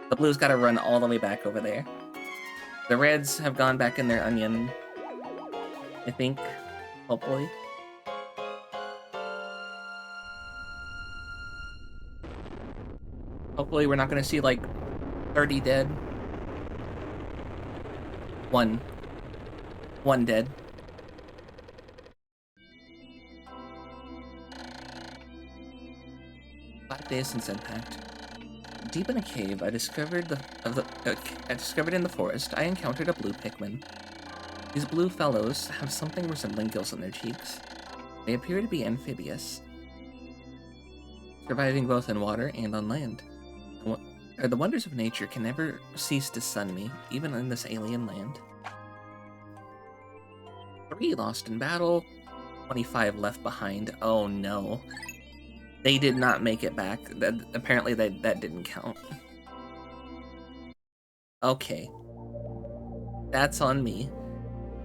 The blues gotta run all the way back over there. The reds have gone back in their onion, I think, hopefully. Hopefully we're not gonna see, like, 30 dead. One dead. Five days since impact. Deep in a cave, I discovered in the forest, I encountered a blue Pikmin. These blue fellows have something resembling gills on their cheeks. They appear to be amphibious, surviving both in water and on land. The wonders of nature can never cease to stun me, even in this alien land. 3 lost in battle, 25 left behind. Oh no. They did not make it back. Apparently that didn't count. Okay. That's on me.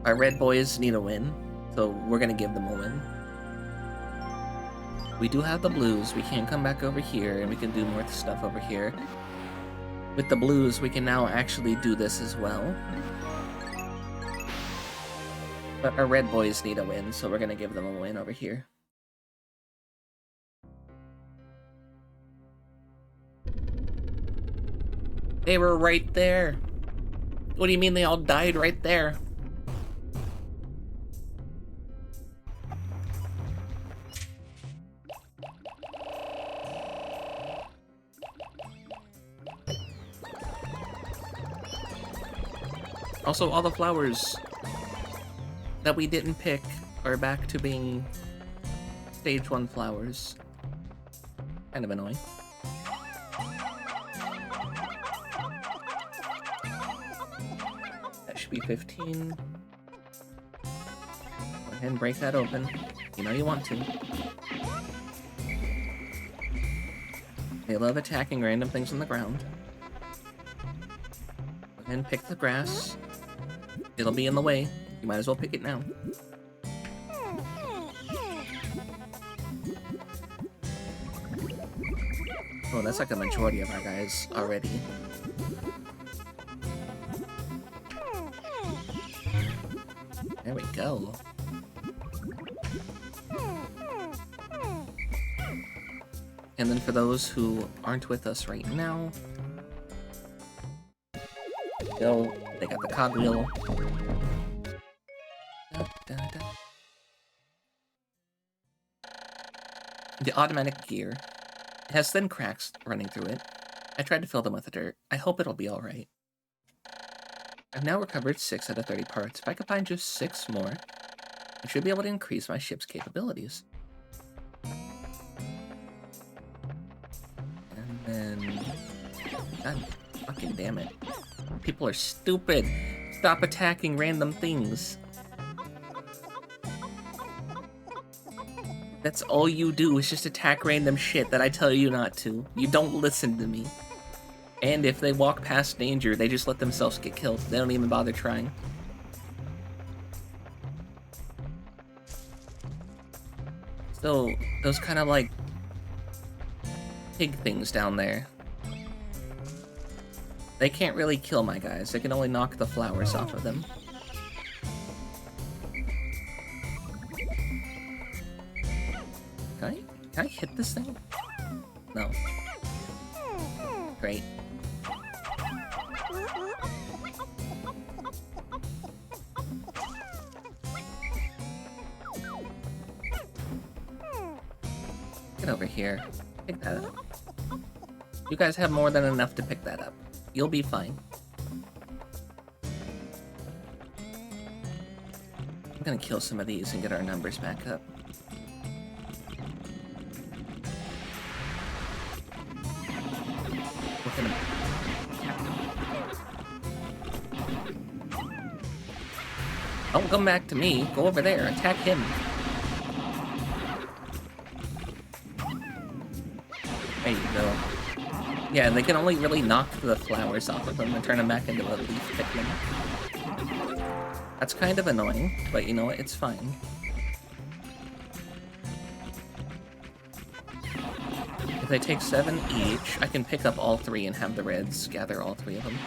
Our red boys need a win, so we're gonna give them a win. We do have the blues. We can come back over here and we can do more stuff over here. With the blues, we can now actually do this as well. But our red boys need a win, so we're gonna give them a win over here. They were right there. What do you mean they all died right there? Also, all the flowers that we didn't pick are back to being stage 1 flowers. Kind of annoying. That should be 15. Go ahead and break that open. You know you want to. They love attacking random things on the ground. Go ahead and pick the grass. It'll be in the way. You might as well pick it now. Oh, that's like a majority of our guys already. There we go. And then for those who aren't with us right now, they got the cogwheel. The automatic gear. It has thin cracks running through it. I tried to fill them with dirt. I hope it'll be alright. I've now recovered 6 out of 30 parts. If I could find just 6 more, I should be able to increase my ship's capabilities. God fucking damn it. People are stupid. Stop attacking random things. That's all you do is just attack random shit that I tell you not to. You don't listen to me. And if they walk past danger, they just let themselves get killed. They don't even bother trying. So, those kind of like pig things down there, they can't really kill my guys. They can only knock the flowers off of them. Can I hit this thing? No. Great. Get over here. Pick that up. You guys have more than enough to pick that up. You'll be fine. I'm gonna kill some of these and get our numbers back up. Look at him. Don't come back to me. Go over there. Attack him. There you go. Yeah, they can only really knock the flowers off of them and turn them back into a leaf Pikmin. That's kind of annoying, but you know what? It's fine. If they take 7 each, I can pick up all 3 and have the reds gather all 3 of them.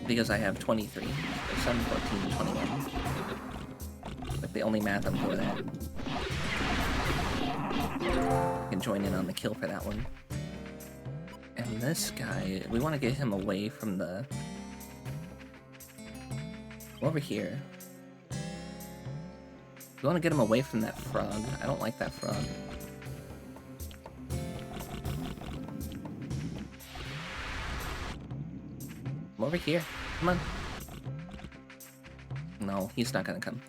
Because I have 23. So 7, 14, 21. Like the only math I'm good at. I can join in on the kill for that one. And this guy, we want to get him away from the... Over here. We want to get him away from that frog. I don't like that frog. Come over here. Come on. No, he's not gonna come.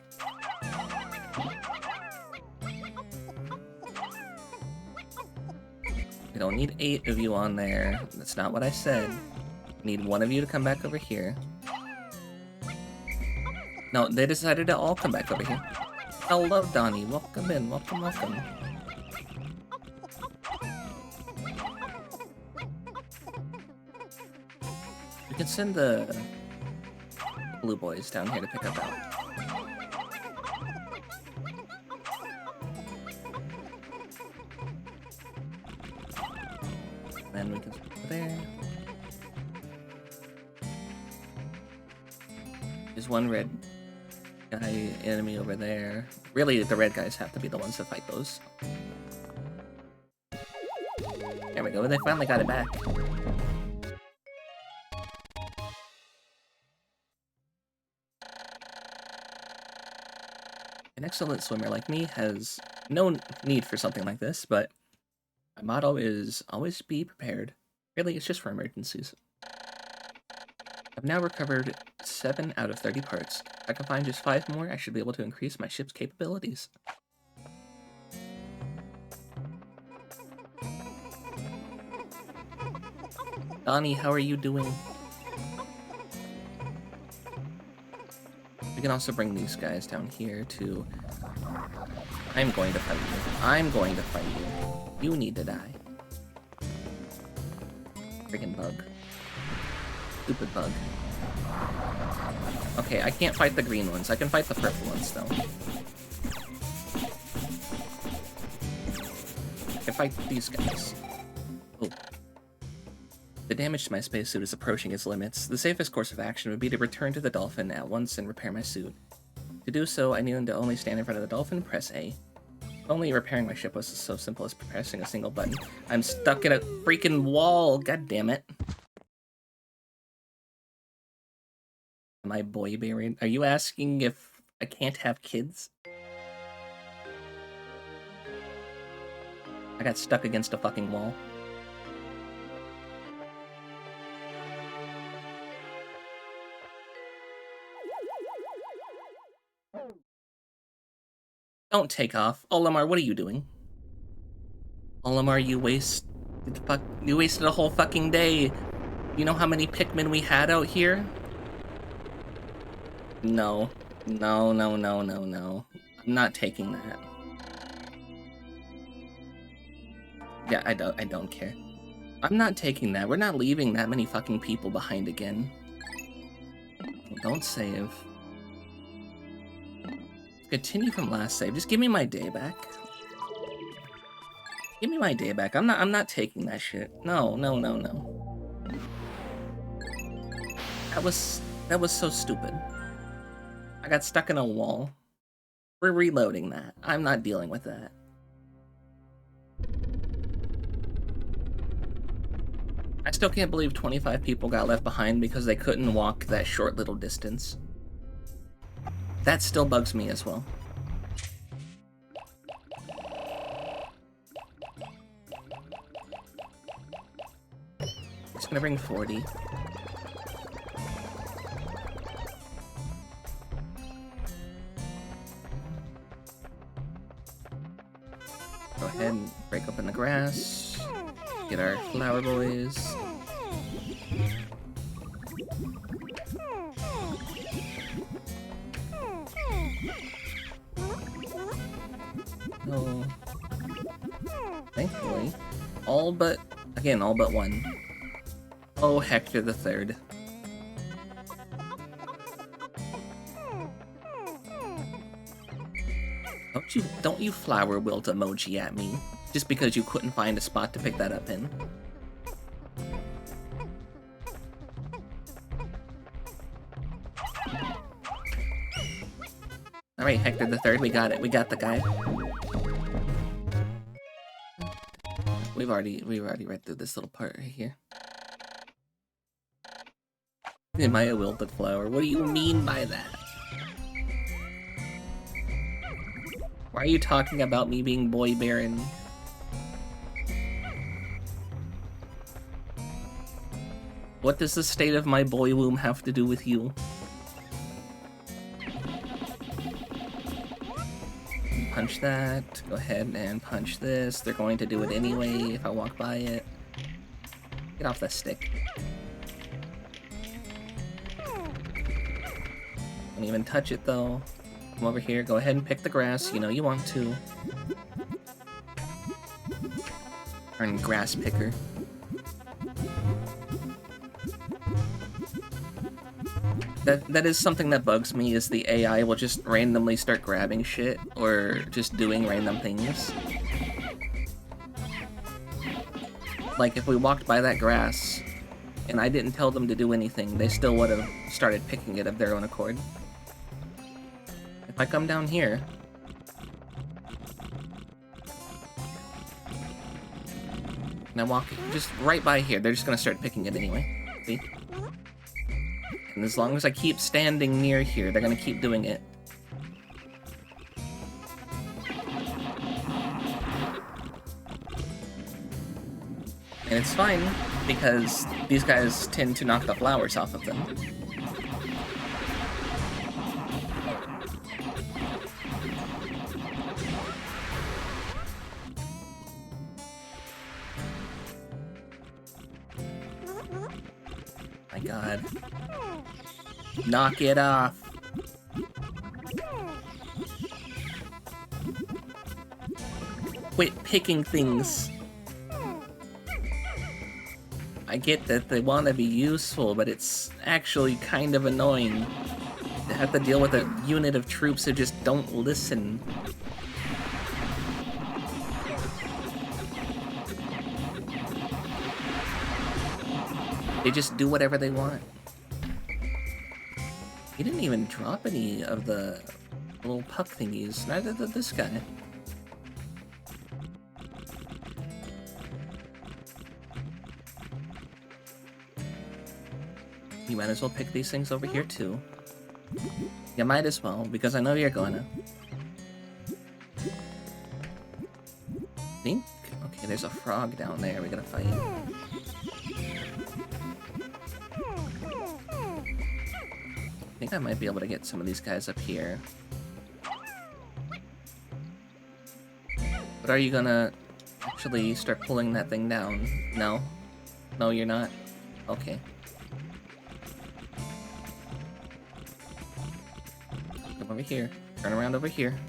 We don't need 8 of you on there. That's not what I said. Need 1 of you to come back over here. No, they decided to all come back over here. Hello, Donnie. Welcome in. Welcome, welcome. We can send the blue boys down here to pick up out. Then we can put there. There's one red guy enemy over there. Really, the red guys have to be the ones to fight those. There we go. They finally got it back. An excellent swimmer like me has no need for something like this, but my motto is always be prepared. Really, it's just for emergencies. I've now recovered 7 out of 30 parts. If I can find just 5 more, I should be able to increase my ship's capabilities. Donnie, how are you doing? We can also bring these guys down here to... I'm going to fight you. I'm going to fight you. You need to die. Freaking bug. Stupid bug. Okay, I can't fight the green ones. I can fight the purple ones, though. I can fight these guys. Oh. The damage to my spacesuit is approaching its limits. The safest course of action would be to return to the dolphin at once and repair my suit. To do so, I need to only stand in front of the dolphin and press A. If only repairing my ship was so simple as pressing a single button. I'm stuck in a freaking wall! God damn it. Am I boy buried? Are you asking if I can't have kids? I got stuck against a fucking wall. Don't take off. Olimar, what are you doing? Olimar, you wasted a whole fucking day. You know how many Pikmin we had out here? No. No, no, no, no, no. I'm not taking that. Yeah, I don't care. I'm not taking that. We're not leaving that many fucking people behind again. Don't save. Continue from last save. Just give me my day back. Give me my day back. I'm not taking that shit. No, no, no, no. That was so stupid. I got stuck in a wall. We're reloading that. I'm not dealing with that. I still can't believe 25 people got left behind because they couldn't walk that short little distance. That still bugs me as well. Just gonna bring 40. Go ahead and break open the grass. Get our flower boys. Oh. Thankfully. All but one. Oh, Hector the Third. Don't you flower wilt emoji at me, just because you couldn't find a spot to pick that up in. Alright, Hector the Third, we got it. We got the guy. We've already read through this little part right here. Am I a wilted flower? What do you mean by that? Why are you talking about me being boy barren? What does the state of my boy womb have to do with you? Punch that. Go ahead and punch this. They're going to do it anyway if I walk by it. Get off that stick. Don't even touch it though. Come over here. Go ahead and pick the grass. You know you want to. Darn grass picker. That is something that bugs me, is the AI will just randomly start grabbing shit, or just doing random things. Like, if we walked by that grass, and I didn't tell them to do anything, they still would have started picking it of their own accord. If I come down here... and I walk just right by here, they're just gonna start picking it anyway. See? And as long as I keep standing near here, they're gonna keep doing it. And it's fine, because these guys tend to knock the flowers off of them. My god. Knock it off. Quit picking things. I get that they want to be useful, but it's actually kind of annoying to have to deal with a unit of troops who just don't listen. They just do whatever they want. He didn't even drop any of the little puck thingies, neither did this guy. You might as well pick these things over here too. You might as well, because I know you're gonna. Think? Okay, there's a frog down there we gotta fight. I think I might be able to get some of these guys up here. But are you gonna actually start pulling that thing down? No? No, you're not? Okay. Come over here. Turn around over here.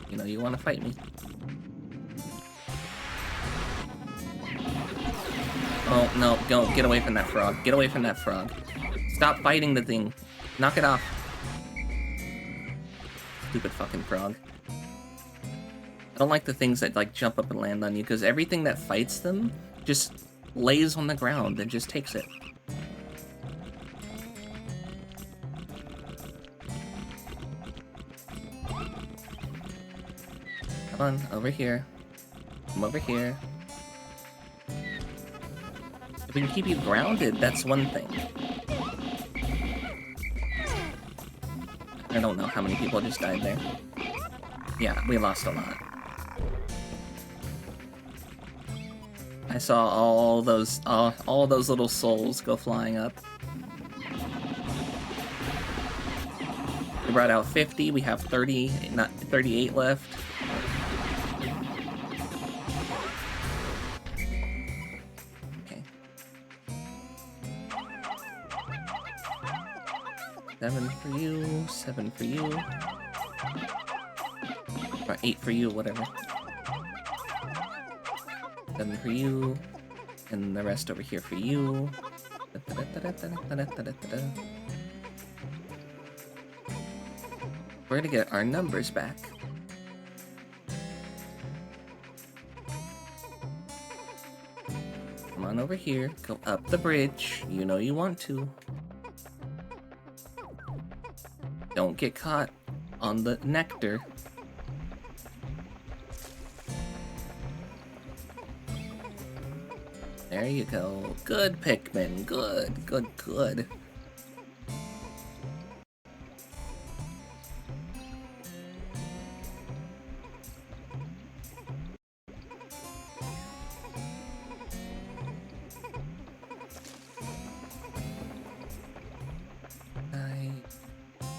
You know you want to fight me. Oh, no, don't. Get away from that frog. Get away from that frog. Stop fighting the thing. Knock it off. Stupid fucking frog. I don't like the things that, like, jump up and land on you, because everything that fights them just lays on the ground and just takes it. Come on, over here. Come over here. If we can keep you grounded, that's one thing. I don't know how many people just died there. Yeah, we lost a lot. I saw all those little souls go flying up. We brought out 50. We have 38 left. Okay. 7 for you. 7 for you. Or 8 for you. Whatever. 7 for you, and the rest over here for you. We're gonna get our numbers back. Come on over here, go up the bridge. You know you want to. Don't get caught on the nectar. There you go. Good, Pikmin. Good, good, good.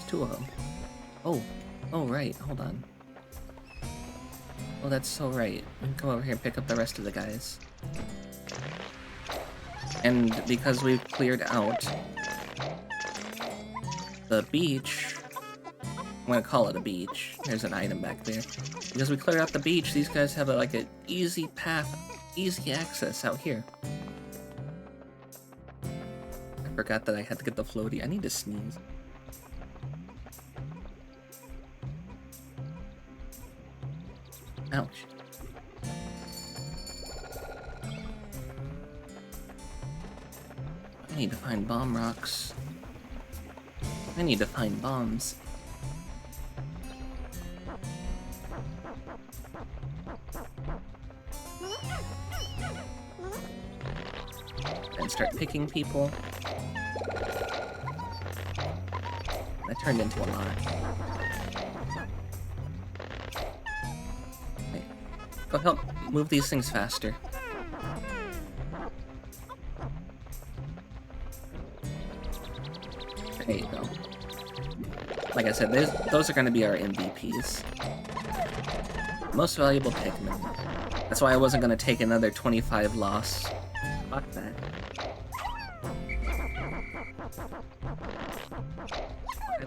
Two of them. Oh, right. Hold on. Oh, that's so right. We can come over here and pick up the rest of the guys. And because we've cleared out the beach, I'm gonna call it a beach. There's an item back there. Because we cleared out the beach, these guys have like an easy path, easy access out here. I forgot that I had to get the floaty. I need to sneeze. Ouch. I need to find bomb rocks. I need to find bombs. And start picking people. That turned into a lot. Wait. Go help move these things faster. There you go. Like I said, those are going to be our MVPs. Most valuable Pikmin. That's why I wasn't going to take another 25 loss. Fuck that.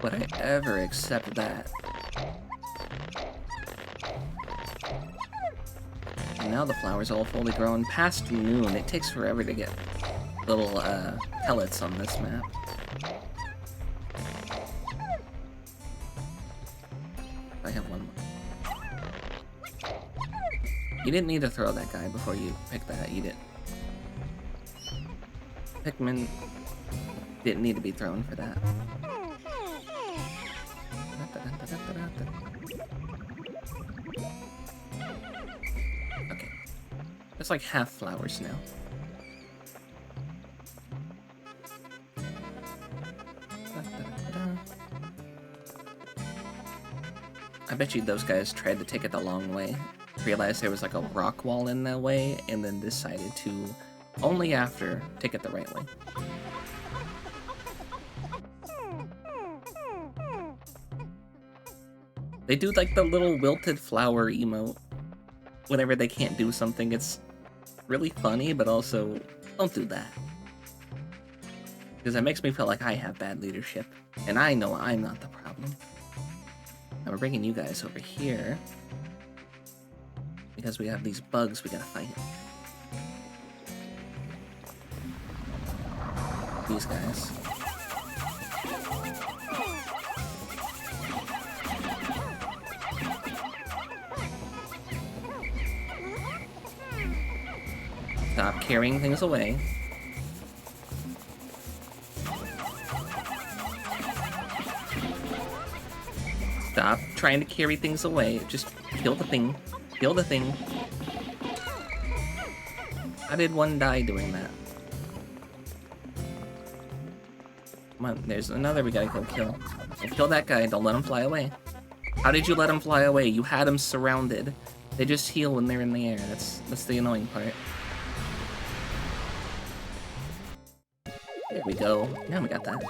Why would I ever accept that? And now the flower's all fully grown. Past noon. It takes forever to get little pellets on this map. I have one more. You didn't need to throw that guy before you picked that. You didn't. Pikmin didn't need to be thrown for that. Okay. There's like half flowers now. I bet you those guys tried to take it the long way, realized there was like a rock wall in that way, and then decided to, only after, take it the right way. They do like the little wilted flower emote. whenever they can't do something, it's really funny, but also, don't do that. Because it makes me feel like I have bad leadership, and I know I'm not the problem. Now we're bringing you guys over here, because we have these bugs we gotta fight. These guys. Stop carrying things away. Stop trying to carry things away. Just kill the thing. Kill the thing. How did one die doing that? Come on, there's another we gotta go kill. Kill that guy, don't let him fly away. How did you let him fly away? You had him surrounded. They just heal when they're in the air. That's the annoying part. There we go. Now we got that.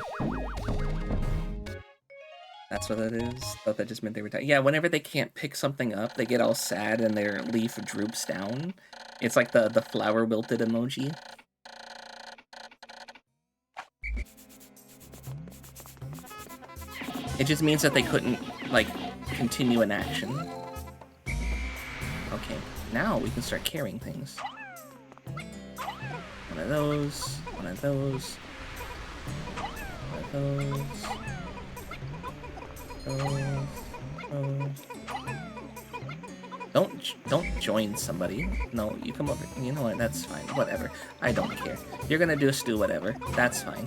That's what that is. Thought that just meant they were yeah, whenever they can't pick something up, they get all sad and their leaf droops down. It's like the flower wilted emoji. It just means that they couldn't, like, continue an action. Okay, now we can start carrying things. One of those, one of those, one of those. Don't join somebody. No, you come over. You know what? That's fine. Whatever. I don't care. You're gonna just do whatever. That's fine.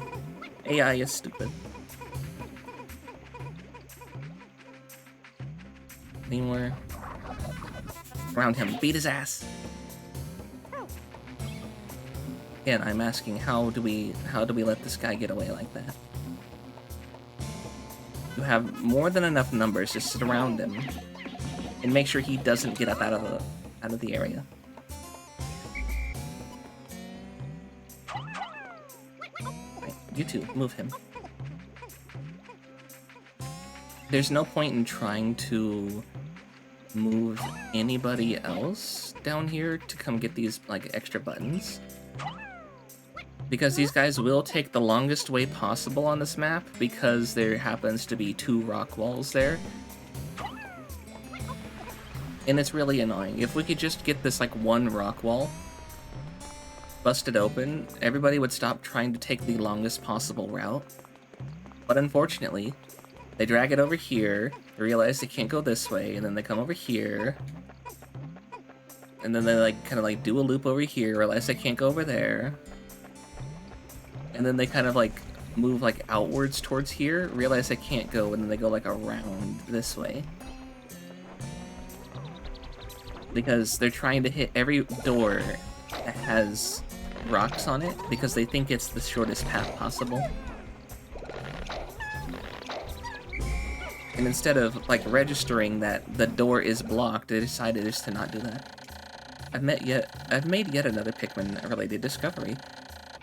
AI is stupid. Anywhere around him. Beat his ass. Again, I'm asking, how do we let this guy get away like that? You have more than enough numbers to surround him and make sure he doesn't get up out of the area. Right, you two, move him. There's no point in trying to move anybody else down here to come get these, like, extra buttons. Because these guys will take the longest way possible on this map because there happens to be 2 rock walls there. And it's really annoying. If we could just get this, like, 1 rock wall busted open, everybody would stop trying to take the longest possible route. But unfortunately, they drag it over here, realize they can't go this way, and then they come over here. And then they, like, kind of, like, do a loop over here, realize they can't go over there. And then they kind of, like, move, like, outwards towards here, realize they can't go, and then they go, like, around this way. Because they're trying to hit every door that has rocks on it, because they think it's the shortest path possible. And instead of, like, registering that the door is blocked, they decided just to not do that. I've made yet another Pikmin-related discovery.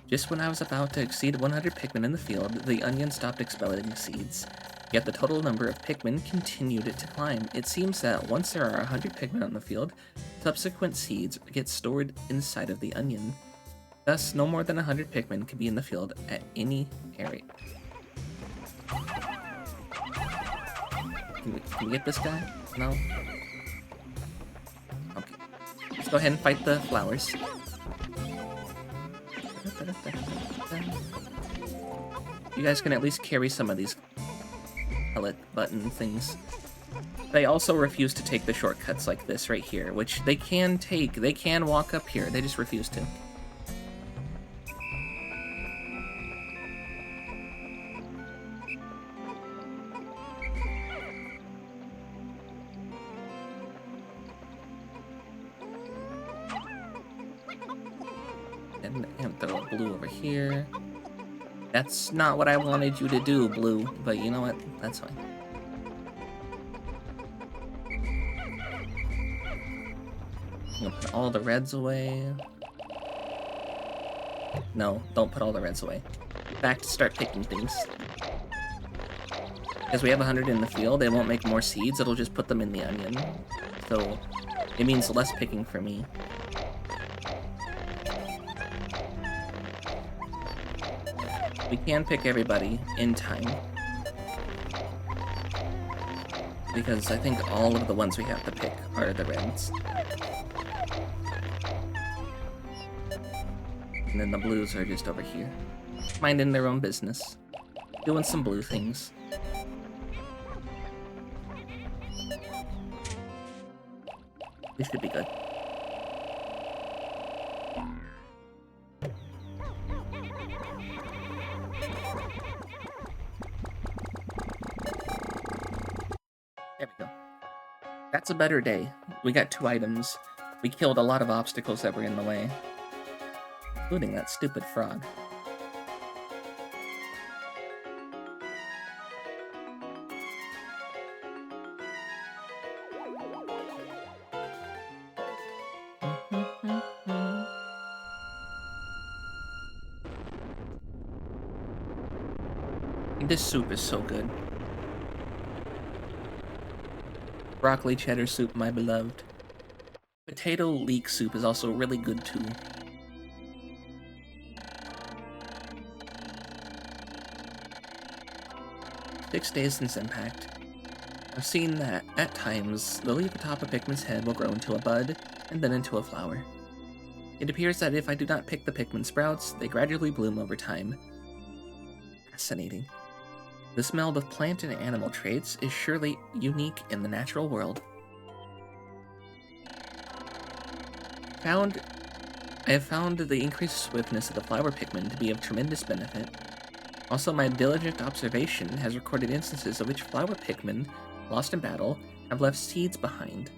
Just when I was about to exceed 100 Pikmin in the field, the onion stopped expelling seeds. Yet the total number of Pikmin continued to climb. It seems that once there are 100 Pikmin on the field, subsequent seeds get stored inside of the onion. Thus, no more than 100 Pikmin can be in the field at any area. Can we get this guy? No? Okay. Let's go ahead and fight the flowers. You guys can at least carry some of these pellet button things. They also refuse to take the shortcuts like this right here, which they can take. They can walk up here, they just refuse to. And throw a blue over here. That's not what I wanted you to do, Blue, but you know what? That's fine. I'm gonna put all the reds away. No, don't put all the reds away. In fact, start picking things. Because we have 100 in the field, it won't make more seeds, it'll just put them in the onion. So, It means less picking for me. We can pick everybody in time. Because I think all of the ones we have to pick are the reds. And then the blues are just over here. Minding their own business. Doing some blue things. We should be good. There we go. That's a better day. We got 2 items. We killed a lot of obstacles that were in the way. Including that stupid frog. This soup is so good. Broccoli cheddar soup, my beloved. Potato leek soup is also really good too. Six days since impact. I've seen that, at times, the leaf atop a Pikmin's head will grow into a bud, and then into a flower. It appears that if I do not pick the Pikmin sprouts, they gradually bloom over time. Fascinating. This meld of plant and animal traits is surely unique in the natural world. I have found the increased swiftness of the flower Pikmin to be of tremendous benefit. Also, my diligent observation has recorded instances of which flower Pikmin, lost in battle, have left seeds behind.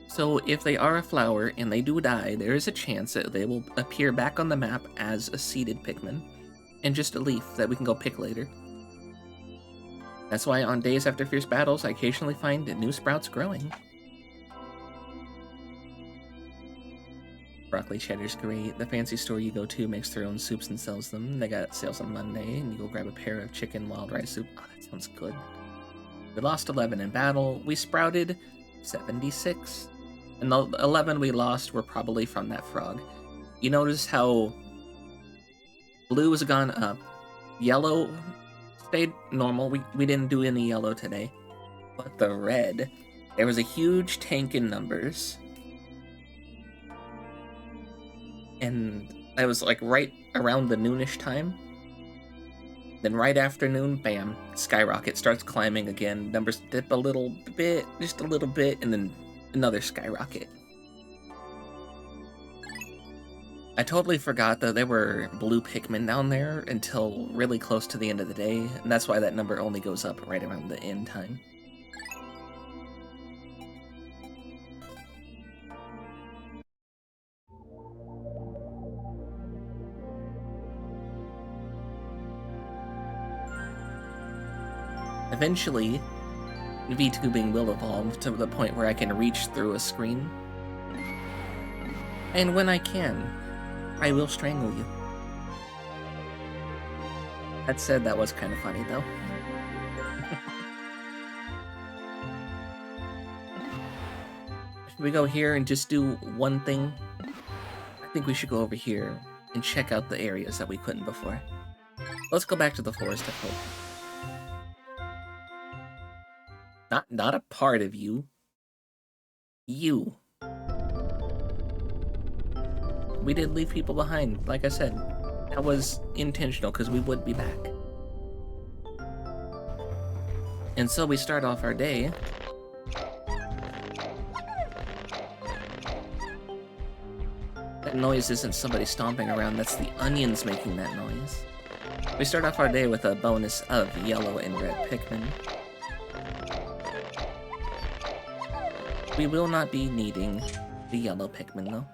So if they are a flower and they do die, there is a chance that they will appear back on the map as a seeded Pikmin, and just a leaf that we can go pick later. That's why on days after fierce battles, I occasionally find new sprouts growing. Broccoli cheddar's great. The fancy store you go to makes their own soups and sells them. They got sales on Monday, and you go grab a pair of chicken wild rice soup. Oh, that sounds good. We lost 11 in battle. We sprouted 76. And the 11 we lost were probably from that frog. You notice how blue has gone up. Yellow stayed normal. We didn't do any yellow today. But the red, there was a huge tank in numbers. And I was like right around the noonish time. Then right after noon, bam, skyrocket starts climbing again. Numbers dip a little bit, just a little bit, and then another skyrocket. I totally forgot that there were blue Pikmin down there until really close to the end of the day, and that's why that number only goes up right around the end time. Eventually, VTubing will evolve to the point where I can reach through a screen. And when I can, I will strangle you. That said, that was kind of funny, though. Should we go here and just do one thing? I think we should go over here and check out the areas that we couldn't before. Let's go back to the Forest of Hope. Not a part of you. You. We did leave people behind, like I said. That was intentional, because we would be back. And so we start off our day. That noise isn't somebody stomping around, that's the onions making that noise. We start off our day with a bonus of yellow and red Pikmin. We will not be needing the yellow Pikmin, though.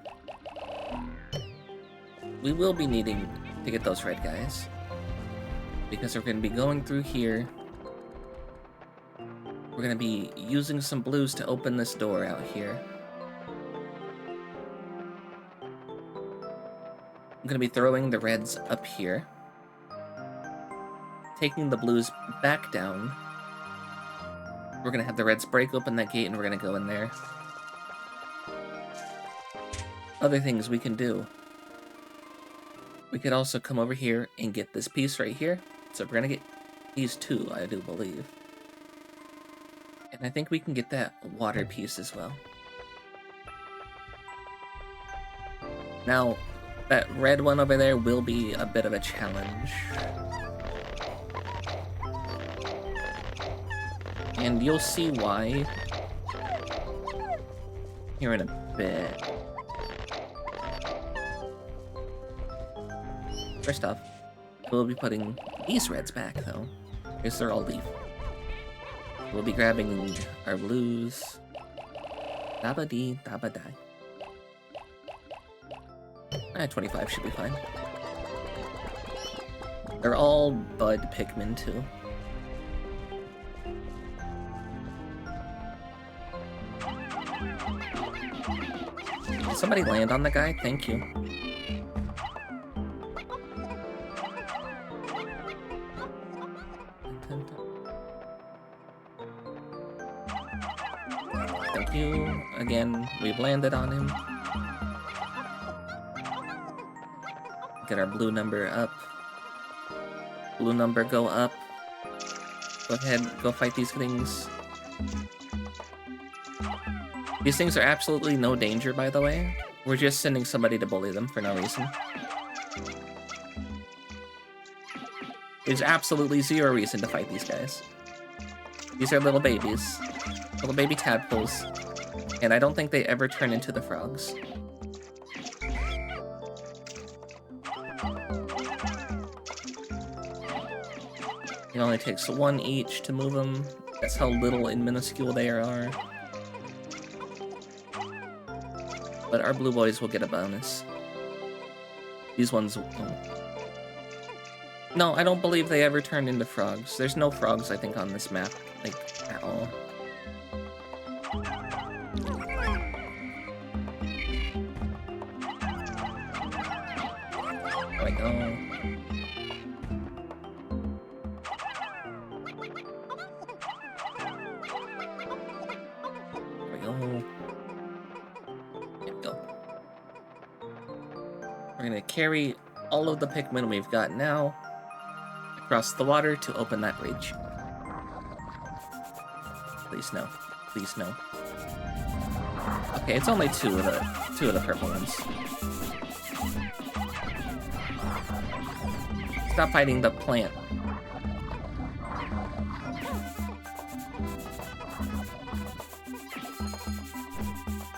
We will be needing to get those red guys. Because we're going to be going through here. We're going to be using some blues to open this door out here. I'm going to be throwing the reds up here. Taking the blues back down. We're going to have the reds break open that gate and we're going to go in there. other things we can do. We could also come over here and get this piece right here. So we're gonna get these two, I do believe. And I think we can get that water piece as well. Now, that red one over there will be a bit of a challenge. And you'll see why here in a bit. First off, we'll be putting these reds back, though. Because they're all leaf. We'll be grabbing our blues. Dabba-dee, dabba-die. 25 should be fine. They're all bud Pikmin, too. Did somebody land on the guy? Thank you. Thank you. Again, we've landed on him. Get our blue number up. Blue number go up. Go ahead, go fight these things. These things are absolutely no danger, by the way. We're just sending somebody to bully them for no reason. There's absolutely zero reason to fight these guys. These are little babies. Little baby tadpoles. And I don't think they ever turn into the frogs. It only takes one each to move them. That's how little and minuscule they are. But our blue boys will get a bonus. These ones won't. No, I don't believe they ever turned into frogs. There's no frogs, I think, on this map, like, at all. There we go. There we go. There we go. We're gonna carry all of the Pikmin we've got now across the water to open that bridge. Please no. Please no. Okay, it's only two of the purple ones. Stop fighting the plant.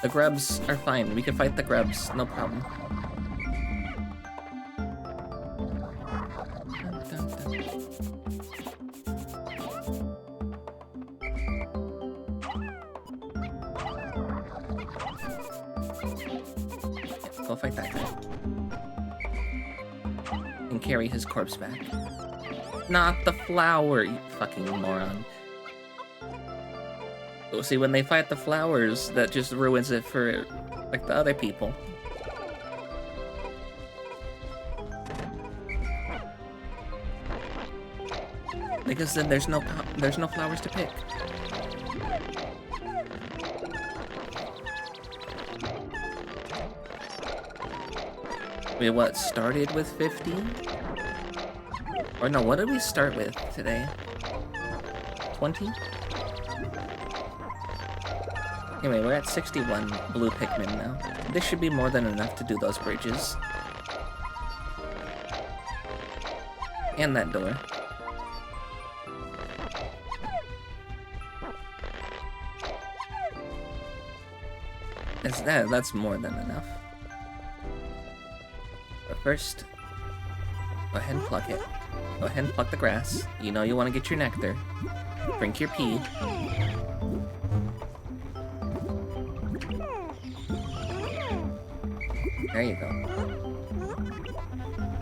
The grubs are fine. We can fight the grubs, no problem. Go fight that guy. And carry his corpse back. Not the flower, you fucking moron. Oh, see, when they fight the flowers, that just ruins it for, like, the other people. Because then there's no flowers to pick. We what, started with 50? Or no, what did we start with today? 20? Anyway, we're at 61 blue Pikmin now. This should be more than enough to do those bridges. And that door. That's more than enough. But first, go ahead and pluck it. Go ahead and pluck the grass. You know you want to get your nectar. Drink your pee. There you go.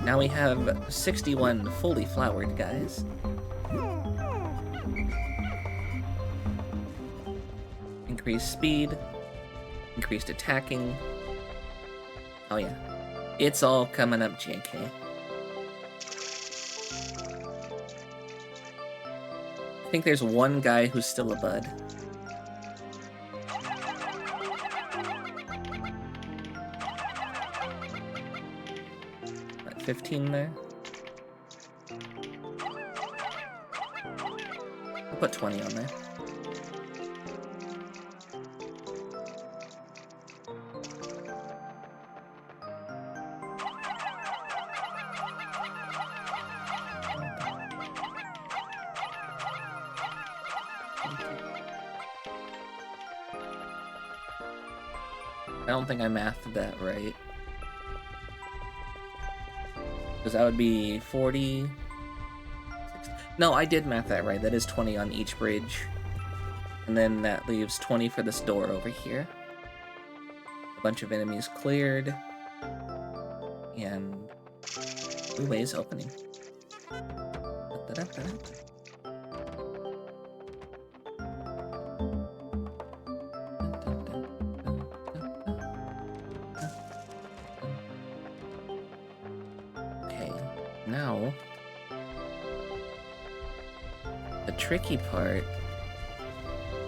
Now we have 61 fully flowered guys. Increased speed. Increased attacking. Oh yeah. It's all coming up, JK. I think there's one guy who's still a bud. 15 there. I'll put 20 on there. I don't think I mathed that right. Because that would be 40... 60. No, I did math that right. That is 20 on each bridge. And then that leaves 20 for this door over here. A bunch of enemies cleared. And... new ways opening. Da-da-da-da. Now, the tricky part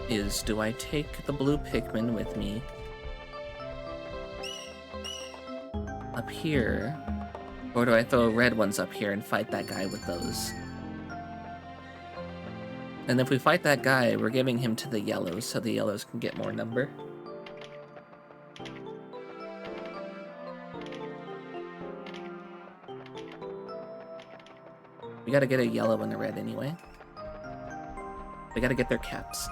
is, do I take the blue Pikmin with me up here, or do I throw red ones up here and fight that guy with those? And if we fight that guy, we're giving him to the yellows, so the yellows can get more number. We gotta get a yellow and a red anyway. We gotta get their caps.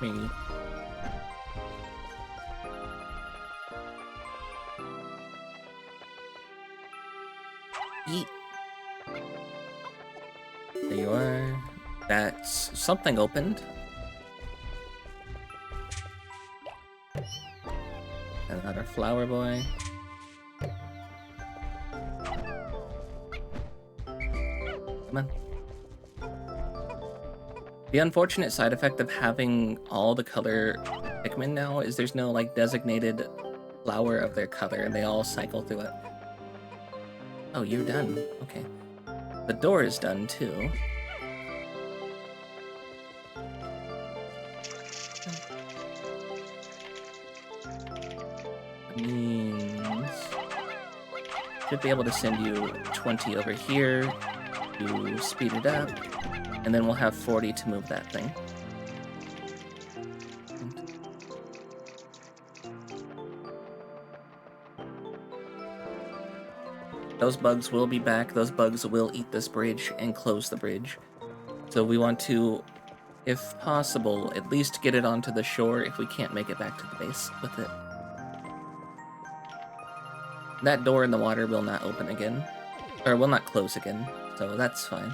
Maybe. Eat. There you are. That's something opened. Another flower boy. Come on. The unfortunate side effect of having all the color Pikmin now is there's no like designated flower of their color and they all cycle through it. Oh, you're done. Okay. The door is done too. That means should be able to send you 20 over here to speed it up, and then we'll have 40 to move that thing. Those bugs will be back. Those bugs will eat this bridge and close the bridge. So we want to, if possible, at least get it onto the shore if we can't make it back to the base with it. That door in the water will not open again. Or will not close again, so that's fine.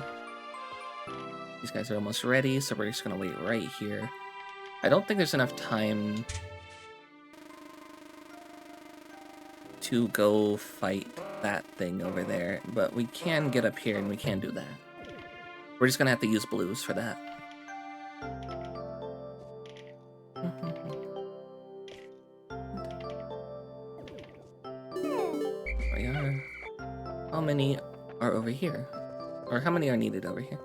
These guys are almost ready, so we're just gonna wait right here. I don't think there's enough time to go fight that thing over there, but we can get up here and we can do that. We're just gonna have to use blues for that. There we are. How many are over here? Or how many are needed over here?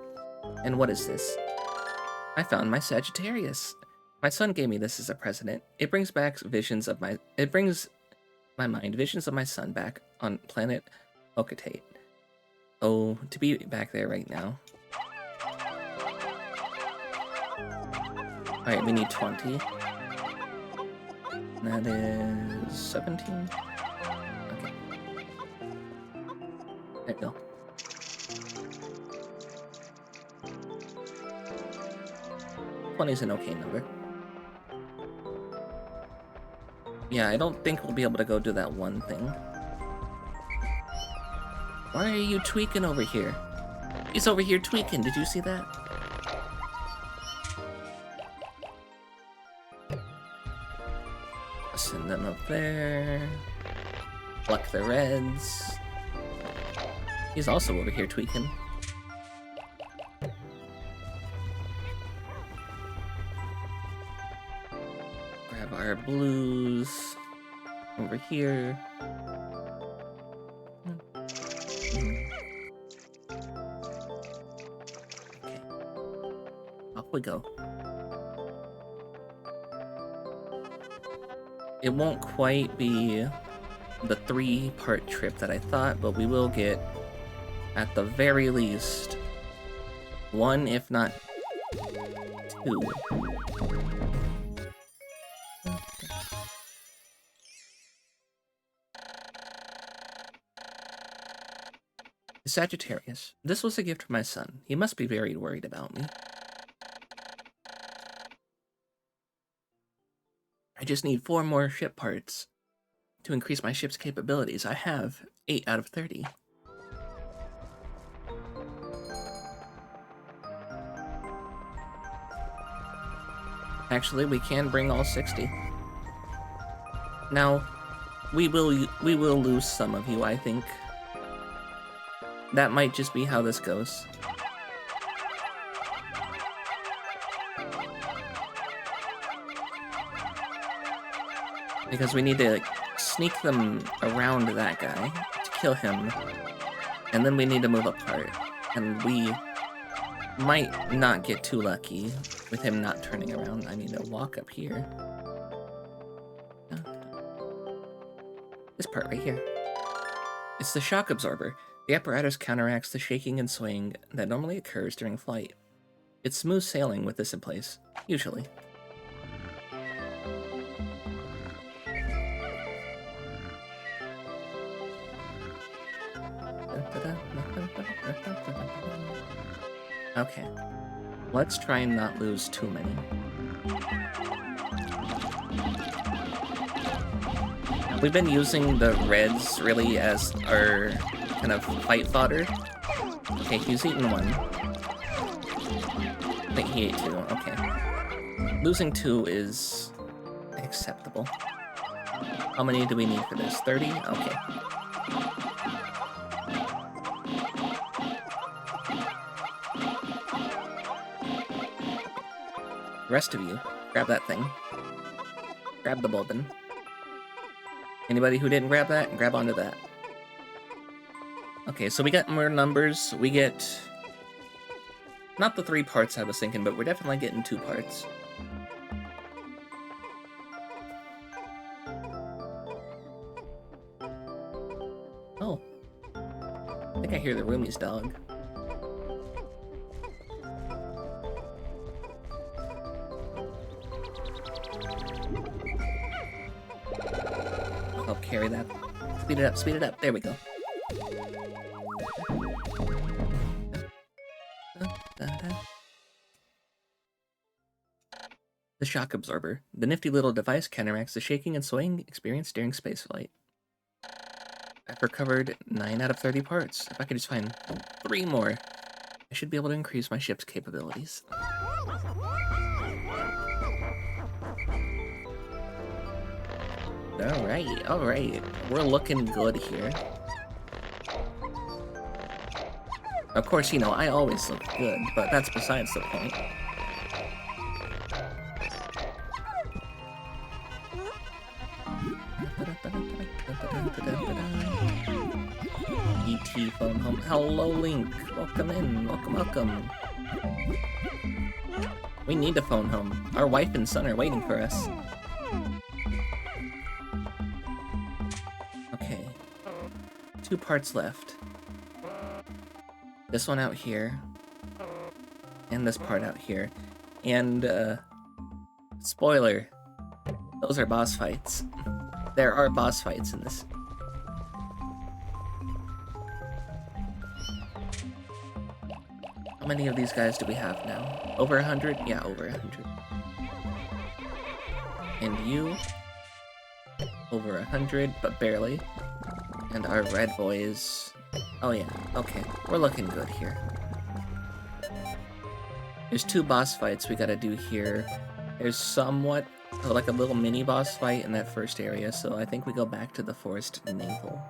And what is this? I found my Sagittarius. My son gave me this as a present. It brings back visions of my... It brings my mind visions of my son back on planet Okatate. Oh, to be back there right now. Alright, we need 20. That is 17. Okay. There we go. Is an okay number. Yeah, I don't think we'll be able to go do that one thing. Why are you tweaking over here? He's over here tweaking, did you see that? Send them up there. Pluck the reds. He's also over here tweaking. Our blues over here. Okay. Off we go. It won't quite be the 3-part trip that I thought, but we will get, at the very least, 1, if not 2. Sagittarius. This was a gift from my son. He must be very worried about me. I just need 4 more ship parts to increase my ship's capabilities. I have 8 out of 30. Actually, we can bring all 60. Now, we will lose some of you, I think. That might just be how this goes. Because we need to sneak them around that guy to kill him, and then we need to move apart. And we might not get too lucky with him not turning around. I need to walk up here. This part right here. It's the shock absorber. The apparatus counteracts the shaking and swaying that normally occurs during flight. It's smooth sailing with this in place, usually. Okay. Let's try and not lose too many. We've been using the reds really as our kind of fight fodder. Okay, he's eaten 1. I think he ate 2, okay. Losing 2 is acceptable. How many do we need for this? 30? Okay. The rest of you, grab that thing. Grab the bulbin. Anybody who didn't grab that, grab onto that. Okay, so we got more numbers. We get... not the 3 parts I was thinking, but we're definitely getting 2 parts. Oh. I think I hear the roomie's dog. Help carry that. Speed it up, speed it up. There we go. The shock absorber. The nifty little device counteracts the shaking and swaying experienced during spaceflight. I've recovered 9 out of 30 parts. If I could just find 3 more, I should be able to increase my ship's capabilities. Alright, alright. We're looking good here. Of course, you know, I always look good, but that's besides the point. ET phone home. Hello, Link. Welcome in. Welcome, welcome. We need to phone home. Our wife and son are waiting for us. Okay. 2 parts left. This one out here. And this part out here. And, spoiler. Those are boss fights. There are boss fights in this. How many of these guys do we have now? Over 100? Yeah, over 100. And you? Over 100, but barely. And our red boys... oh yeah, okay. We're looking good here. There's 2 boss fights we gotta do here. There's somewhat like a little mini boss fight in that first area, so I think we go back to the forest navel.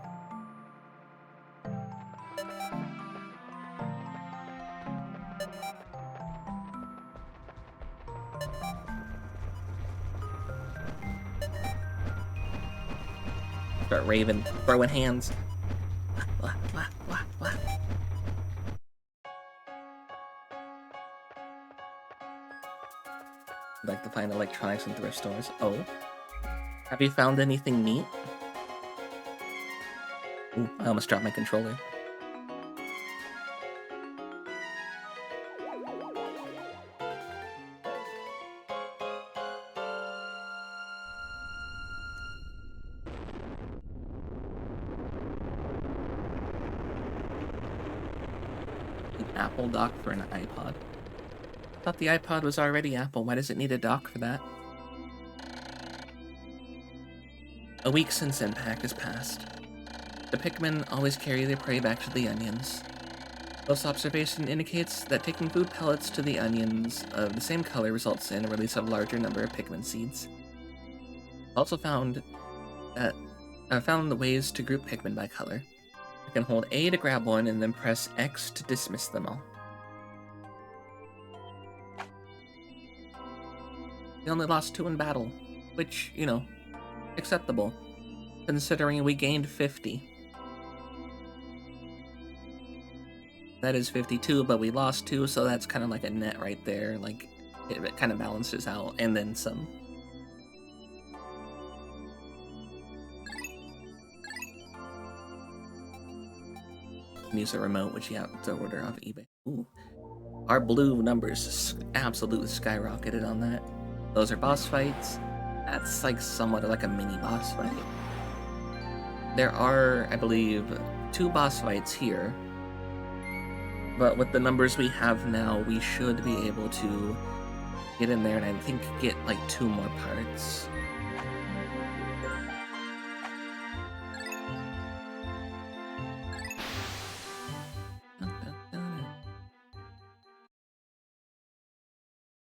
Start raving, throwing hands. Wah, wah, wah, wah. I'd like to find electronics in thrift stores. Oh. Have you found anything neat? Ooh, I almost dropped my controller. An Apple dock for an iPod. Thought the iPod was already Apple. Why does it need a dock for that? A week since Impact has passed. The Pikmin always carry their prey back to the onions. Close observation indicates that taking food pellets to the onions of the same color results in a release of a larger number of Pikmin seeds. Also found the ways to group Pikmin by color. I can hold A to grab one and then press X to dismiss them all. We only lost 2 in battle, which, you know, acceptable, considering we gained 50. That is 52, but we lost 2, so that's kind of like a net right there. Like, it kind of balances out, and then some. Use a remote, which you have to order off eBay. Ooh. Our blue numbers absolutely skyrocketed on that. Those are boss fights. That's like somewhat like a mini boss fight. There are, I believe, 2 boss fights here. But with the numbers we have now, we should be able to get in there and I think get like 2 more parts.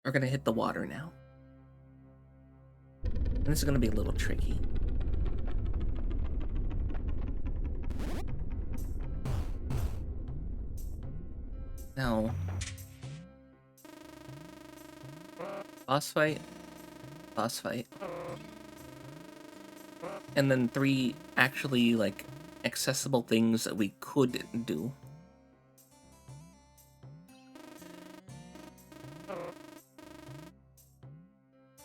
We're gonna hit the water now. And this is gonna be a little tricky. Now, boss fight, and then 3 actually like accessible things that we could do.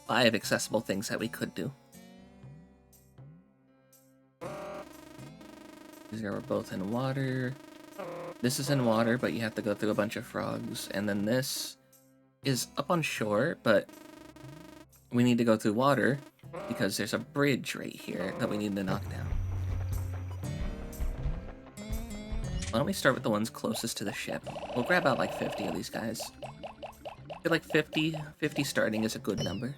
Five accessible things that we could do. These are both in water. This is in water, but you have to go through a bunch of frogs. And then this is up on shore, but we need to go through water because there's a bridge right here that we need to knock down. Why don't we start with the ones closest to the ship? We'll grab out like 50 of these guys. I feel like 50 starting is a good number.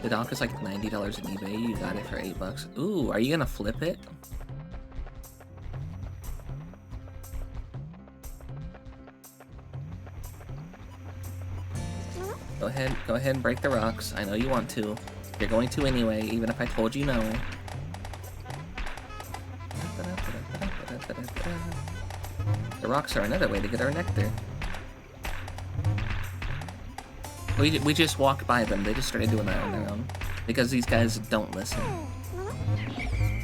The dock is like $90 on eBay. You got it for $8. Ooh, are you gonna flip it? Go ahead and break the rocks. I know you want to. You're going to anyway, even if I told you no. The rocks are another way to get our nectar. We just walked by them. They just started doing that on their own. Because these guys don't listen.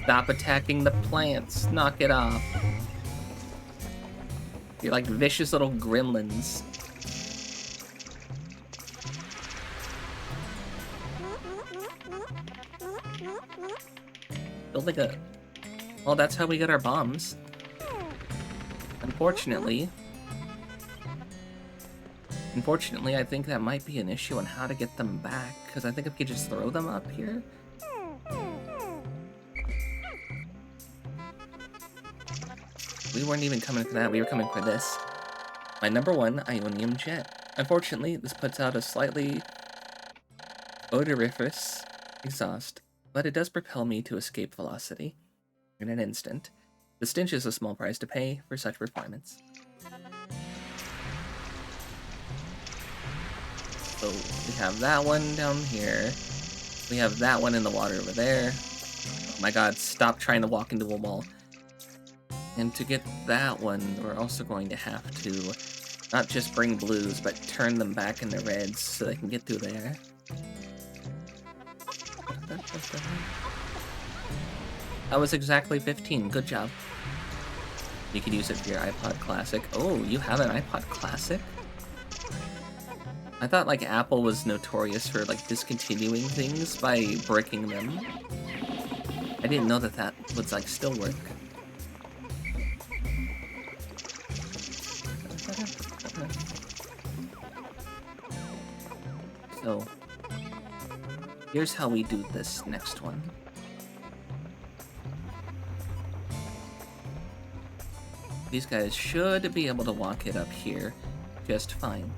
Stop attacking the plants. Knock it off. You're like vicious little gremlins. Build like a... Well, that's how we get our bombs. Unfortunately, I think that might be an issue on how to get them back, because I think if we could just throw them up here. We weren't even coming for that, we were coming for this. My number 1 Ionium Jet. Unfortunately, this puts out a slightly odoriferous exhaust, but it does propel me to escape velocity in an instant. The stench is a small price to pay for such performance. So we have that one down here. We have that one in the water over there. Oh my god, stop trying to walk into a wall. And to get that one, we're also going to have to not just bring blues, but turn them back into reds so they can get through there. That was exactly 15. Good job. You could use it for your iPod Classic. Oh, you have an iPod Classic? I thought like Apple was notorious for like discontinuing things by breaking them. I didn't know that that would like still work. So here's how we do this next one. These guys should be able to walk it up here just fine.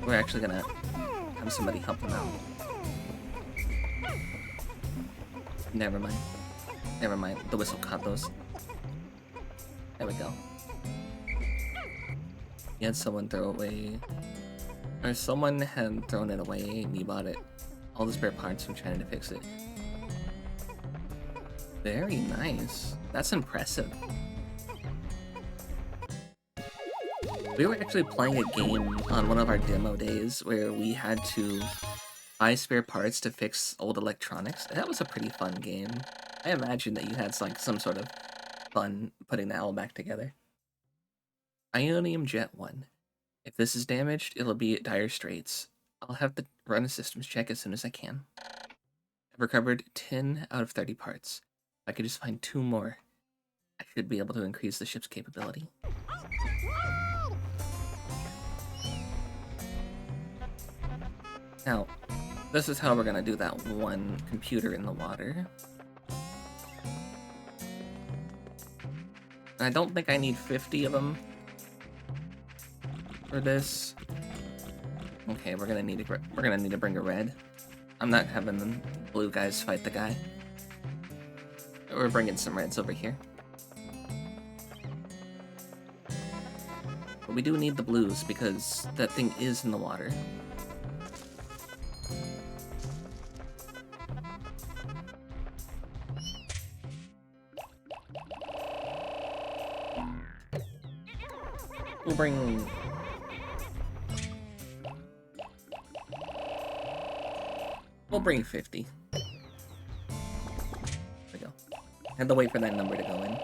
We're actually gonna have somebody help them out. Never mind. Never mind. The whistle caught those. There we go. You had someone throw away... Or someone had thrown it away and you bought it. All the spare parts from trying to fix it. Very nice. That's impressive. We were actually playing a game on one of our demo days where we had to buy spare parts to fix old electronics. That was a pretty fun game. I imagine that you had like some sort of fun putting that all back together. Ionium Jet 1. If this is damaged, it'll be at dire straits. I'll have to run a systems check as soon as I can. I've recovered 10 out of 30 parts. If I could just find 2 more, I should be able to increase the ship's capability. Now, this is how we're gonna do that one computer in the water. I don't think I need 50 of them for this. Okay, we're gonna need to bring a red. I'm not having the blue guys fight the guy. We're bringing some reds over here. But we do need the blues because that thing is in the water. We'll bring 50. There we go. Had to wait for that number to go in.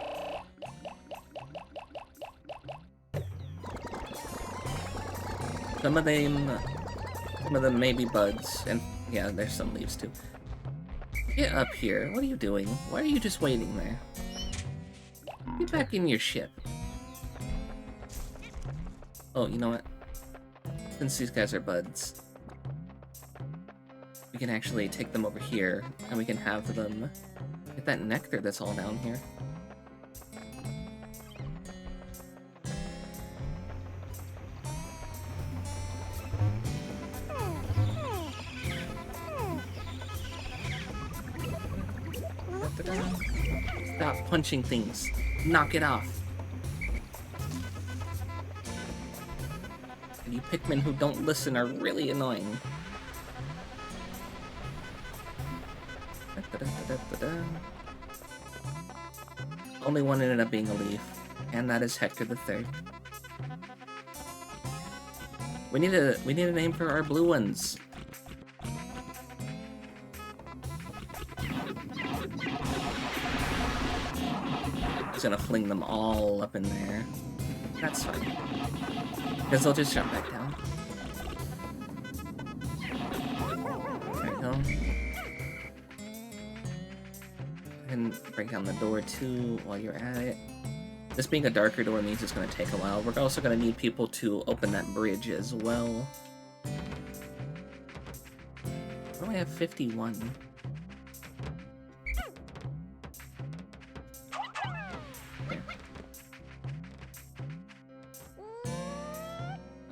Some of them may be buds, and yeah, there's some leaves too. Get up here. What are you doing? Why are you just waiting there? Get back in your ship. Oh, you know what? Since these guys are buds, we can actually take them over here, and we can have them get that nectar that's all down here. Stop punching things. Knock it off. You Pikmin who don't listen are really annoying. Only one ended up being a leaf, and that is Hector the Third. We need a name for our blue ones. Just gonna fling them all up in there. That's fine. Because they'll just jump back down. There we go. And break down the door too while you're at it. This being a darker door means it's going to take a while. We're also going to need people to open that bridge as well. Why do I have 51?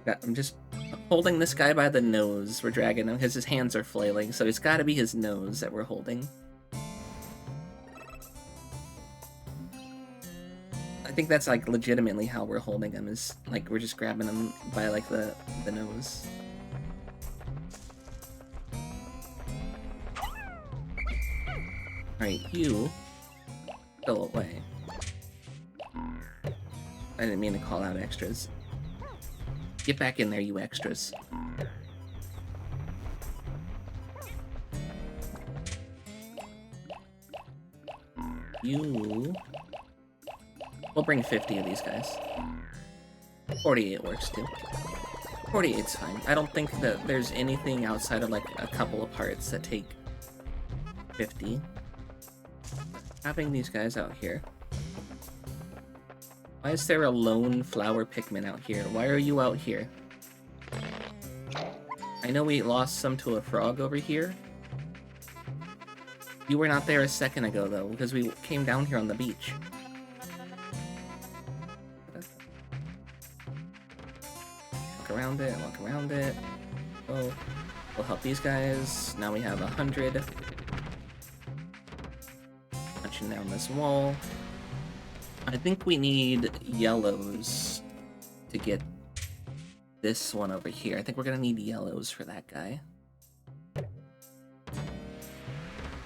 Okay, I'm just holding this guy by the nose. We're dragging him because his hands are flailing, so it's got to be his nose that we're holding. I think that's like legitimately how we're holding him, is like we're just grabbing him by like the nose. Alright, you go away. I didn't mean to call out extras. Get back in there, you extras. You... We'll bring 50 of these guys. 48 works too. 48's fine. I don't think that there's anything outside of like a couple of parts that take 50. Having these guys out here. Why is there a lone flower Pikmin out here? Why are you out here? I know we lost some to a frog over here. You were not there a second ago though, because we came down here on the beach. Walk around it, walk around it. Oh, we'll help these guys. Now we have 100. Punching down this wall. I think we need yellows to get this one over here. I think we're gonna need yellows for that guy.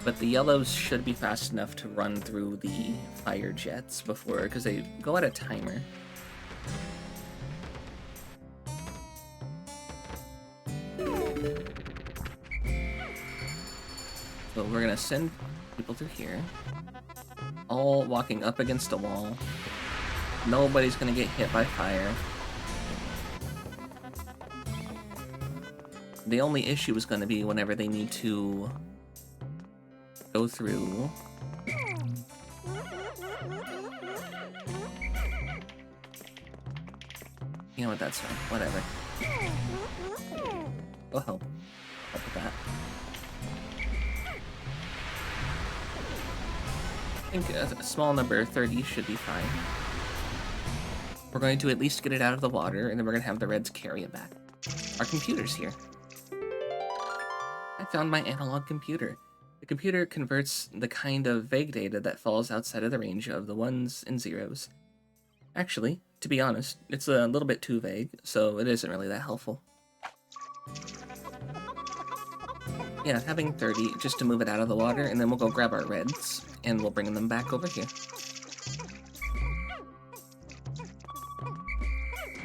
But the yellows should be fast enough to run through the fire jets before, because they go at a timer. So we're gonna send people through here. All walking up against a wall. Nobody's gonna get hit by fire. The only issue is gonna be whenever they need to go through. You know what, that's fine. Whatever. Go help. Help with that. I think a small number, 30, should be fine. We're going to at least get it out of the water, and then we're going to have the Reds carry it back. Our computer's here. I found my analog computer. The computer converts the kind of vague data that falls outside of the range of the ones and zeros. Actually, to be honest, it's a little bit too vague, so it isn't really that helpful. Yeah, having 30 just to move it out of the water, and then we'll go grab our Reds, and we'll bring them back over here.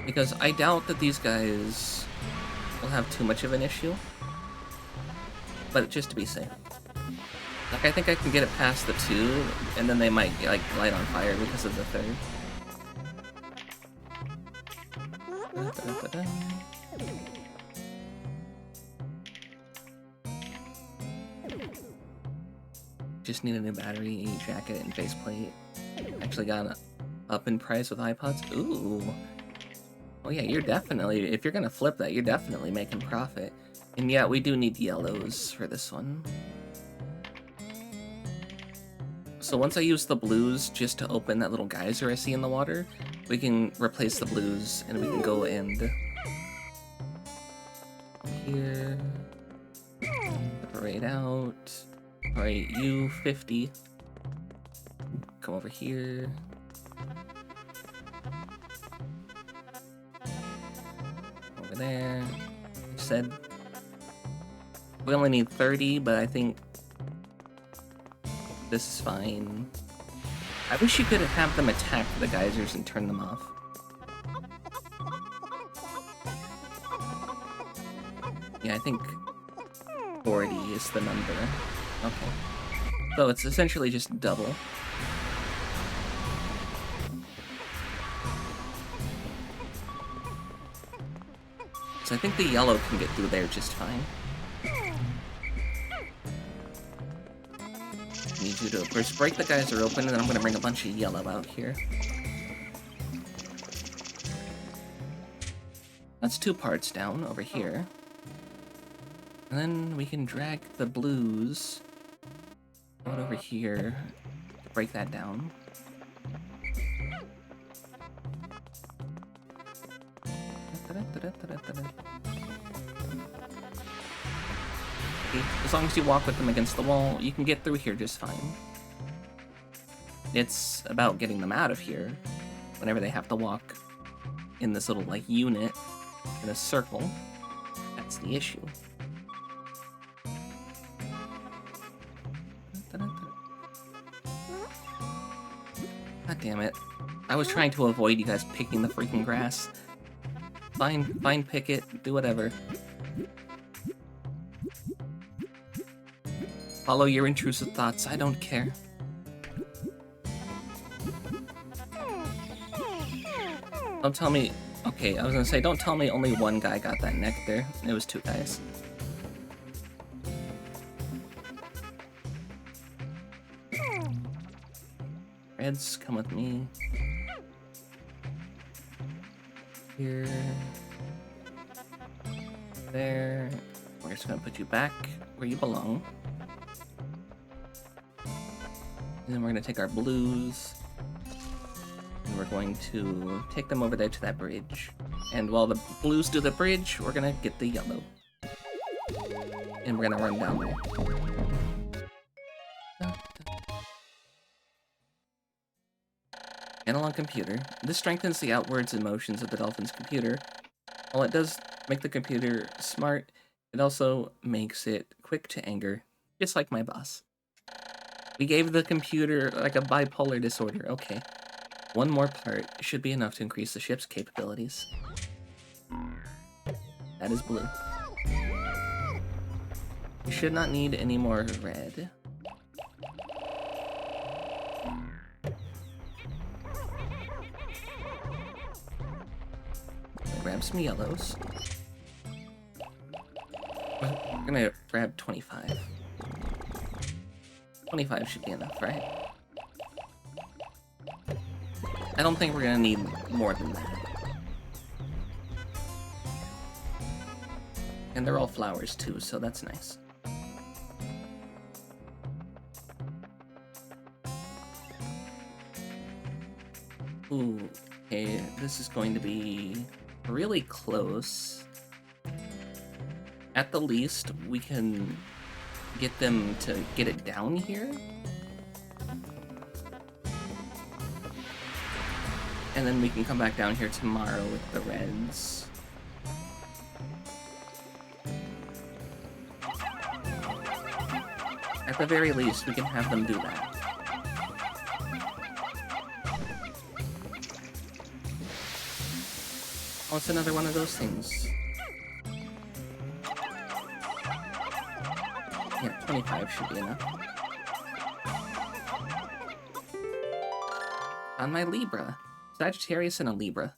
Because I doubt that these guys will have too much of an issue. But just to be safe. Like, I think I can get it past the 2, and then they might, like, light on fire because of the 3rd. Just need a new battery, jacket, and faceplate. Actually got up in price with iPods. Ooh. Oh yeah, you're definitely, if you're gonna flip that, you're definitely making profit. And yeah, we do need yellows for this one. So once I use the blues just to open that little geyser I see in the water, we can replace the blues and we can go and here, separate out. Alright, you 50. Come over here. Over there. I said we only need 30, but I think this is fine. I wish you could have them attack the geysers and turn them off. Yeah, I think 40 is the number. Okay. So it's essentially just double. So I think the yellow can get through there just fine. Need you to first break the geyser open, and then I'm gonna bring a bunch of yellow out here. That's 2 parts down over here. And then we can drag the blues out over here to break that down. Okay, as long as you walk with them against the wall, you can get through here just fine. It's about getting them out of here whenever they have to walk in this little, like, unit in a circle. That's the issue. God damn it. I was trying to avoid you guys picking the freaking grass. Fine, pick it, do whatever. Follow your intrusive thoughts, I don't care. Don't tell me Okay, I was gonna say, don't tell me only one guy got that nectar. It was 2 guys. Reds, come with me. Here. There. We're just gonna put you back where you belong. And then we're gonna take our blues. And we're going to take them over there to that bridge. And while the blues do the bridge, we're gonna get the yellow. And we're gonna run down there. Analog computer. This strengthens the outwards and motions of the dolphin's computer. While it does make the computer smart, it also makes it quick to anger, just like my boss. We gave the computer like a bipolar disorder. Okay. One more part should be enough to increase the ship's capabilities. That is blue. We should not need any more red. Grab some yellows. We're gonna grab 25. 25 should be enough, right? I don't think we're gonna need more than that. And they're all flowers too, so that's nice. Ooh, okay, this is going to be really close. At the least, we can get them to get it down here. And then we can come back down here tomorrow with the reds. At the very least, we can have them do that. Oh, it's another one of those things. Yeah, 25 should be enough. On my Libra. Sagittarius and a Libra.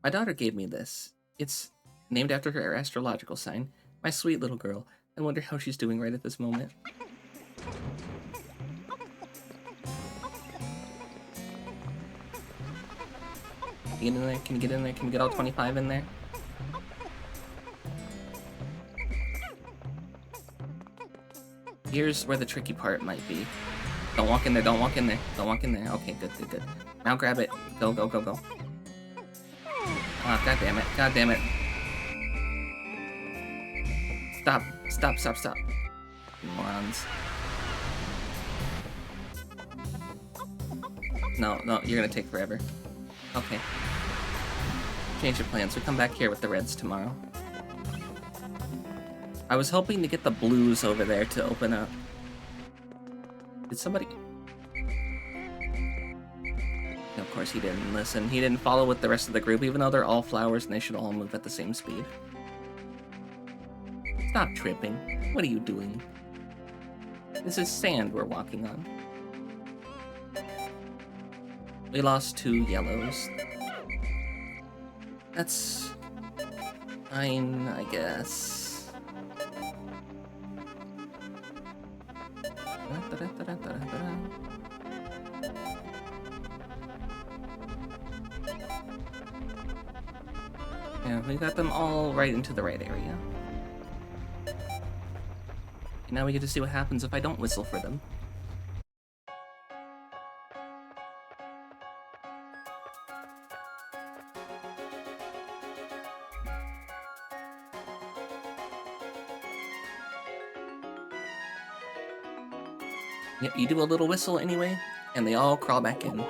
My daughter gave me this. It's named after her astrological sign. My sweet little girl. I wonder how she's doing right at this moment. Can you get in there? Can you get in there? Can you get all 25 in there? Here's where the tricky part might be. Don't walk in there, don't walk in there, don't walk in there. Okay, good, good, good. Now grab it. Go, go, go, go. Ah, god damn it, god damn it. Stop, stop, stop, stop. Morons. No, no, you're gonna take forever. Okay. Change of plans. We come back here with the reds tomorrow. I was hoping to get the blues over there to open up. Did somebody... No, of course he didn't listen. He didn't follow with the rest of the group, even though they're all flowers and they should all move at the same speed. Stop tripping. What are you doing? This is sand we're walking on. We lost 2 yellows. That's fine, I guess. Yeah, we got them all right into the right area. And now we get to see what happens if I don't whistle for them. Yep, you do a little whistle anyway, and they all crawl back in.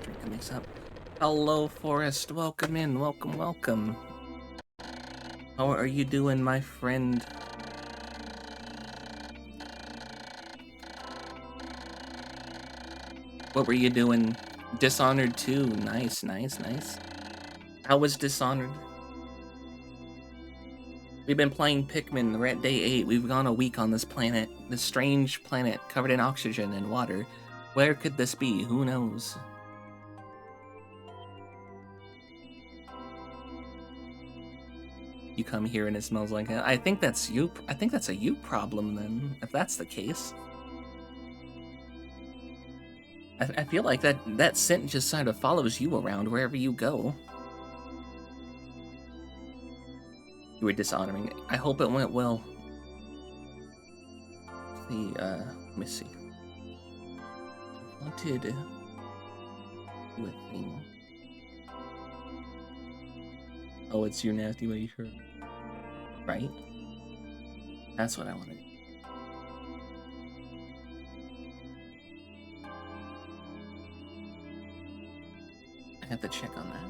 Drinking this up. Hello, Forest. Welcome in. Welcome, welcome. How are you doing, my friend? What were you doing? Dishonored 2. Nice, nice, nice. How was Dishonored? We've been playing Pikmin. We're at day 8. We've gone a week on this planet. This strange planet covered in oxygen and water. Where could this be? Who knows? You come here and it smells like it. I think that's you. I think that's a you problem then, if that's the case. I feel like that scent just kind of follows you around wherever you go. You were dishonoring it. I hope it went well. Let me see. I wanted to do a thing. Oh, it's your nasty way, sure. Right? That's what I wanted. I have to check on that.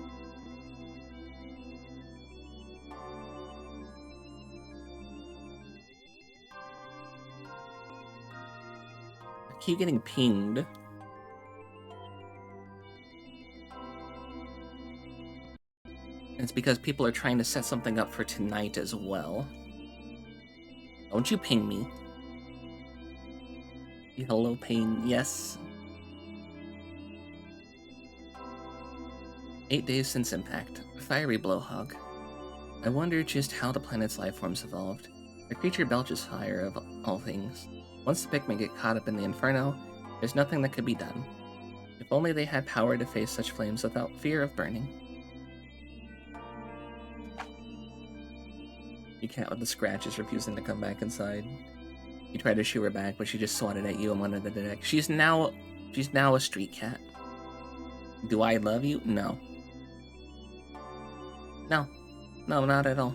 I keep getting pinged. It's because people are trying to set something up for tonight as well. Don't you ping me. Hello, pain. Yes. 8 days since impact. Fiery blowhog. I wonder just how the planet's life forms evolved. The creature belches fire of all things. Once the Pikmin get caught up in the inferno, there's nothing that could be done. If only they had power to face such flames without fear of burning. Your cat with the scratch is refusing to come back inside. You tried to shoo her back, but she just swatted at you and wanted the deck. She's now a street cat. Do I love you? No. No. No, not at all.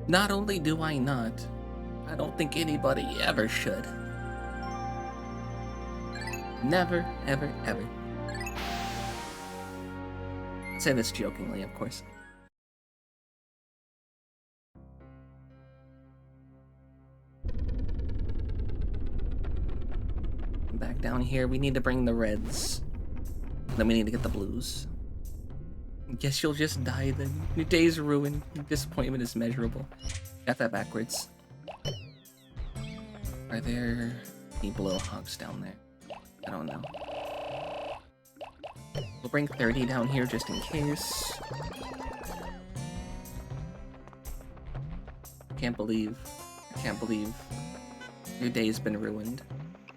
Not only do I not, I don't think anybody ever should. Never, ever, ever. I say this jokingly, of course. Back down here, we need to bring the reds. Then we need to get the blues. Guess you'll just die then. Your day's ruined. Your disappointment is measurable. Got that backwards. Are there any blowhogs down there? I don't know. We'll bring 30 down here just in case. I can't believe your day's been ruined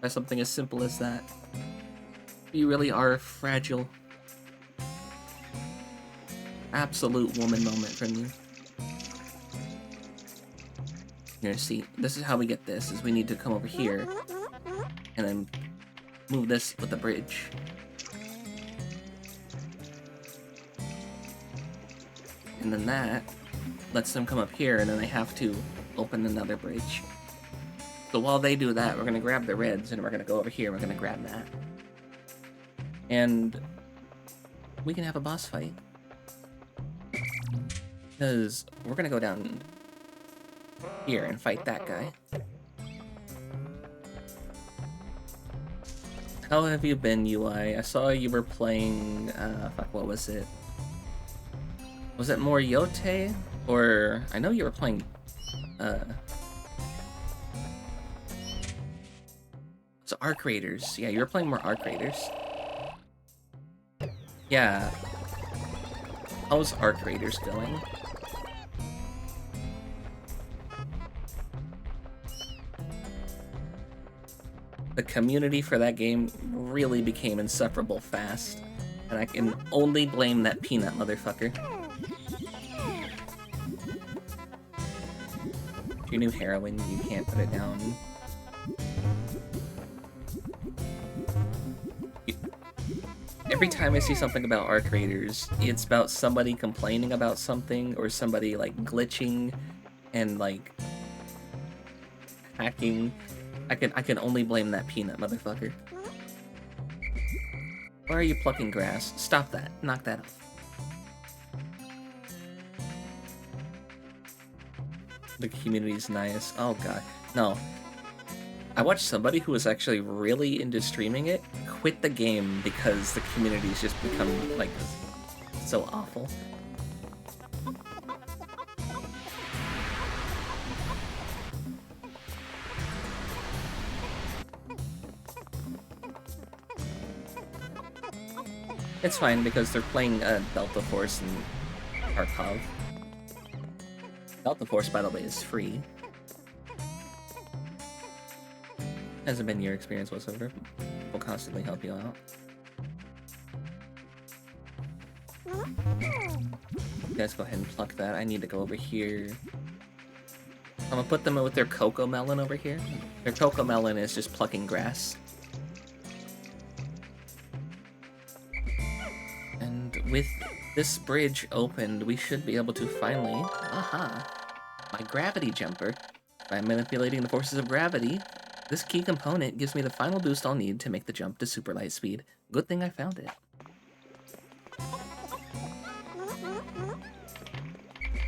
by something as simple as that. You really are fragile. Absolute woman moment from you. Here, see, this is how we get this, is we need to come over here and then move this with the bridge. And then that lets them come up here, and then they have to open another bridge. So while they do that, we're gonna grab the reds, and we're gonna go over here, and we're gonna grab that. And we can have a boss fight. Because we're gonna go down here and fight that guy. How have you been, UI? I saw you were playing, fuck, what was it? Was it more Yote? Or, I know you were playing, so Arc Raiders. Yeah, you were playing more Arc Raiders. Yeah. How's Arc Raiders going? The community for that game really became insufferable fast. And I can only blame that peanut motherfucker. Your new heroin, you can't put it down. Every time I see something about Arc Raiders, it's about somebody complaining about something, or somebody, like, glitching and, like, hacking. I can only blame that peanut motherfucker. Why are you plucking grass? Stop that. Knock that off. The community's nice. Oh god. No. I watched somebody who was actually really into streaming it quit the game because the community's just become, like, so awful. It's fine because they're playing Delta Force and Tarkov. Delta Force, by the way, is free. Hasn't been your experience whatsoever. We'll constantly help you out. You guys go ahead and pluck that. I need to go over here. I'm gonna put them with their cocoa melon over here. Their cocoa melon is just plucking grass. And with this bridge opened, we should be able to finally... Aha! My gravity jumper. By manipulating the forces of gravity, this key component gives me the final boost I'll need to make the jump to super light speed. Good thing I found it.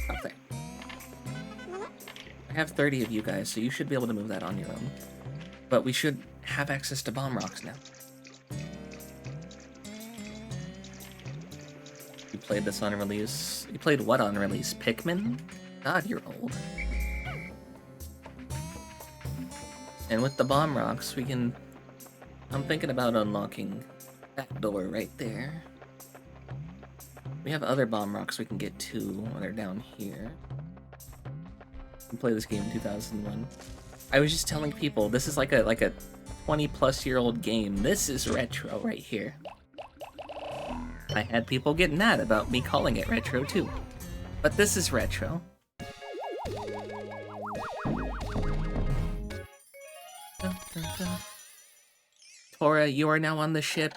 Up there. I have 30 of you guys, so you should be able to move that on your own. But we should have access to bomb rocks now. You played this on release. You played what on release? Pikmin? God, you're old. And with the bomb rocks, we can... I'm thinking about unlocking that door right there. We have other bomb rocks we can get too. They're down here. We played this game in 2001. I was just telling people, this is like a 20-plus-year-old game. This is retro right here. I had people get mad about me calling it retro too. But this is retro. Tora, you are now on the ship.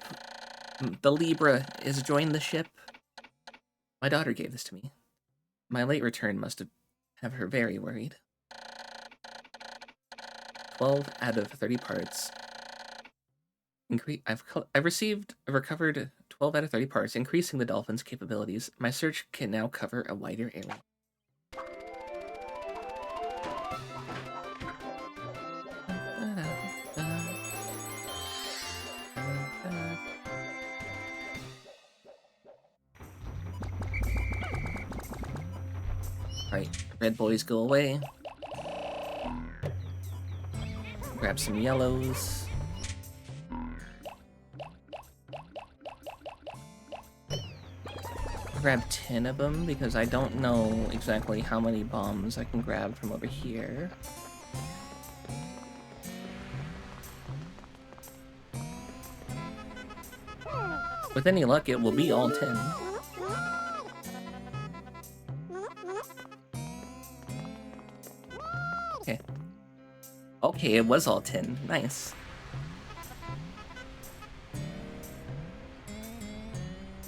The Libra is joined the ship. My daughter gave this to me. My late return must have her very worried. 12 out of 30 parts. I've recovered 12 out of 30 parts, increasing the dolphin's capabilities. My search can now cover a wider area. Right, red boys go away. Grab some yellows. Grab 10 of them because I don't know exactly how many bombs I can grab from over here. With any luck, it will be all 10. Okay. Okay, it was all 10. Nice.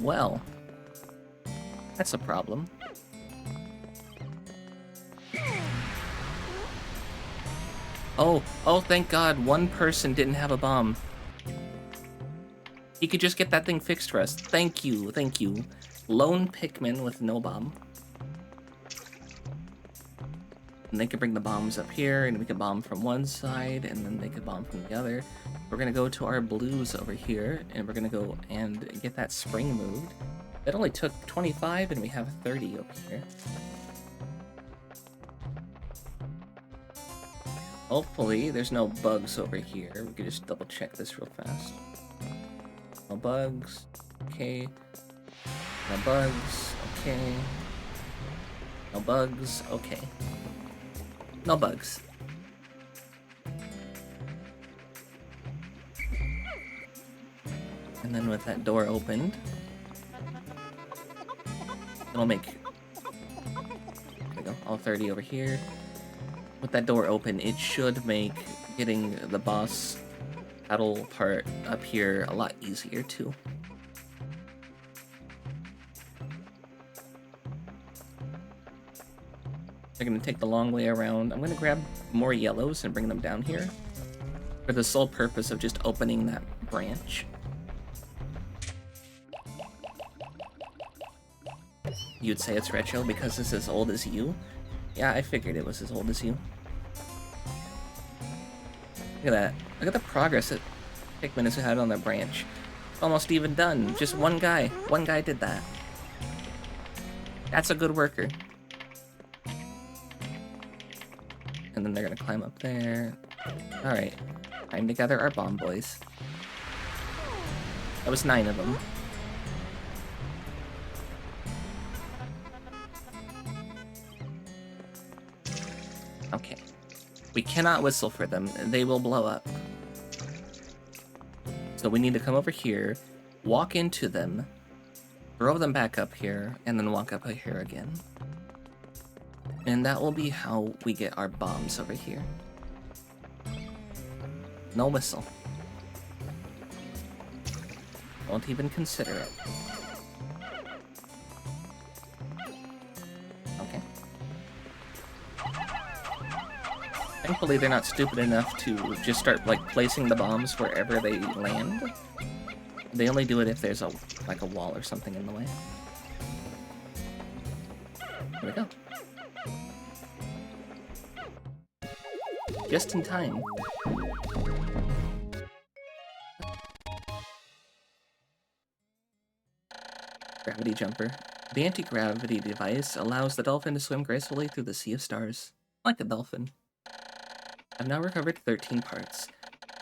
Well, that's a problem. Oh, thank God, one person didn't have a bomb. He could just get that thing fixed for us. Thank you, thank you. Lone Pikmin with no bomb. And they could bring the bombs up here, and we could bomb from one side, and then they could bomb from the other. We're gonna go to our blues over here, and we're gonna go and get that spring moved. It only took 25, and we have 30 over here. Hopefully, there's no bugs over here. We could just double check this real fast. No bugs. Okay. No bugs. Okay. No bugs. Okay. No bugs. And then with that door opened, it'll make... There we go. All 30 over here. With that door open, it should make getting the boss battle part up here a lot easier too. They're gonna take the long way around. I'm gonna grab more yellows and bring them down here for the sole purpose of just opening that branch. You'd say it's retro because it's as old as you? Yeah, I figured it was as old as you. Look at that. Look at the progress that Pikmin has had on their branch. Almost even done. Just one guy. One guy did that. That's a good worker. And then they're gonna climb up there. Alright. Time to gather our bomb boys. That was 9 of them. Okay. We cannot whistle for them. They will blow up. So we need to come over here, walk into them, throw them back up here, and then walk up here again. And that will be how we get our bombs over here. No whistle. Don't even consider it. Okay. Thankfully, they're not stupid enough to just start, like, placing the bombs wherever they land. They only do it if there's a wall or something in the way. Here we go. Just in time. Gravity jumper. The anti-gravity device allows the dolphin to swim gracefully through the sea of stars. Like a dolphin. I've now recovered 13 parts.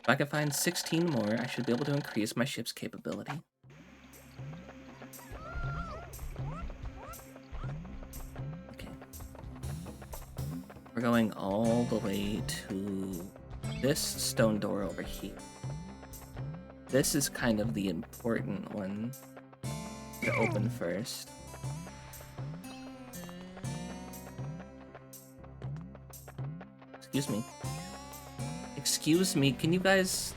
If I can find 16 more, I should be able to increase my ship's capability. Okay. We're going all the way to this stone door over here. This is kind of the important one to open first. Excuse me. Excuse me, can you guys...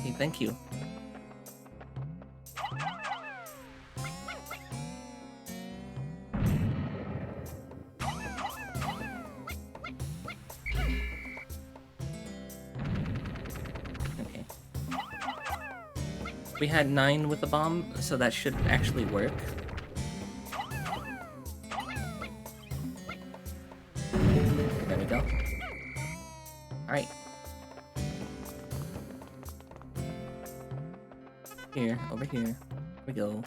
Hey, thank you. Okay. We had 9 with the bomb, so that should actually work. There we go. Alright. Here, over here. We go.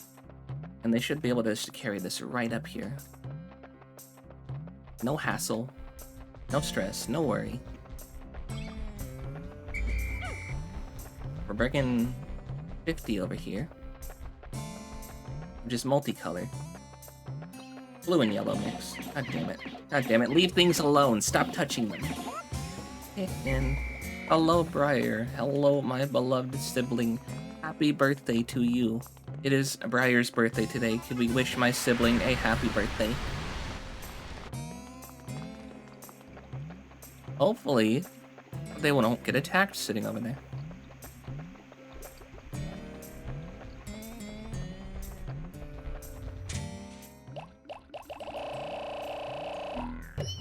And they should be able to just carry this right up here. No hassle. No stress. No worry. We're breaking 50 over here. Which is multicolored. Blue and yellow mix. God damn it. God damn it. Leave things alone. Stop touching them. And hello, Briar. Hello, my beloved sibling. Happy birthday to you. It is Briar's birthday today. Could we wish my sibling a happy birthday? Hopefully, they won't get attacked sitting over there.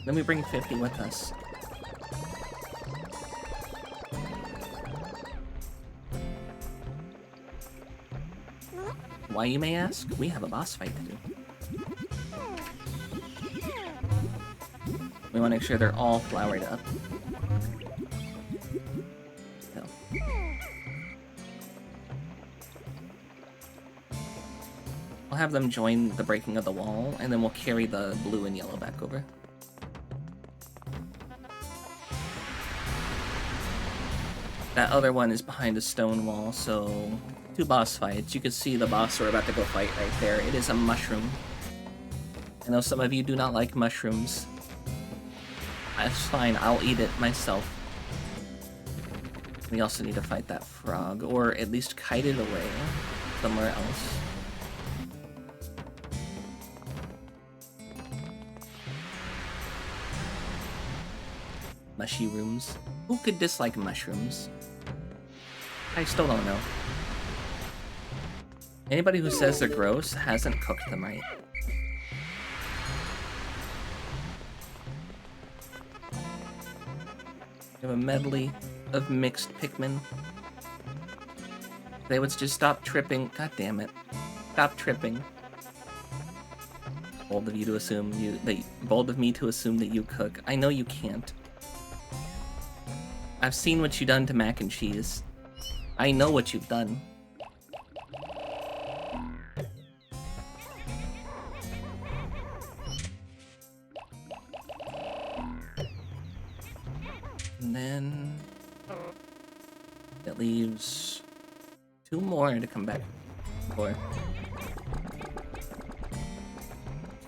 Then we bring 50 with us. Why, you may ask? We have a boss fight to do. We want to make sure they're all flowered up. So. We'll have them join the breaking of the wall, and then we'll carry the blue and yellow back over. That other one is behind a stone wall, so 2 boss fights. You can see the boss we're about to go fight right there. It is a mushroom. I know some of you do not like mushrooms. That's fine, I'll eat it myself. We also need to fight that frog, or at least kite it away somewhere else. Mushy rooms. Who could dislike mushrooms? I still don't know. Anybody who says they're gross hasn't cooked them right. We have a medley of mixed Pikmin. They would just stop tripping. God damn it. Stop tripping. Bold of you to assume bold of me to assume that you cook. I know you can't. I've seen what you've done to mac and cheese. I know what you've done. And then it leaves 2 more to come back for.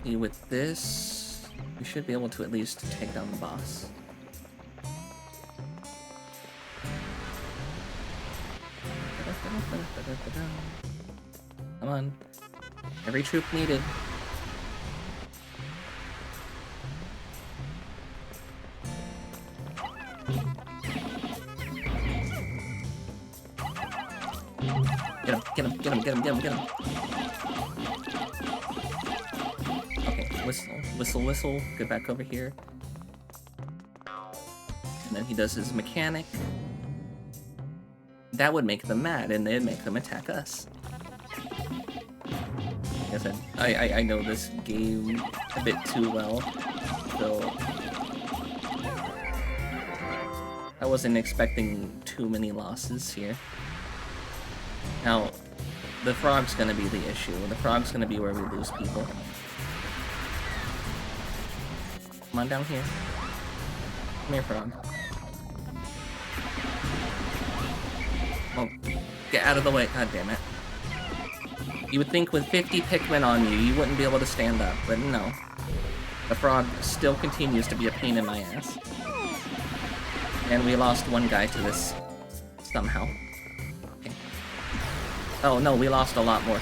Okay, with this, we should be able to at least take down the boss. Come on. Every troop needed. Get him, get him, get him, get him, get him, get him. Okay, whistle, whistle, whistle. Get back over here. And then he does his mechanic. That would make them mad, and it'd make them attack us. Like I said, I know this game a bit too well, so I wasn't expecting too many losses here. Now, the frog's gonna be the issue. The frog's gonna be where we lose people. Come on down here. Come here, frog. Oh, get out of the way. God damn it. You would think with 50 Pikmin on you, you wouldn't be able to stand up, but no. The frog still continues to be a pain in my ass. And we lost one guy to this somehow. Okay. Oh no, we lost a lot more.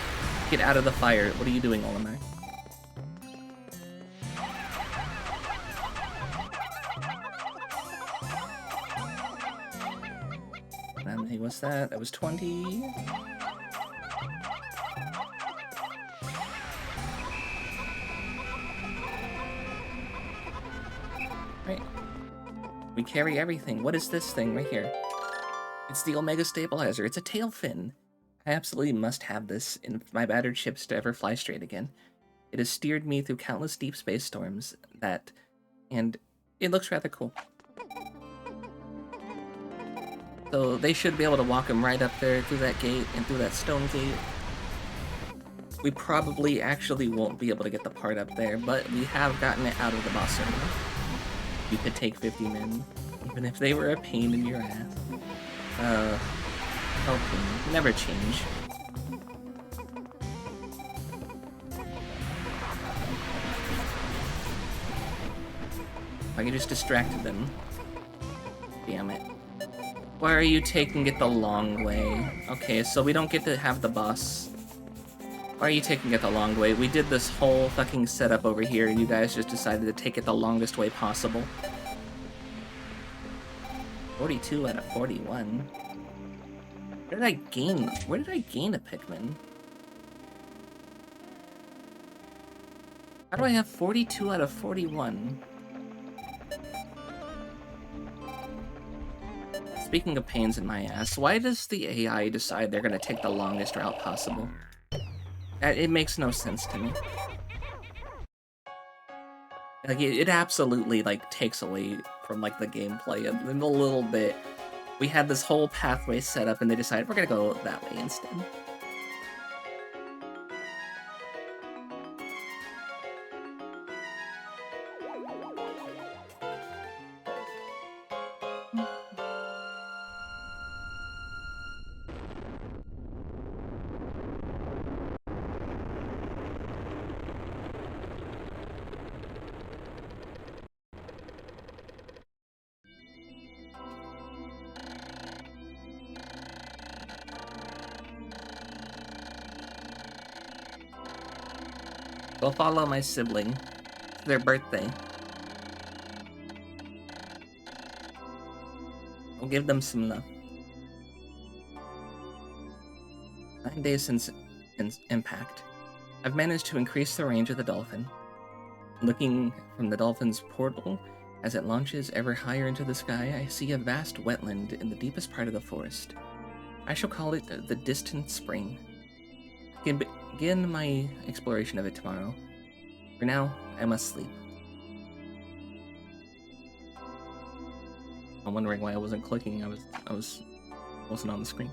Get out of the fire. What are you doing, Olimar? How many was that? That was 20. Right. We carry everything. What is this thing right here? It's the Omega Stabilizer. It's a tail fin. I absolutely must have this if my battered ships to ever fly straight again. It has steered me through countless deep space storms and it looks rather cool. So they should be able to walk him right up there through that gate and through that stone gate. We probably actually won't be able to get the part up there, but we have gotten it out of the boss area. You could take 50 men, even if they were a pain in your ass. Okay, never change. I can just distract them. Damn it. Why are you taking it the long way? Okay, so we don't get to have the boss. Why are you taking it the long way? We did this whole fucking setup over here, and you guys just decided to take it the longest way possible. 42 out of 41. Where did I gain a Pikmin? How do I have 42 out of 41? Speaking of pains in my ass, why does the AI decide they're gonna take the longest route possible? It makes no sense to me. Like, it absolutely, like, takes away from, like, the gameplay a little bit. We had this whole pathway set up, and they decided we're gonna go that way instead. Go follow my sibling. It's their birthday. I'll give them some love. 9 days since impact. I've managed to increase the range of the dolphin. Looking from the dolphin's portal, as it launches ever higher into the sky, I see a vast wetland in the deepest part of the forest. I shall call it the Distant Spring. I can begin my exploration of it tomorrow. For now, I must sleep. I'm wondering why I wasn't clicking. Wasn't on the screen.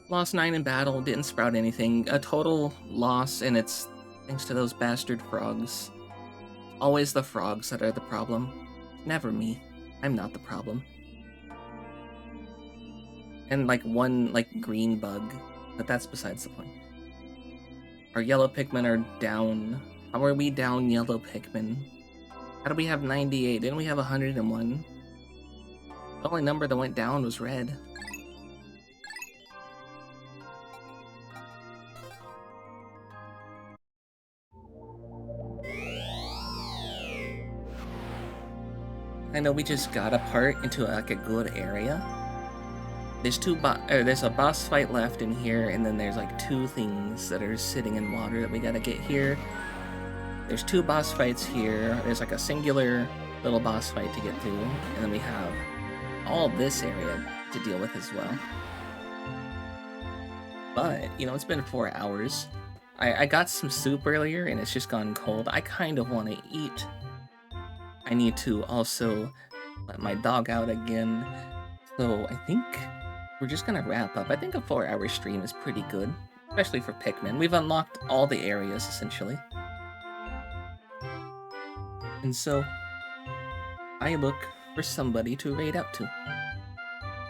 Lost 9 in battle, didn't sprout anything. A total loss, and it's thanks to those bastard frogs. Always the frogs that are the problem. Never me. I'm not the problem. And like one like green bug, but that's besides the point. Our yellow Pikmin are down. How are we down, yellow Pikmin? How do we have 98? Didn't we have 101? The only number that went down was red. I know we just got a part into like a good area. There's a boss fight left in here, and then there's like 2 things that are sitting in water that we gotta get here. There's 2 boss fights here. There's like a singular little boss fight to get through, and then we have all this area to deal with as well. But, you know, it's been 4 hours. I got some soup earlier, and it's just gone cold. I kind of want to eat. I need to also let my dog out again. So I think we're just gonna wrap up. I think a 4-hour stream is pretty good, especially for Pikmin. We've unlocked all the areas, essentially. And so, I look for somebody to raid out to.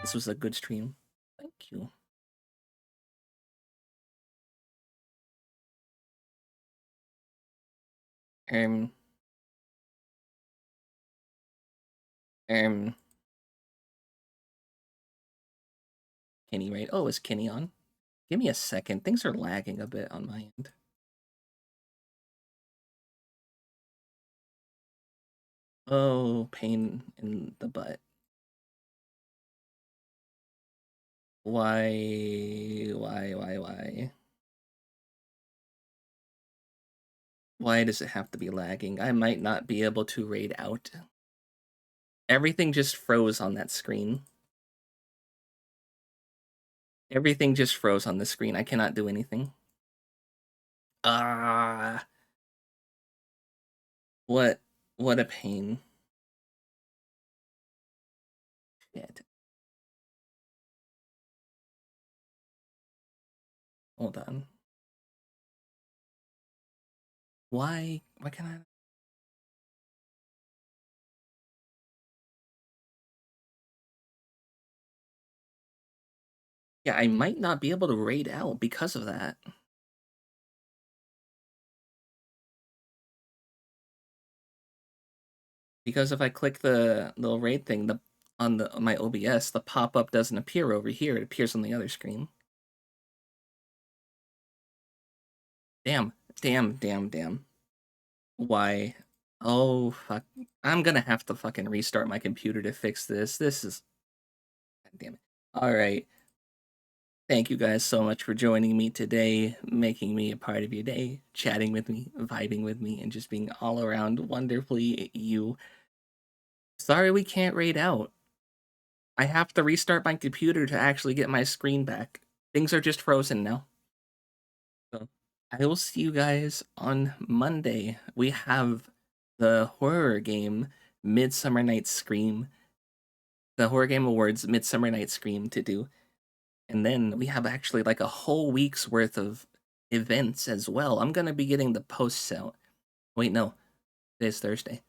This was a good stream. Thank you. Can he raid? Oh, is Kenny on? Give me a second. Things are lagging a bit on my end. Oh, pain in the butt. Why? Why does it have to be lagging? I might not be able to raid out. Everything just froze on that screen. Everything just froze on the screen. I cannot do anything. Ah. What a pain. Shit. Hold on. Why can I? Yeah, I might not be able to raid out because of that. Because if I click the little raid thing on my OBS, the pop-up doesn't appear over here. It appears on the other screen. Damn. Why? Oh, fuck. I'm gonna have to fucking restart my computer to fix this. This is... God damn it. Alright. Thank you guys so much for joining me today, making me a part of your day, chatting with me, vibing with me, and just being all around wonderfully you. Sorry we can't raid out. I have to restart my computer to actually get my screen back. Things are just frozen now. So I will see you guys on Monday. We have the horror game Midsummer Night's Scream, the Horror Game Awards Midsummer Night's Scream to do. And then we have actually like a whole week's worth of events as well. I'm going to be getting the posts out. Wait, no, today's Thursday.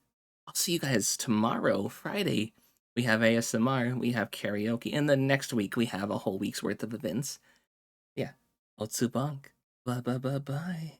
I'll see you guys tomorrow, Friday. We have ASMR, we have karaoke, and then next week we have a whole week's worth of events. Yeah. Otsubonk. Bye.